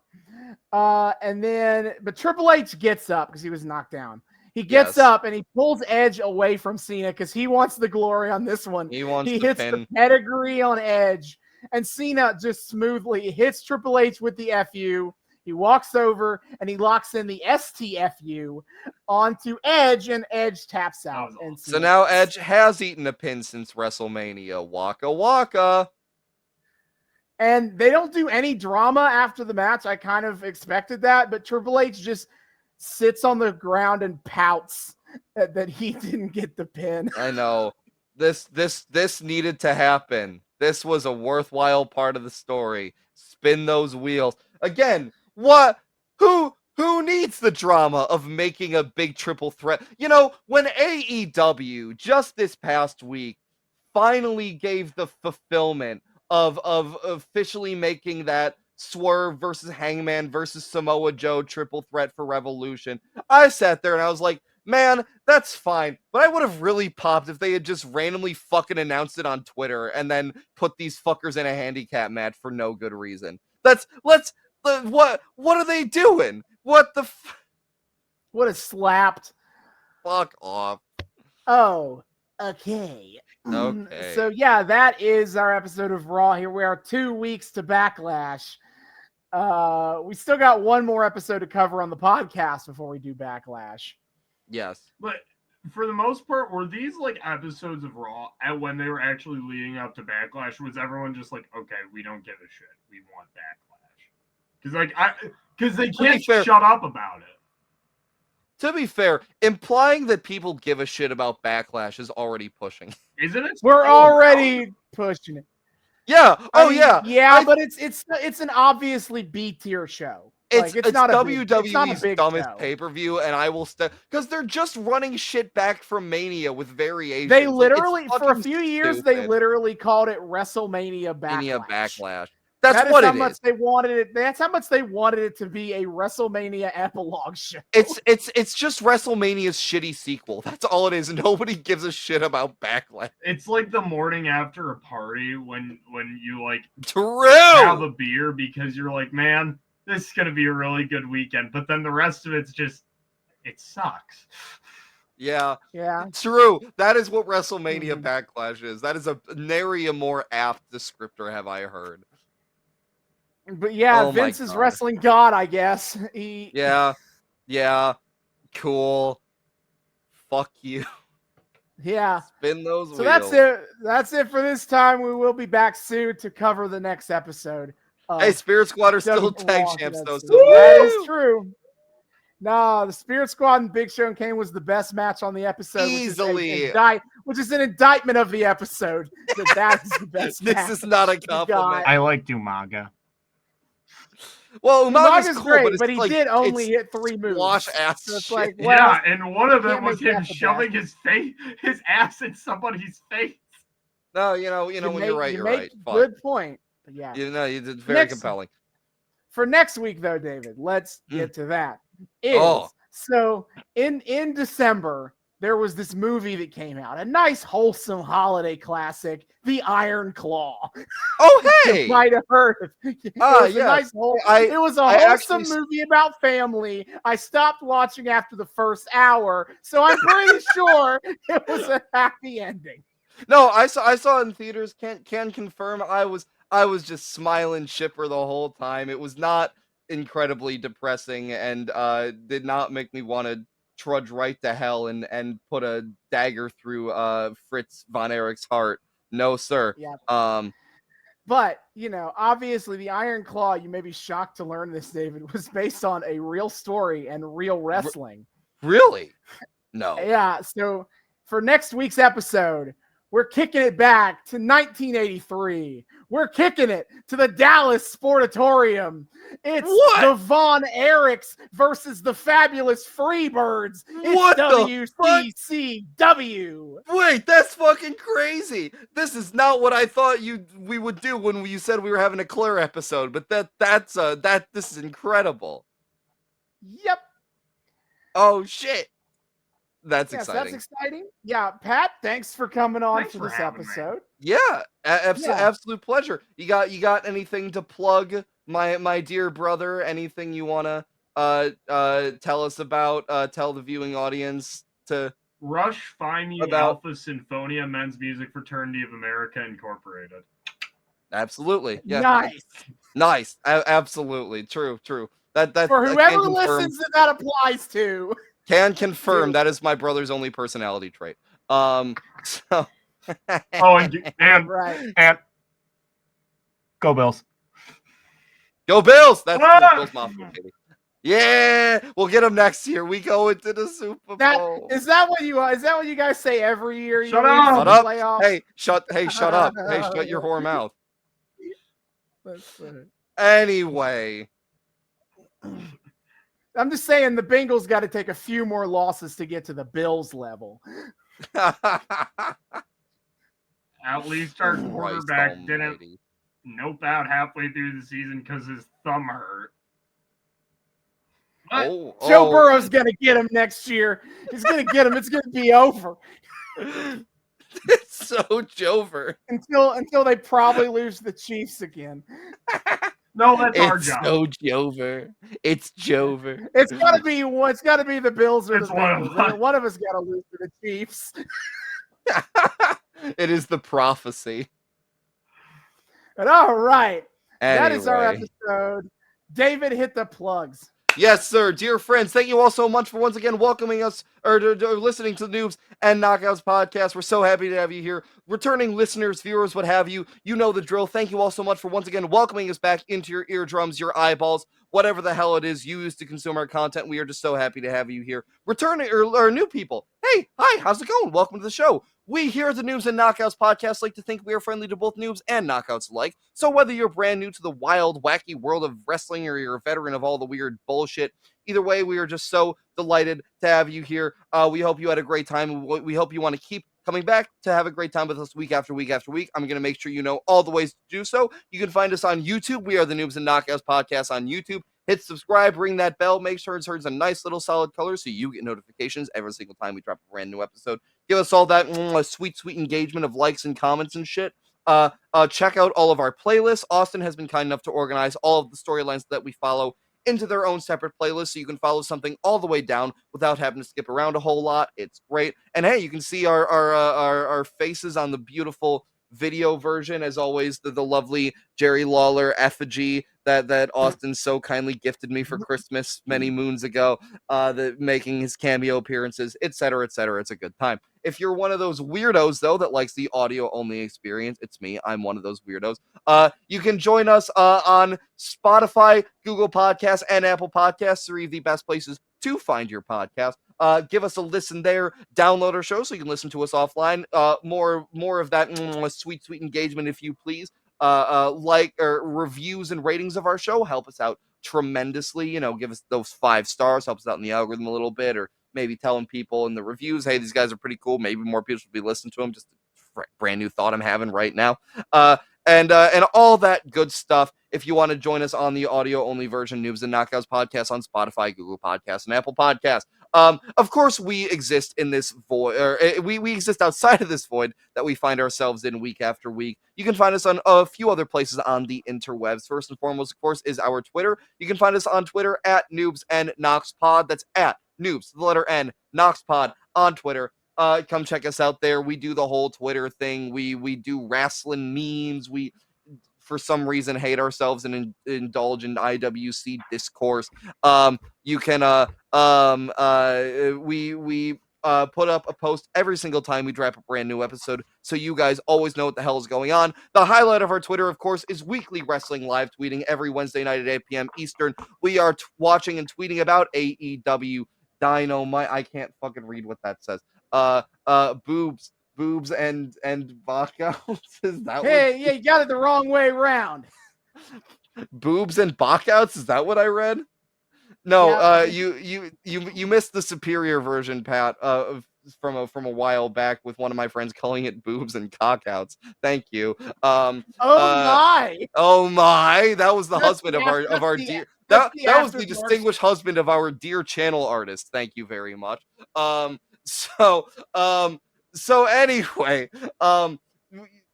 But Triple H gets up because he was knocked down. He gets up and he pulls Edge away from Cena because he wants the glory on this one. He hits the pedigree on Edge, and Cena just smoothly hits Triple H with the FU. He walks over and he locks in the STFU onto Edge, and Edge taps out. And so now Edge has eaten a pin since WrestleMania. Waka waka. And they don't do any drama after the match. I kind of expected that, but Triple H just sits on the ground and pouts that he didn't get the pin. I know. This needed to happen. This was a worthwhile part of the story. Spin those wheels. Again, what? Who needs the drama of making a big triple threat? You know, when AEW just this past week finally gave the fulfillment of officially making that Swerve versus Hangman versus Samoa Joe triple threat for Revolution, I sat there and I was like, man, that's fine. But I would have really popped if they had just randomly fucking announced it on Twitter and then put these fuckers in a handicap match for no good reason. What are they doing? What is slapped? Fuck off. Oh, okay. Okay. So yeah, that is our episode of Raw. Here we are 2 weeks to Backlash. We still got one more episode to cover on the podcast before we do Backlash. Yes. But for the most part, were these like episodes of Raw and when they were actually leading up to Backlash, was everyone just like, okay, we don't give a shit. We want Backlash. Because they can't shut up about it. To be fair, implying that people give a shit about Backlash is already pushing. Isn't it? We're already pushing it. Yeah. Yeah, but it's an obviously B tier show. It's not WWE's dumbest pay-per-view, and I will because they're just running shit back from Mania with variations. They literally, for a few years, stupid. They literally called it WrestleMania Backlash. That's what it is. They wanted it. That's how much they wanted it to be a WrestleMania epilogue show. It's just WrestleMania's shitty sequel. That's all it is. Nobody gives a shit about Backlash. It's like the morning after a party when you like have a beer because you're like, man, this is gonna be a really good weekend. But then the rest of it sucks. Yeah. Yeah. True. That is what WrestleMania Backlash is. That is a nary a more apt descriptor have I heard. But yeah, Vince is wrestling God, I guess. Yeah. Cool. Fuck you. Yeah. Spin those So wheels. that's it for this time. We will be back soon to cover the next episode. Hey, Spirit Squad are still WWE tag Raw champs, though. That So is true. No, the Spirit Squad and Big Show and Kane was the best match on the episode. Easily. Which is an indictment of the episode. That is the best This match is not a we compliment. got. I liked Umaga. Well, Umaga's cool, great, but, but he did only hit 3 moves. Squash ass So it's shit. like, well, Yeah, and one of them can't was make him that the shoving his ass in somebody's face. No, you know, when you're right, you're right. Fine. Good point. But yeah. You know, you did very compelling. For next week, though, David, let's get to that. So in December, there was this movie that came out, a nice, wholesome holiday classic, The Iron Claw. Oh, hey! You might have heard of it. It was a wholesome movie about family. I stopped watching after the first hour, so I'm pretty sure it was a happy ending. No, I saw it in theaters. Can confirm I was just smiling shipper the whole time. It was not incredibly depressing and did not make me want to trudge right to hell and put a dagger through Fritz von Erich's heart. No, sir. Yeah. But, obviously the Iron Claw, you may be shocked to learn this, David, was based on a real story and real wrestling. Really? No. Yeah, so for next week's episode, we're kicking it back to 1983. We're kicking it to the Dallas Sportatorium. It's the Von Erichs versus the Fabulous Freebirds. It's WCCW. Wait, that's fucking crazy. This is not what I thought we would do when you said we were having a Claire episode, but this is incredible. Yep. Oh shit. That's exciting. That's exciting. Yeah, Pat, thanks for coming on for this episode. Yeah, absolute pleasure. You got anything to plug, my dear brother? Anything you wanna tell us about? Tell the viewing audience to Rush Phi Mu Alpha Sinfonia Men's Music Fraternity of America Incorporated. Absolutely. Yeah. Nice. Absolutely. True. That for whoever listens that applies to. Can confirm that is my brother's only personality trait. So. and go Bills. Go Bills. That's Bills Mafia, baby. Yeah, we'll get them next year. We go into the Super Bowl. Is that what you guys say every year? Shut up. Hey, shut up. Hey, shut your whore mouth. Anyway. I'm just saying the Bengals got to take a few more losses to get to the Bills level. At least our quarterback didn't nope out halfway through the season because his thumb hurt. Joe Burrow's going to get him next year. He's going to get him. It's going to be over. It's so Jover. Until they probably lose the Chiefs again. No, that's our job. It's so Jover. It's Jover. It's gotta be the Bills or the Bengals. One of us gotta lose to the Chiefs. It is the prophecy. But all right. Anyway. That is our episode. David, hit the plugs. Yes, sir. Dear friends, thank you all so much for once again welcoming us or listening to the Noobs and Knockouts podcast. We're so happy to have you here. Returning listeners, viewers, what have you. You know the drill. Thank you all so much for once again welcoming us back into your eardrums, your eyeballs, whatever the hell it is you use to consume our content. We are just so happy to have you here. Returning or new people. Hey, hi, how's it going? Welcome to the show. We here at the Noobs and Knockouts podcast like to think we are friendly to both noobs and knockouts alike. So whether you're brand new to the wild, wacky world of wrestling or you're a veteran of all the weird bullshit, either way, we are just so delighted to have you here. We hope you had a great time. We hope you want to keep coming back to have a great time with us week after week after week. I'm going to make sure you know all the ways to do so. You can find us on YouTube. We are the Noobs and Knockouts podcast on YouTube. Hit subscribe, ring that bell, make sure it turns a nice little solid color so you get notifications every single time we drop a brand new episode. Give us all that sweet engagement of likes and comments and shit. Check out all of our playlists. Austin has been kind enough to organize all of the storylines that we follow into their own separate playlists, so you can follow something all the way down without having to skip around a whole lot. It's great. And hey, you can see our faces on the beautiful video version, as always, the lovely Jerry Lawler effigy that Austin so kindly gifted me for Christmas many moons ago, making his cameo appearances, etc., etc. It's a good time. If you're one of those weirdos, though, that likes the audio-only experience, it's me. I'm one of those weirdos. You can join us on Spotify, Google Podcasts, and Apple Podcasts, three of the best places to find your podcast. Give us a listen there. Download our show so you can listen to us offline. More of that sweet engagement, if you please. Like or reviews and ratings of our show help us out tremendously. Give us those 5 stars, helps us out in the algorithm a little bit, or maybe telling people in the reviews, hey, these guys are pretty cool. Maybe more people should be listening to them. Just a brand new thought I'm having right now. And all that good stuff. If you want to join us on the audio-only version, Noobs and Knockouts Podcast on Spotify, Google Podcasts, and Apple Podcasts. Of course, we exist in this void, or we exist outside of this void that we find ourselves in week after week. You can find us on a few other places on the interwebs. First and foremost, of course, is our Twitter. You can find us on Twitter at Noobs and Knox Pod. That's at Noobs, the letter N, Knox Pod on Twitter. Come check us out there. We do the whole Twitter thing. We do wrestling memes. We, for some reason, hate ourselves and indulge in IWC discourse. You can we put up a post every single time we drop a brand new episode, so you guys always know what the hell is going on. The highlight of our Twitter, of course, is weekly wrestling live tweeting every Wednesday night at 8 p.m. Eastern. We are watching and tweeting about AEW Dynamite. I can't fucking read what that says. Boobs and backouts. Is that yeah, you got it the wrong way around. Boobs and backouts? Is that what I read? No, yeah. You missed the superior version, Pat, from a while back with one of my friends calling it boobs and cockouts. Thank you. Oh my! That was the husband of our dear. That was the distinguished husband of our dear channel artist. Thank you very much. So anyway,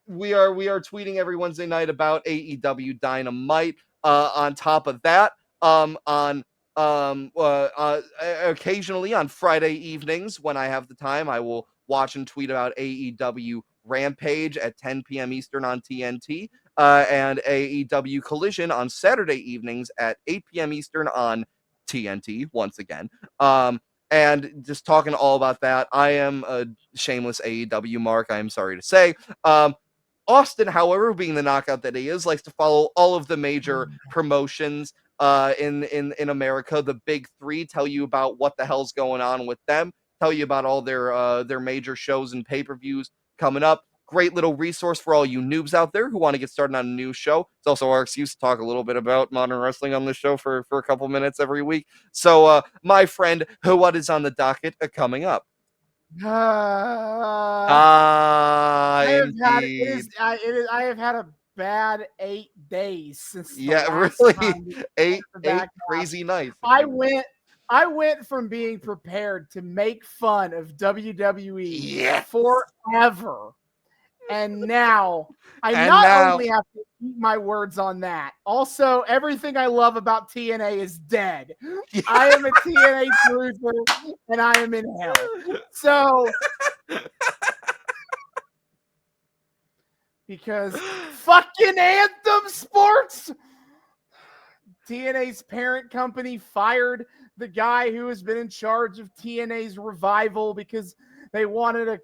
we are tweeting every Wednesday night about AEW Dynamite. On top of that, occasionally on Friday evenings when I have the time, I will watch and tweet about AEW Rampage at 10 p.m. Eastern on TNT, and AEW Collision on Saturday evenings at 8 p.m. Eastern on TNT once again. And just talking all about that. I am a shameless AEW mark, I am sorry to say. Austin, however, being the knockout that he is, likes to follow all of the major promotions in America. The big 3, tell you about what the hell's going on with them, tell you about all their major shows and pay-per-views coming up. Great little resource for all you noobs out there who want to get started on a new show. It's also our excuse to talk a little bit about modern wrestling on the show for a couple minutes every week. So, my friend, what is on the docket coming up? I have had a bad 8 days since the last really time 8 crazy nights. I went from being prepared to make fun of WWE forever, and now I only have to eat my words on that. Also, everything I love about TNA is dead. Yeah. I am a TNA cruiser, and I am in hell. So, because fucking Anthem Sports, TNA's parent company, fired the guy who has been in charge of TNA's revival because they wanted a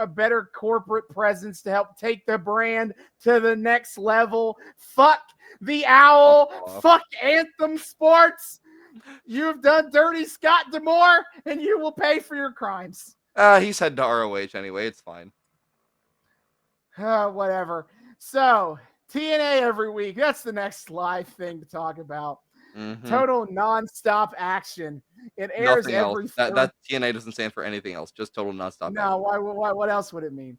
better corporate presence to help take the brand to the next level. Fuck the Owl. Fuck Anthem Sports. You've done dirty Scott D'Amore, and you will pay for your crimes. He's heading to ROH anyway. It's fine. Whatever. So, TNA every week. That's the next live thing to talk about. Mm-hmm. Total nonstop action. It airs every Thursday. That TNA doesn't stand for anything else. Just total nonstop. No, why? What else would it mean?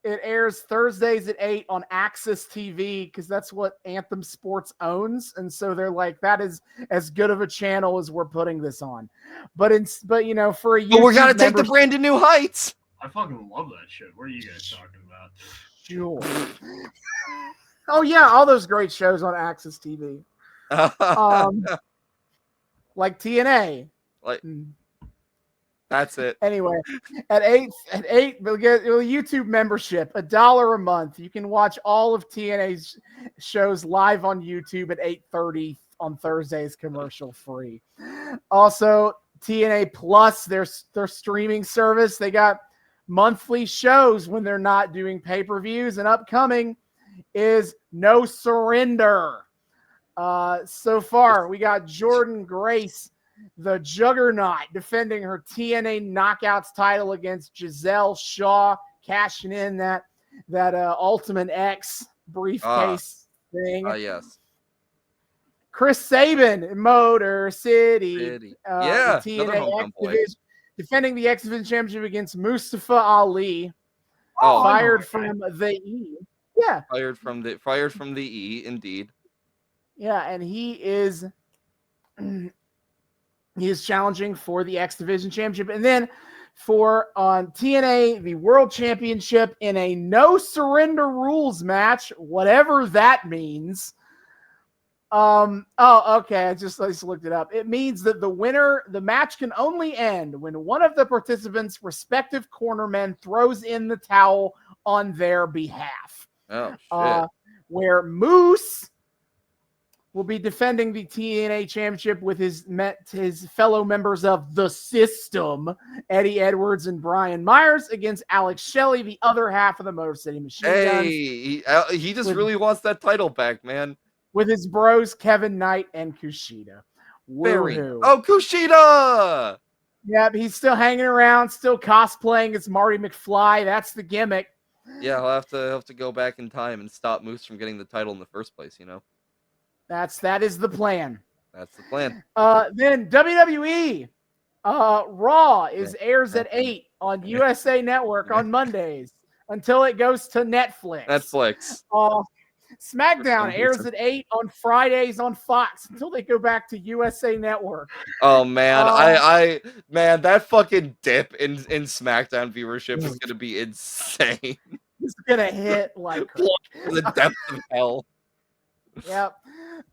It airs Thursdays at 8 on Access TV because that's what Anthem Sports owns, and so they're like, that is as good of a channel as we're putting this on. But you know, for a we're gonna take the brand to new heights. I fucking love that shit. What are you guys talking about? Sure. Oh yeah, all those great shows on Access TV. Like TNA, That's it. Anyway, at eight, we'll get a YouTube membership, $1 a month. You can watch all of TNA's shows live on YouTube at 8:30 on Thursdays, commercial free. Also, TNA Plus, their streaming service, they got monthly shows when they're not doing pay-per-views, and upcoming is No Surrender. So far, we got Jordan Grace, the Juggernaut, defending her TNA Knockouts title against Giselle Shaw, cashing in that Ultimate X briefcase thing. Yes. Chris Sabin in Motor City. Yeah, the TNA X Division, defending the X Division Championship against Mustafa Ali. Fired from the E. Yeah. Fired from the E, indeed. Yeah, and he is challenging for the X Division Championship. And then for on TNA, the World Championship in a no surrender rules match, whatever that means. Okay. I just looked it up. It means that the match can only end when one of the participants' respective cornermen throws in the towel on their behalf. Oh, shit. Where Moose will be defending the TNA Championship with his fellow members of the System, Eddie Edwards and Brian Myers, against Alex Shelley, the other half of the Motor City Machine Guns. He just really wants that title back, man. With his bros, Kevin Knight and Kushida. Kushida! Yep, he's still hanging around, still cosplaying as Marty McFly. That's the gimmick. Yeah, he'll have to go back in time and stop Moose from getting the title in the first place, you know? That is the plan. That's the plan. Then WWE Raw airs at 8 on USA Network on Mondays until it goes to Netflix. SmackDown airs at 8 on Fridays on Fox until they go back to USA Network. Oh man, man, that fucking dip in SmackDown viewership is gonna be insane. It's gonna hit like the depth of hell. Yep.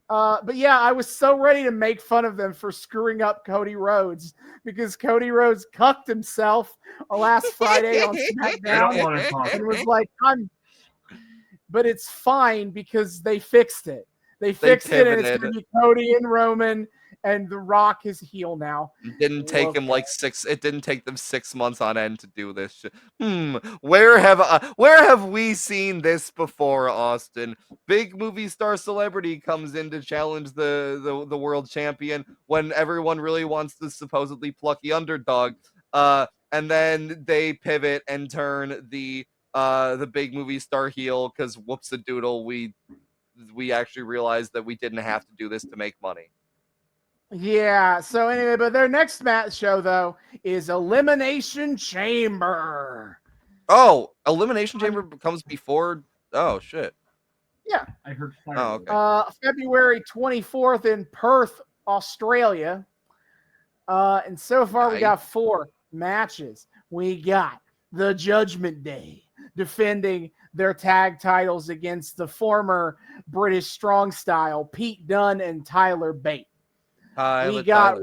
But yeah, I was so ready to make fun of them for screwing up Cody Rhodes because Cody Rhodes cucked himself last Friday on SmackDown and was like, but it's fine because they fixed it. They fixed it, and it's going to be Cody and Roman, and The Rock is heel now. It didn't take him It didn't take them 6 months on end to do this shit. Where have we seen this before, Austin? Big movie star celebrity comes in to challenge the world champion when everyone really wants the supposedly plucky underdog. And then they pivot and turn the big movie star heel because whoops-a-doodle, we actually realized that we didn't have to do this to make money. Yeah, so anyway, but their next match show, though, is Elimination Chamber. Oh, Elimination Chamber comes before... Oh, shit. Yeah. I heard February 24th in Perth, Australia. And so far, we got 4 matches. We got the Judgment Day defending their tag titles against the former British Strong Style, Pete Dunne and Tyler Bate. We got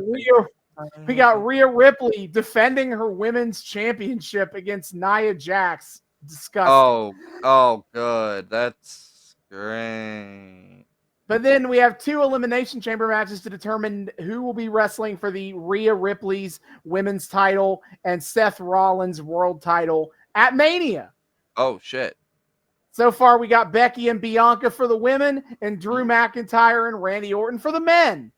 Rhea Ripley defending her women's championship against Nia Jax. Disgusting. Oh, good. That's great. But then we have 2 Elimination Chamber matches to determine who will be wrestling for the Rhea Ripley's women's title and Seth Rollins' world title at Mania. Oh, shit. So far, we got Becky and Bianca for the women and Drew McIntyre and Randy Orton for the men.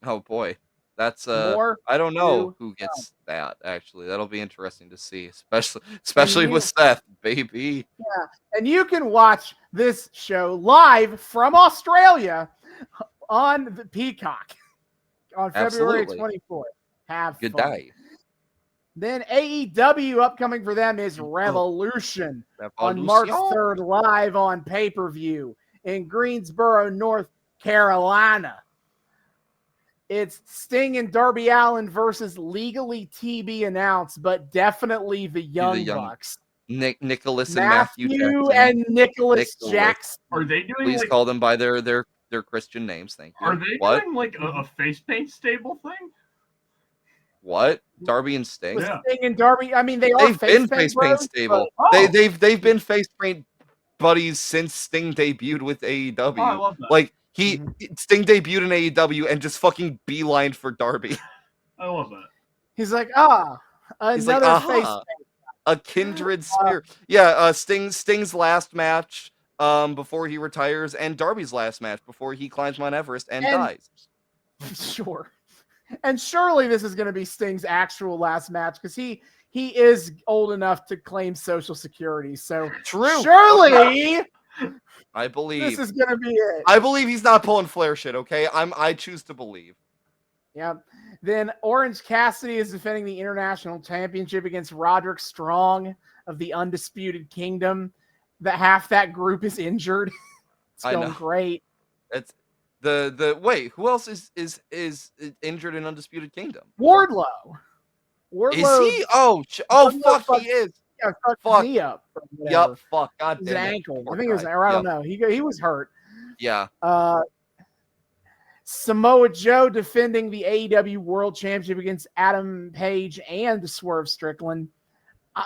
Oh, boy. That's I don't know who gets that, actually. That'll be interesting to see, especially with Seth, baby. Yeah, and you can watch this show live from Australia on the Peacock on February 24th. Have good fun. day. Then AEW upcoming for them is Revolution on March 3rd live on pay-per-view in Greensboro, North Carolina. It's Sting and Darby Allin versus legally TB announced, but definitely the Young Bucks. Nicholas and Matthew Jackson. And Nicholas Jackson. Are they doing? Please call them by their Christian names. Thank you. Are they doing like a face paint stable thing? What? Darby and Sting? With Yeah. Sting and Darby, I mean, they are They've face been paint face paint bros, stable. but- They've been face paint buddies since Sting debuted with AEW. Oh, I love that. Like Mhm. Sting debuted in AEW and just fucking beelined for Darby. I love that. He's like, He's like, another face aha, paint. a kindred spirit. Yeah, Sting's last match before he retires, and Darby's last match before he climbs Mount Everest and dies. Sure. And surely this is going to be Sting's actual last match because he is old enough to claim Social Security. So True. surely I believe this is going to be it. I believe he's not pulling Flair shit. Okay, I choose to believe. Yeah. Then Orange Cassidy is defending the International Championship against Roderick Strong of the Undisputed Kingdom. That half that group is injured. It's I going know. great. It's the wait. Who else is injured in Undisputed Kingdom? Wardlow. Is he? Oh, fuck, fucked- he is. Yeah, fucked Fuck. knee up. Or whatever. Yup. Fuck. God His damn it. ankle. Poor I think it was, guy. or I don't Yup. know. He was hurt. Yeah. Samoa Joe defending the AEW World Championship against Adam Page and Swerve Strickland.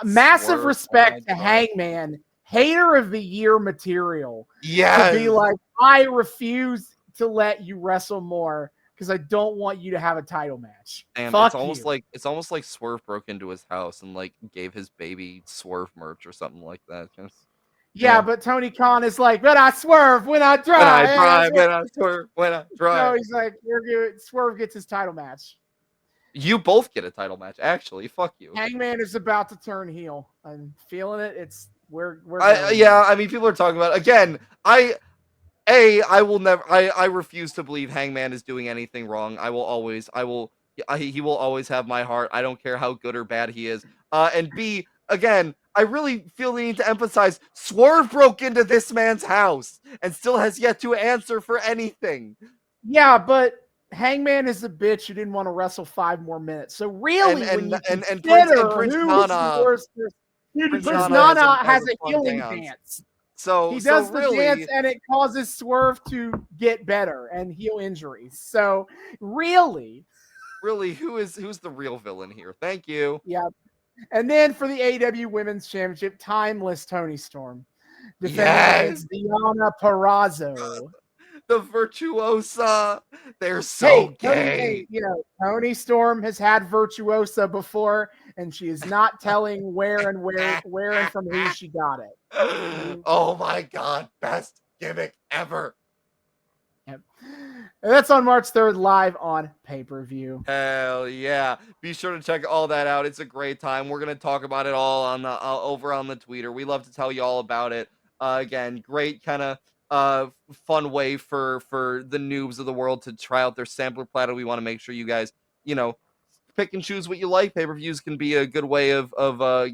Massive Swerve, respect oh to my God. Hangman, hater of the year material. Yes. To be like, I refuse to let you wrestle more because I don't want you to have a title match. And Fuck it's almost like Swerve broke into his house and like gave his baby Swerve merch or something like that. Yeah, Yeah. but Tony Khan is like, but I swerve when I drive. When I drive, when I swerve, when I So drive. he's like, we're good. Swerve gets his title match. You both get a title match, actually. Fuck you. Hangman is about to turn heel. I'm feeling it. We're going. Yeah, I mean, people are talking about it. Again. I will never. I refuse to believe Hangman is doing anything wrong. He will always have my heart. I don't care how good or bad he is. And B, again, I really feel the need to emphasize Swerve broke into this man's house and still has yet to answer for anything. Yeah, but Hangman is a bitch who didn't want to wrestle 5 more minutes. So really, And when you Prince who's Nana- worse, Prince Prince Nana Nana has has a a fun healing dance. dance. So He does the really, dance, and it causes Swerve to get better and heal injuries. So really, who's the real villain here? Thank you. yeah. And then for the AEW Women's Championship, timeless Tony Storm defending Yes! against Deonna Purrazzo. The Virtuosa. They're so gay. Tony Storm has had Virtuosa before, and she is not telling where and from who she got it. Oh my God. Best gimmick ever. Yep. And that's on March 3rd, live on pay-per-view. Hell yeah. Be sure to check all that out. It's a great time. We're going to talk about it all on the over on the Twitter. We love to tell you all about it. Again, great kind of fun way for the noobs of the world to try out their sampler platter. We want to make sure you guys, pick and choose what you like. Pay-per-views can be a good way of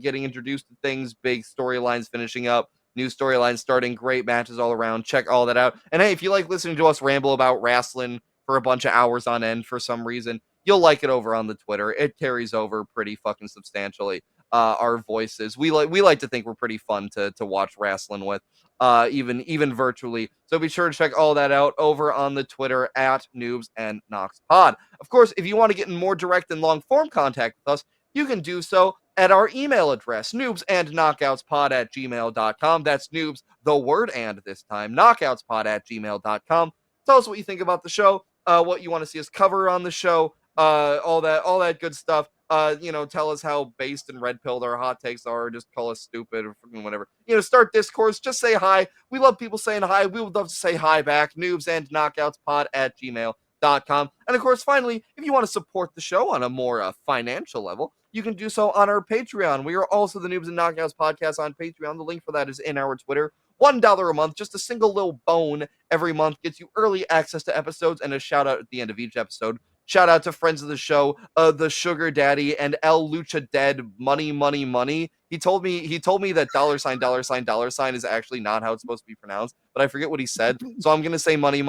getting introduced to things, big storylines finishing up, new storylines starting, great matches all around. Check all that out. And hey, if you like listening to us ramble about wrestling for a bunch of hours on end for some reason, you'll like it over on the Twitter. It carries over pretty fucking substantially. Our voices. We like to think we're pretty fun to watch wrestling with, even virtually. So be sure to check all that out over on the Twitter at Noobs and Knockouts Pod. Of course, if you want to get in more direct and long form contact with us, you can do so at our email address, noobsandknockoutspod@gmail.com. That's noobs, the word and this time, knockoutspod@gmail.com. Tell us what you think about the show, what you want to see us cover on the show, all that good stuff. Tell us how based and red-pilled our hot takes are, just call us stupid or whatever. Start discourse, just say hi. We love people saying hi. We would love to say hi back. noobsandknockoutspod@gmail.com. And of course, finally, if you want to support the show on a more financial level, you can do so on our Patreon. We are also the Noobs and Knockouts Podcast on Patreon. The link for that is in our Twitter. $1 a month, just a single little bone every month gets you early access to episodes and a shout out at the end of each episode. Shout out to friends of the show, the Sugar Daddy and El Lucha Dead Money. He told me that $$ is actually not how it's supposed to be pronounced, but I forget what he said. So I'm gonna say money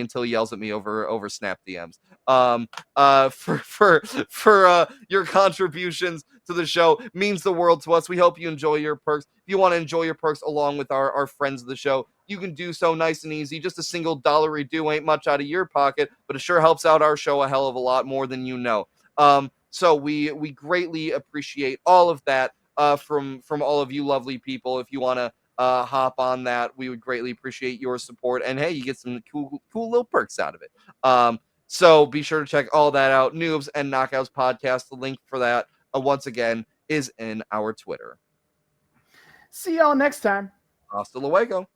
until he yells at me over Snap DMs. For your contributions to the show means the world to us. We hope you enjoy your perks. If you want to enjoy your perks along with our friends of the show, you can do so nice and easy. Just a single $1 do ain't much out of your pocket, but it sure helps out our show a hell of a lot more than you know. So we greatly appreciate all of that from all of you lovely people. If you want to hop on that, we would greatly appreciate your support. And hey, you get some cool little perks out of it. So be sure to check all that out. Noobs and Knockouts Podcast. The link for that, once again, is in our Twitter. See y'all next time. Hasta luego.